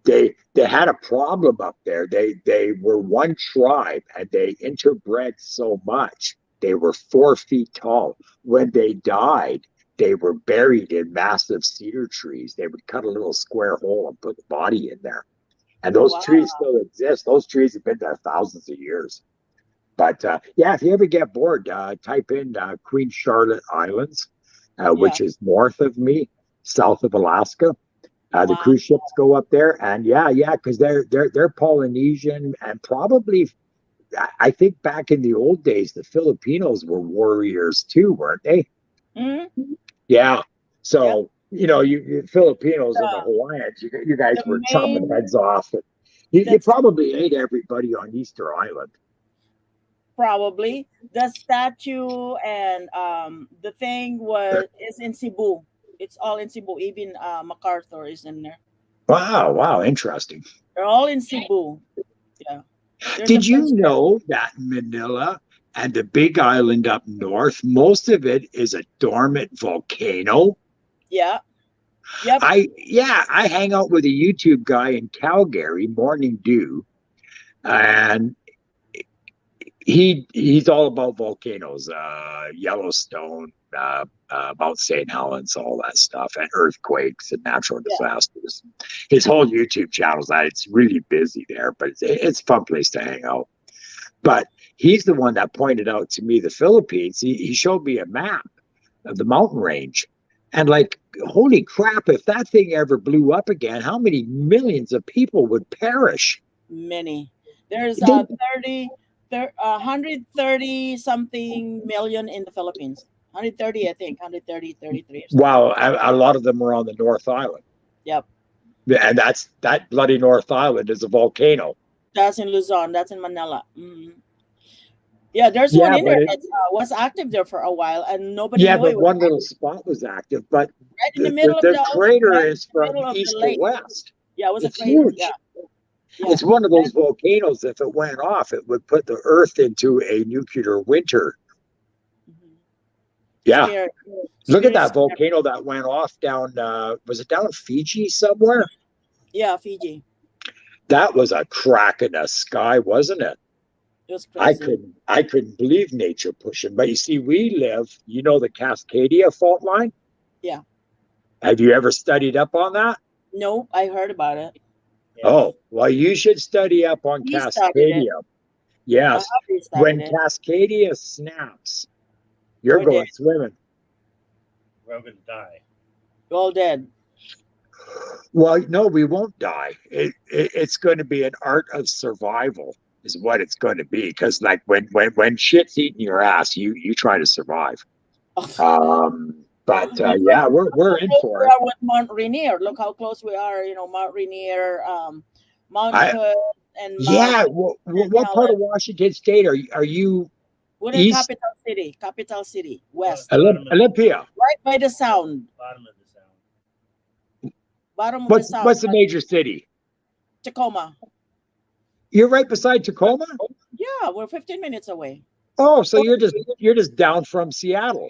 They had a problem up there. They were one tribe and they interbred so much. They were 4 feet tall. When they died, they were buried in massive cedar trees. They would cut a little square hole and put the body in there. And those trees still exist. Those trees have been there thousands of years. But yeah, if you ever get bored, type in Queen Charlotte Islands, which is north of me, south of Alaska. The cruise ships go up there, and because they're Polynesian, and probably, I think back in the old days, the Filipinos were warriors too, weren't they? Mm-hmm. Yeah. So you Filipinos and the Hawaiians, you guys were chopping heads off. And you probably ate everybody on Easter Island. Probably the statue and the thing is in Cebu. It's all in Cebu. Even MacArthur is in there. Wow, interesting. They're all in Cebu. Yeah. Did you know that Manila and the Big Island up north, most of it is a dormant volcano? Yeah. Yep. I hang out with a YouTube guy in Calgary, Morning Dew, and he's all about volcanoes, Yellowstone, Mount St. Helens, all that stuff, and earthquakes and natural disasters. His whole YouTube channel's that. It's really busy there, but it's a fun place to hang out. But he's the one that pointed out to me the Philippines. He showed me a map of the mountain range. And like, holy crap, if that thing ever blew up again, how many millions of people would perish? Many. There's 130 something million in the Philippines. 130, I think. 130, 33. Wow, a lot of them are on the North Island. Yep. And that bloody North Island is a volcano. That's in Luzon. That's in Manila. Mm-hmm. Yeah, there's one in there that was active there for a while, and nobody. Yeah, but one little spot was active. But right in the middle of the crater is from east to west. Yeah, it was it's a crater. Huge. Yeah. It's one of those volcanoes. If it went off, it would put the Earth into a nuclear winter. Mm-hmm. Yeah. Scary. Look at that volcano that went off down. Was it down in Fiji somewhere? Yeah, Fiji. That was a crack in the sky, wasn't it? It was crazy. I couldn't believe nature pushing. But you see, we live, the Cascadia fault line? Yeah. Have you ever studied up on that? No, I heard about it. Yeah. Oh, well, you should study up on Cascadia. Yes. When Cascadia snaps, you're going swimming. We're going to die. We're all dead. Well, no, we won't die. It's going to be an art of survival. Is what it's going to be, because like when shit's eating your ass, you try to survive. But yeah, we're in for it. We are with Mount Rainier. Look how close we are. Mount Rainier, Mount Hood, and what part of Washington State are you? We're in capital city, west. Olympia. Right by the Sound. Bottom of the Sound. Bottom of the Sound. What's the major city? Tacoma. You're right beside Tacoma? Yeah, we're 15 minutes away. Oh, so you're just down from Seattle.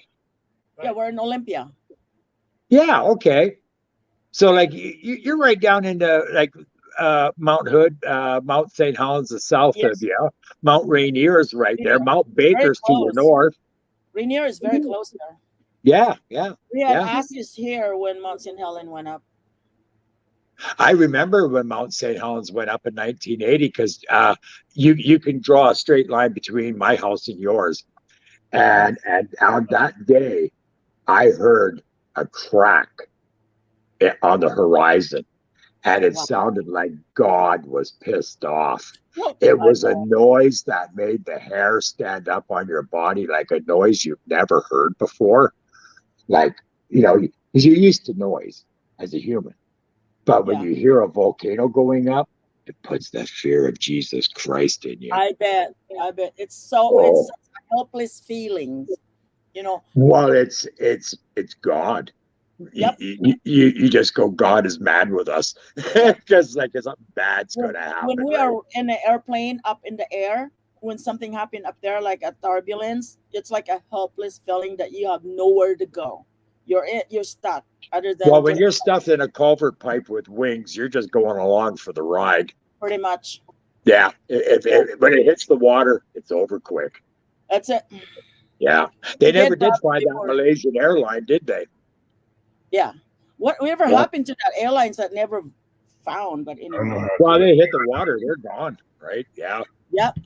Yeah, we're in Olympia. Yeah, okay. So like you're right down into like Mount Hood, Mount St. Helens is south of you. Mount Rainier is right there. Mount Baker's to your north. Rainier is very close there. Yeah. We had ashes here when Mount St. Helens went up. I remember when Mount St. Helens went up in 1980, because you can draw a straight line between my house and yours. And on that day, I heard a crack on the horizon, and it sounded like God was pissed off. It was a noise that made the hair stand up on your body, like a noise you've never heard before. Like, because you're used to noise as a human. But when you hear a volcano going up, It puts the fear of Jesus Christ in you. I bet. It's such helpless feelings, you know. Well, it's God. Yep. You just go, God is mad with us. Just like something bad's going to happen. When we are in an airplane up in the air, when something happened up there, like a turbulence, it's like a helpless feeling that you have nowhere to go. You're stuck. Other than when you're stuffed in a culvert pipe with wings, you're just going along for the ride. Pretty much. Yeah. When it hits the water, it's over quick. That's it. Yeah. They never did find that Malaysian airline, did they? Yeah. Whatever happened to that airlines that never found? But anyway. Well, they hit the water, they're gone, right? Yeah. Yep.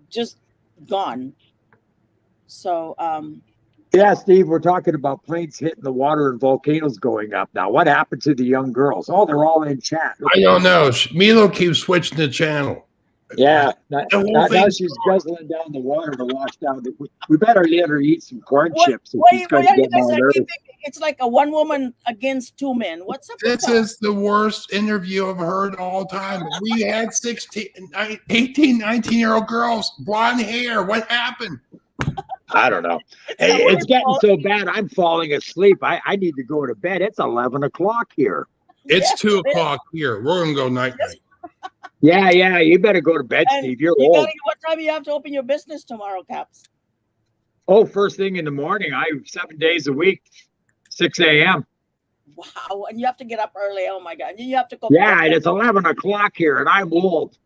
Just gone. So yeah, Steve, we're talking about planes hitting the water and volcanoes going up. Now, what happened to the young girls? Oh, they're all in chat. I don't know. Milo keeps switching the channel. Yeah, now she's guzzling down the water to wash down. We better let her eat some corn chips. It's like a one woman against two men. What's up? This is the worst interview I've heard all time. We had 18, 19-year-old girls, blonde hair. What happened? I don't know. It's getting so bad. I'm falling asleep. I need to go to bed. It's 11 o'clock here. It's 2 o'clock here. We're going to go night-night. Yeah. You better go to bed, Steve. You're old. What time you have to open your business tomorrow, Caps? Oh, first thing in the morning. 7 days a week, 6 a.m. Wow. And you have to get up early. Oh, my God. You have to go. Yeah, and it's 11 o'clock here, and I'm old.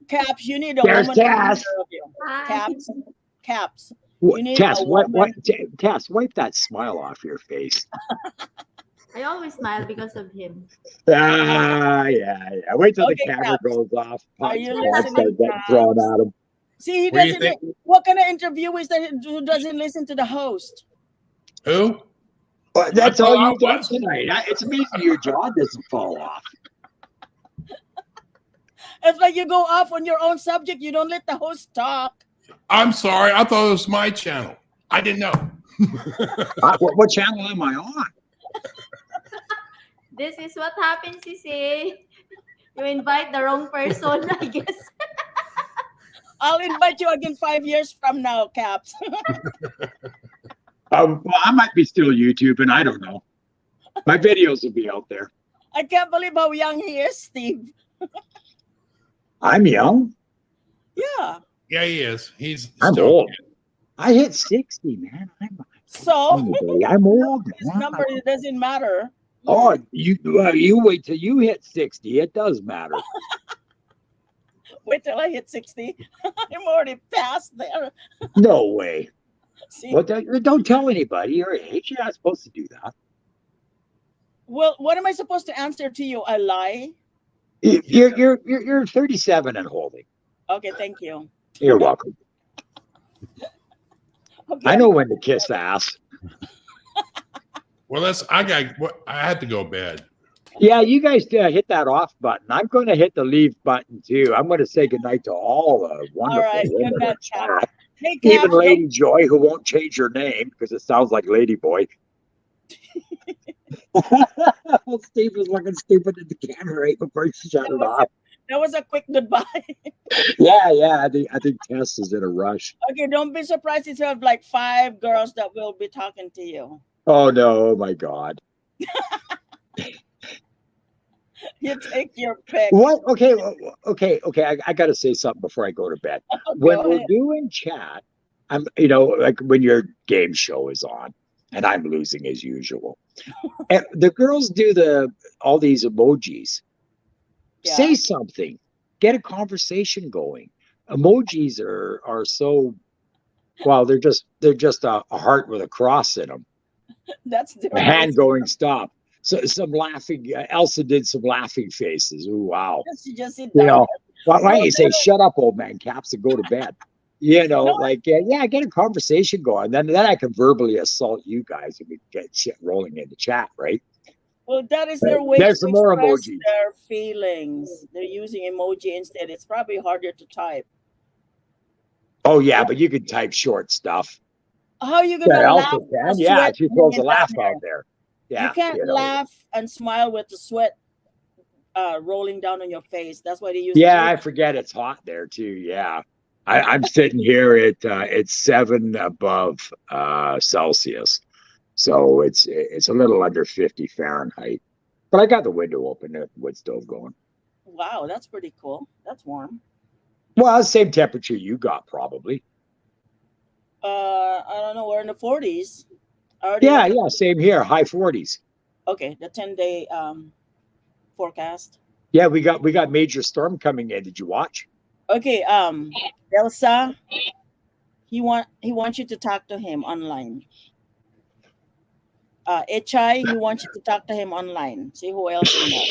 Caps, you need a woman to take care of you. Caps. Tess, Tess, wipe that smile off your face. I always smile because of him. Yeah. Wait till the camera goes off. Are you listening? Thrown at him. See, he doesn't. What kind of interview is that? Who doesn't listen to the host? Who? That's all you done tonight. It's amazing your jaw doesn't fall off. It's like you go off on your own subject. You don't let the host talk. I'm sorry. I thought it was my channel. I didn't know. What channel am I on? This is what happens, Sisi. You invite the wrong person, I guess. I'll invite you again 5 years from now, Caps. Well, I might be still YouTubing. I don't know. My videos will be out there. I can't believe how young he is, Steve. I'm young. Yeah. Yeah, he is. I'm old. I hit 60, man. I'm old. This number doesn't matter. Oh, you wait till you hit 60. It does matter. Wait till I hit 60. I'm already past there. No way. See? Well, don't tell anybody your age. You're not supposed to do that. Well, what am I supposed to answer to you? A lie? You're 37 and holding. Okay, thank you. You're welcome. Okay. I know when to kiss ass. Well, I had to go to bed. Yeah, you guys hit that off button. I'm going to hit the leave button too. I'm going to say goodnight to all the wonderful women in chat. Hey, even Lady Joy, who won't change her name because it sounds like Lady Boy. Steve was looking stupid at the camera right before she shut it off. That was a quick goodbye. Yeah. I think Tess is in a rush. Okay, don't be surprised if you have like 5 girls that will be talking to you. Oh no! Oh my God! You take your pick. What? Okay. I got to say something before I go to bed. When we're doing chat, I'm, like when your game show is on, and I'm losing as usual. And the girls do all these emojis. Yeah. Say something. Get a conversation going. Emojis are so. Well, they're just a heart with a cross in them. That's a hand going stop. So some laughing. Elsa did some laughing faces. Ooh, wow. Just sit down. Why don't you say, "Shut up, old man, Caps," and go to bed? Get a conversation going. Then I can verbally assault you guys and we get shit rolling in the chat, right? Well, that is their way to some more express emojis. Their feelings. They're using emoji instead. It's probably harder to type. Oh yeah, but you can type short stuff. How are you gonna laugh? Yeah, she throws a laugh out there. Yeah, you can't laugh and smile with the sweat rolling down on your face. That's why they use. Yeah, I forget it's hot there too. Yeah. I'm sitting here at it's 7 above Celsius. So it's a little under 50 Fahrenheit. But I got the window open, the wood stove going. Wow, that's pretty cool. That's warm. Well, same temperature you got probably. I don't know. We're in the 40s. Yeah, same here. High 40s. Okay, the 10-day forecast. Yeah, we got major storm coming in. Did you watch? Okay, Elsa, he wants you to talk to him online. Echai, he wants you to talk to him online. See who else in there.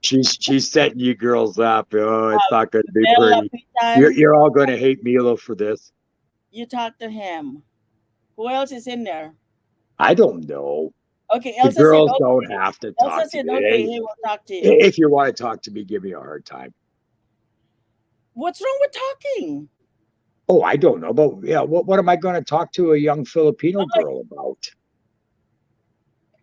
She's setting you girls up. Oh, it's not going to be Bella, pretty. You're all going to hate Milo for this. You talk to him. Who else is in there? I don't know. Okay, Elsa the girls said, okay. don't have to Elsa talk said, to me. okay, he will talk to you. If you want to talk to me, give me a hard time. What's wrong with talking? Oh, I don't know. But yeah, what am I going to talk to a young Filipino girl about?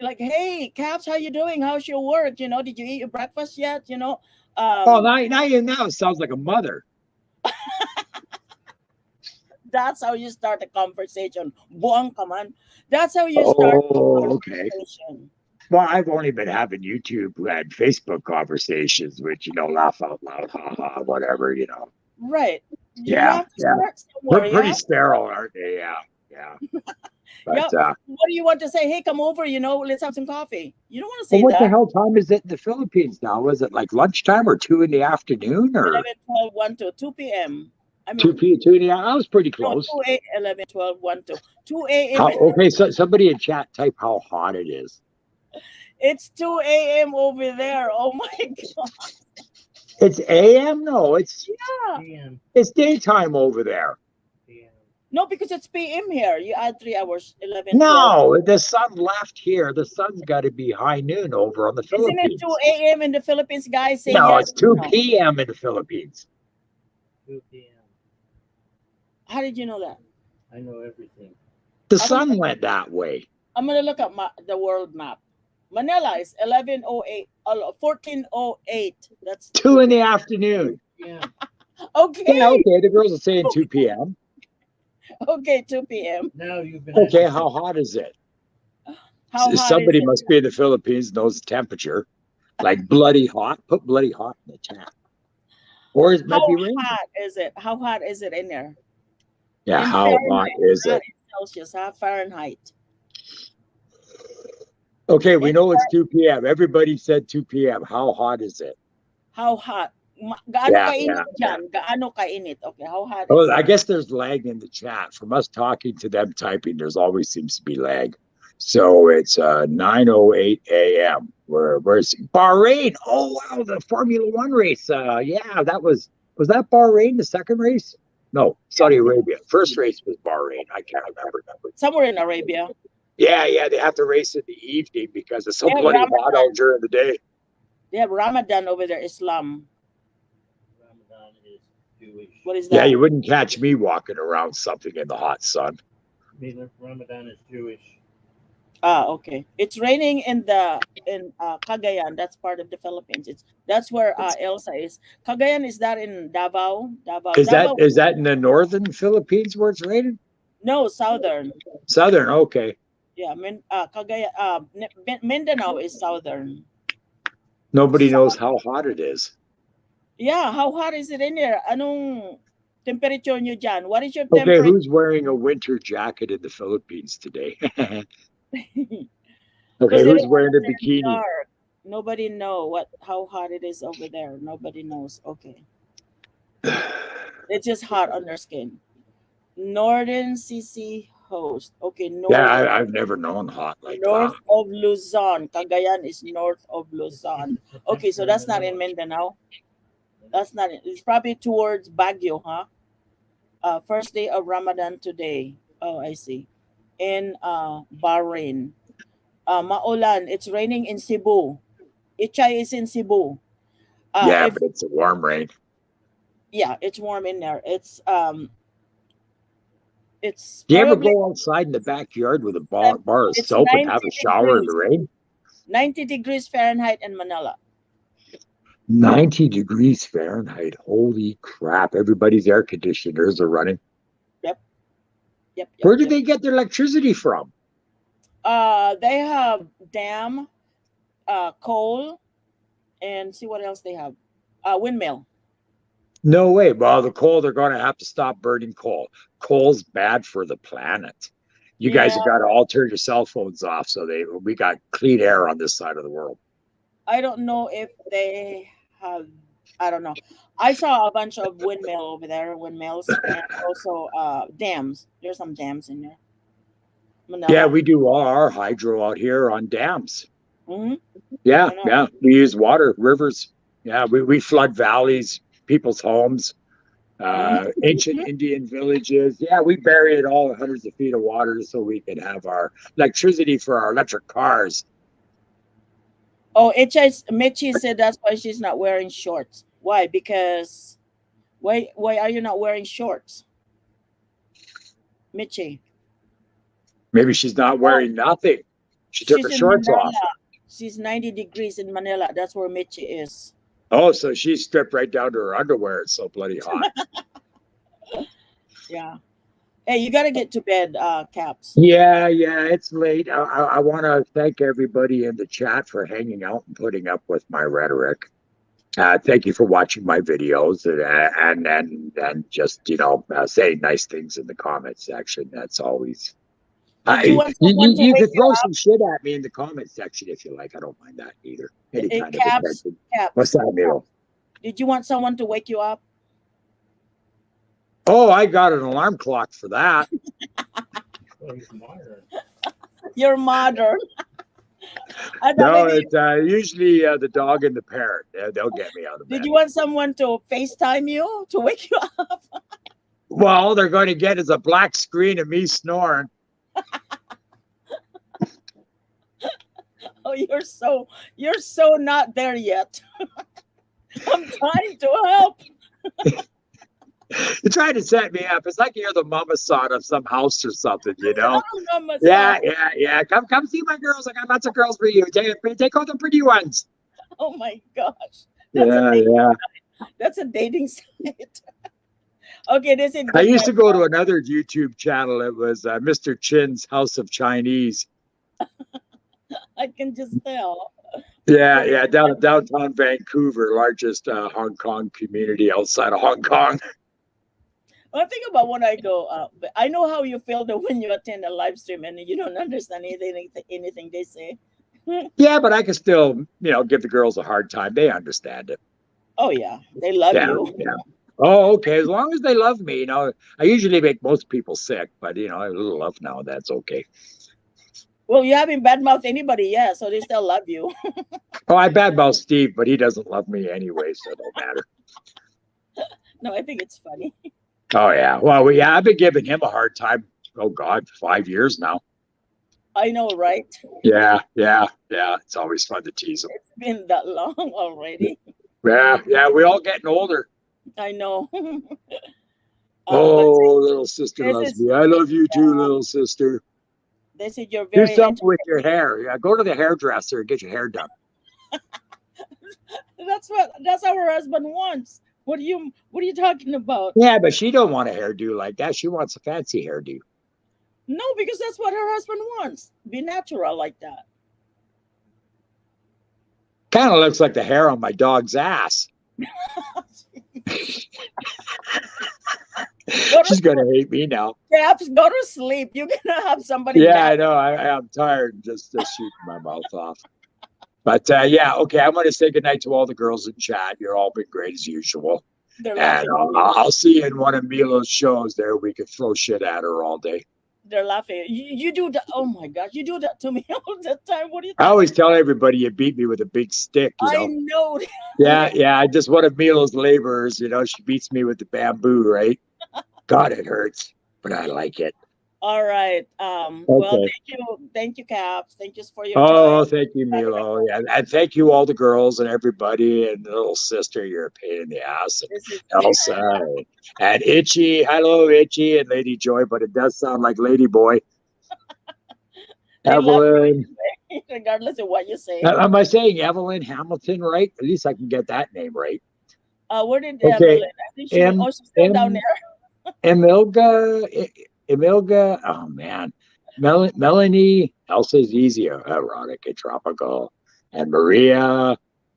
Like, hey, Caps, how you doing? How's your work? You know, did you eat your breakfast yet? You know. Oh, now it sounds like a mother. That's how you start a conversation. Buang ka man. That's how you start a conversation. Well, I've only been having YouTube and Facebook conversations, which, laugh out loud, haha, whatever, Right. Yeah. We're pretty sterile, aren't they? Yeah. But, what do you want to say? Hey, come over, let's have some coffee. You don't want to say what that. the hell time is it in the Philippines now? Was it like lunchtime or 2 in the afternoon? Or 11, 12, 1 to 2 p.m. I mean, 2 p.m. I was pretty close. No, 2 a.m., 11, 12, 1 to 2 a.m. Okay, so somebody in chat type how hot it is. It's 2 a.m. over there. Oh my God. It's a.m.? No, it's PM. It's daytime over there. PM. No, because it's p.m. here. You add 3 hours, 11, 12. No, the sun left here. The sun's got to be high noon over on the Philippines. Isn't it 2 a.m. in the Philippines, guys? Say no, yes, it's 2 p.m. in the Philippines. 2 p.m. How did you know that? I know everything. The sun went that way. I'm going to look at the world map. Manila is 11:08, 14:08. That's 2 in the afternoon. Yeah. Okay. Yeah, okay. The girls are saying 2 p.m. Okay, 2 p.m. Now you've been. Okay, how hot is it? How hot Somebody is it? must be in the Philippines, knows the temperature. Like bloody hot. Put bloody hot in the chat. Or it might be raining. How hot is it? How hot is it in there? Yeah, In how hot is not it? in Celsius, Fahrenheit. Okay, we know it's 2 p.m. Everybody said 2 p.m. How hot is it? How hot? Gaano kainit dyan? Gaano kainit? Okay, how hot is I it? guess there's lag in the chat. From us talking to them typing, there's always seems to be lag. So it's 9:08 a.m. Where's Bahrain? Oh wow, the Formula One race. Yeah, was that Bahrain, the second race? No, Saudi Arabia. First race was Bahrain. I can't remember. Somewhere in Arabia. Yeah, they have to race in the evening because it's so bloody hot out during the day. They have Ramadan over there, Islam. Ramadan is Jewish. What is that? Yeah, you wouldn't catch me walking around something in the hot sun. Ramadan is Jewish. Okay. It's raining in Cagayan. That's part of the Philippines. That's where Elsa is. Cagayan, is that in Davao? Is that in the northern Philippines where it's raining? No, southern. Southern, okay. Yeah, Cagayan, Mindanao is southern. Nobody knows how hot it is. Yeah, how hot is it in there? Anong temperature nyo dyan? What is your temperature? Okay, who's wearing a winter jacket in the Philippines today? Okay, who's wearing a bikini? Dark. Nobody know how hot it is over there. Nobody knows. Okay. It's just hot on their skin. Northern CC host. Okay, yeah, I've never known hot like north that. of Luzon. Cagayan is north of Luzon. Okay, so that's not in Mindanao. That's not it. It's probably towards Baguio, huh? First day of Ramadan today. Oh, I see. In Bahrain. Maulan, it's raining in Cebu. Ichay is in Cebu. Yeah, but it's a warm rain. Yeah, it's warm in there. It's do you ever go outside in the backyard with a bar of soap and have a shower in the rain? 90 degrees Fahrenheit in Manila. 90 degrees Fahrenheit. Holy crap. Everybody's air conditioners are running. Yep. Where do they get their electricity from? They have dam, coal, and see what else they have. Windmill. No way. Well, the coal, they're going to have to stop burning coal. Coal's bad for the planet. You guys have got to all turn your cell phones off so we got clean air on this side of the world. I don't know if they have, I don't know. I saw a bunch of windmill over there, windmills, and also dams. There's some dams in there. Manila. Yeah, we do all our hydro out here on dams. Mm-hmm. Yeah. We use water, rivers. Yeah, we flood valleys, people's homes, ancient Indian villages. Yeah, we bury it all in hundreds of feet of water so we can have our electricity for our electric cars. Oh, Michi said that's why she's not wearing shorts. Why? Because why are you not wearing shorts? Michi. Maybe she's not wearing nothing. She took her shorts off. She's 90 degrees in Manila. That's where Michi is. Oh, so she's stripped right down to her underwear. It's so bloody hot. Yeah. Hey, you got to get to bed, Caps. Yeah, it's late. I want to thank everybody in the chat for hanging out and putting up with my rhetoric. Thank you for watching my videos and just, saying nice things in the comment section. That's always... You can throw some shit at me in the comment section if you like. I don't mind that either. Any kind of attention. What's that, Milo? Did you want someone to wake you up? Oh, I got an alarm clock for that. You're modern. No, it's usually the dog and the parrot. They'll get me out of bed. Did you want someone to FaceTime you to wake you up? Well, all they're going to get is a black screen of me snoring. Oh, you're so not there yet. I'm trying to help. You're trying to set me up. It's like you're the mama son of some house or something, Yeah. Come see my girls. I got lots of girls for you. Take all the pretty ones. Oh my gosh. That's a dating site. Okay, this is. I used to go to another YouTube channel. It was Mr. Chin's House of Chinese. I can just tell. Yeah, downtown Vancouver, largest Hong Kong community outside of Hong Kong. One thing about when I go, I know how you feel that when you attend a live stream and you don't understand anything they say. Yeah, but I can still, give the girls a hard time. They understand it. Oh yeah, they love you. Yeah. Oh, okay. As long as they love me, I usually make most people sick, but a little love now, that's okay. Well, you haven't badmouthed anybody yet, so they still love you. Oh, I badmouth Steve, but he doesn't love me anyway, so it don't matter. No, I think it's funny. Oh yeah. Well, I've been giving him a hard time. Oh God, 5 years now. I know, right? Yeah. It's always fun to tease him. It's been that long already. Yeah. We all getting older. I know. Little sister loves me. I love you too, little sister. They said you're very. Do something with your hair. Yeah, go to the hairdresser and get your hair done. That's how her husband wants. What are you talking about? Yeah, but she don't want a hairdo like that. She wants a fancy hairdo. No, because that's what her husband wants. Be natural like that. Kind of looks like the hair on my dog's ass. She's gonna hate me now. Caps, go to sleep. You're gonna have somebody. Yeah, I know. I'm tired. Just shooting my mouth off. But okay. I'm gonna say goodnight to all the girls in chat. You're all been great as usual. And I'll see you in one of Milo's shows. There, we could throw shit at her all day. They're laughing. You do that. Oh my gosh, you do that to me all the time. What do you? I always tell everybody you beat me with a big stick. I know. Yeah. I just one of Milo's laborers. She beats me with the bamboo, right? God, it hurts, but I like it. All right. Well, thank you, Caps. Thank you for your time. Thank you, Milo. Yeah, and thank you all the girls and everybody and the little sister. You're a pain in the ass. And Elsa and Itchy. Hello, Itchy and Lady Joy, but it does sound like Lady Boy. Evelyn. regardless of what you say. Am I saying Evelyn Hamilton right? At least I can get that name right. Where did Okay. Evelyn? I think she M she's still down M there. Emilga. Oh man, Melanie. Elsa's easy, erotic and tropical, and Maria,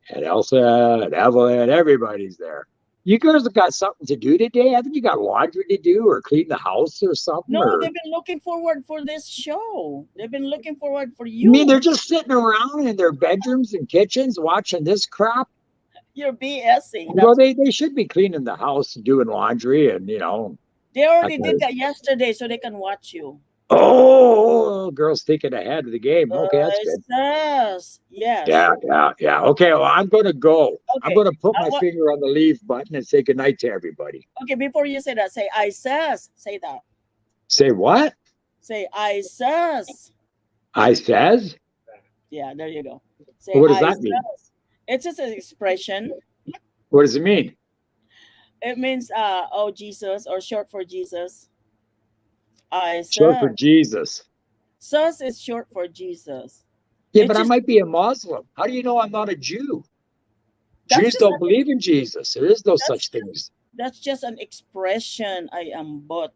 and Elsa, and Evelyn. Everybody's there. You girls have got something to do today. Haven't you got laundry to do or clean the house or something? No, Or they've been looking forward for this show. They've been looking forward for I you. mean, they're just sitting around in their bedrooms and kitchens watching this crap. You're BSing. Well, That's, they should be cleaning the house and doing laundry and they already that did is- that yesterday, so they can watch you. Oh, girls thinking ahead of the game. Okay, that's good. Yes. Yeah. Okay, well, I'm going to go. I'm Okay. going to put my want- finger on the leave button and say goodnight to everybody. Okay, before you say that, say I says. Say that. Say what? Say I says. I says? Yeah, there you go. Say What does I that mean? says. It's just an expression. What does it mean? It means oh Jesus, or short for Jesus. I Short for says. Jesus. Sus is short for Jesus. Yeah, It's but I just- might be a Muslim. How do you know I'm not a Jew? That's Jews just don't not- believe in Jesus. There is no That's such just- things. That's just an expression. I am but.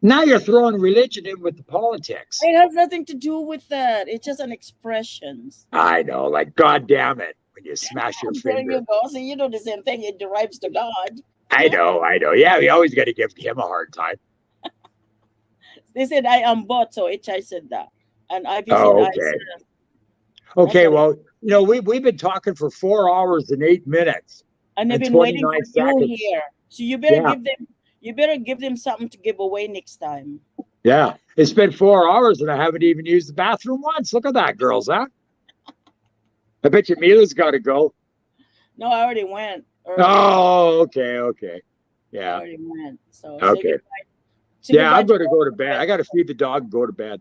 Now you're throwing religion in with the politics. It has nothing to do with that. It's just an expression. I know, like, God damn it, when you smash your There finger. you go. So you do the same thing. It derives to God. I know. Yeah, we always got to give him a hard time. They said I am but, so I said that, and Ivy said Oh, I okay. said. Okay, what well, we've been talking for 4 hours and 8 minutes. And they've And been waiting for 29 you seconds. here. So you better Yeah. give them. You better give them something to give away next time. Yeah, it's been 4 hours and I haven't even used the bathroom once. Look at that, girls, huh? I bet you Mila's got to go. No, I already went. earlier. Oh, okay. I Yeah, already went. So okay. Say Yeah, goodbye I'm going to all go to the bed. pets. I got to feed the dog and go to bed.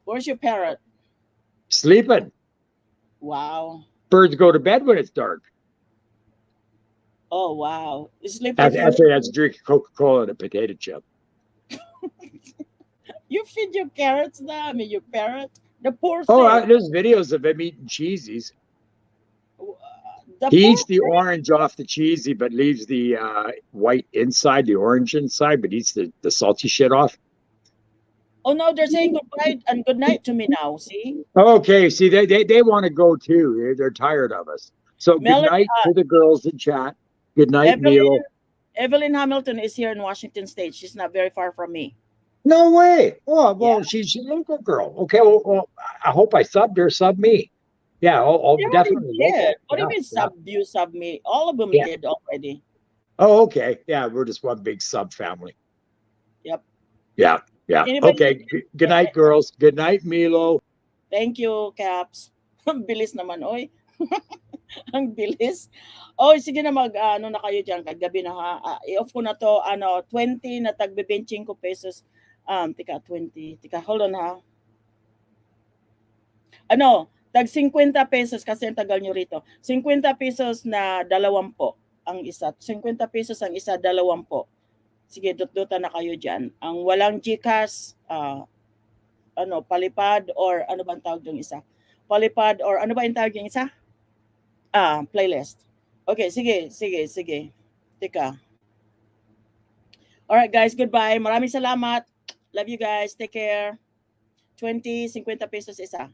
Where's your parrot? Sleeping. Wow. Birds go to bed when it's dark. Oh wow. It's sleeping. After that's drinking Coca-Cola and a potato chip. You feed your carrots now. I mean, your parrot. The poor Oh, thing. there's videos of him eating cheesies. The He poor eats the orange off the cheesy, but leaves the white inside, the orange inside, but eats the salty shit off. Oh no, they're saying goodbye and good night to me now. See, Okay, see, they want to go too. They're tired of us. So good Melanie, night to the girls in chat. Good night, Milo. Evelyn Hamilton is here in Washington State. She's not very far from me. No way. Oh, well, Yeah. she's a local girl. Okay, well, I hope I subbed her. Sub me. Yeah, I'll They already definitely local. did. What do you Yeah, mean yeah. sub you, sub me? All of them Yeah. did already. Oh, okay. Yeah, we're just one big sub family. Yep. Yeah. Anybody- Okay. Good night, girls. Good night, Milo. Thank you, Caps. Ang bilis naman, oy. Ang bilis. Oh, sige na ano na kayo diyan kagabi na ha. I-off ko na to 20 na tagbe 25 pesos. Tika 20. Tika hold on ha. Tag 50 pesos kasi ang tagal nyo rito. 50 pesos na 20 ang isa. 50 pesos ang isa, 20. Sige, dot-dotan na kayo diyan. Ang walang GCash, palipad or ano ba ang tawag yung isa? Palipad or ano ba yung tawag yung isa? Playlist. Okay, sige. Tika. Alright guys, goodbye. Maraming salamat. Love you guys. Take care. 50 pesos isa.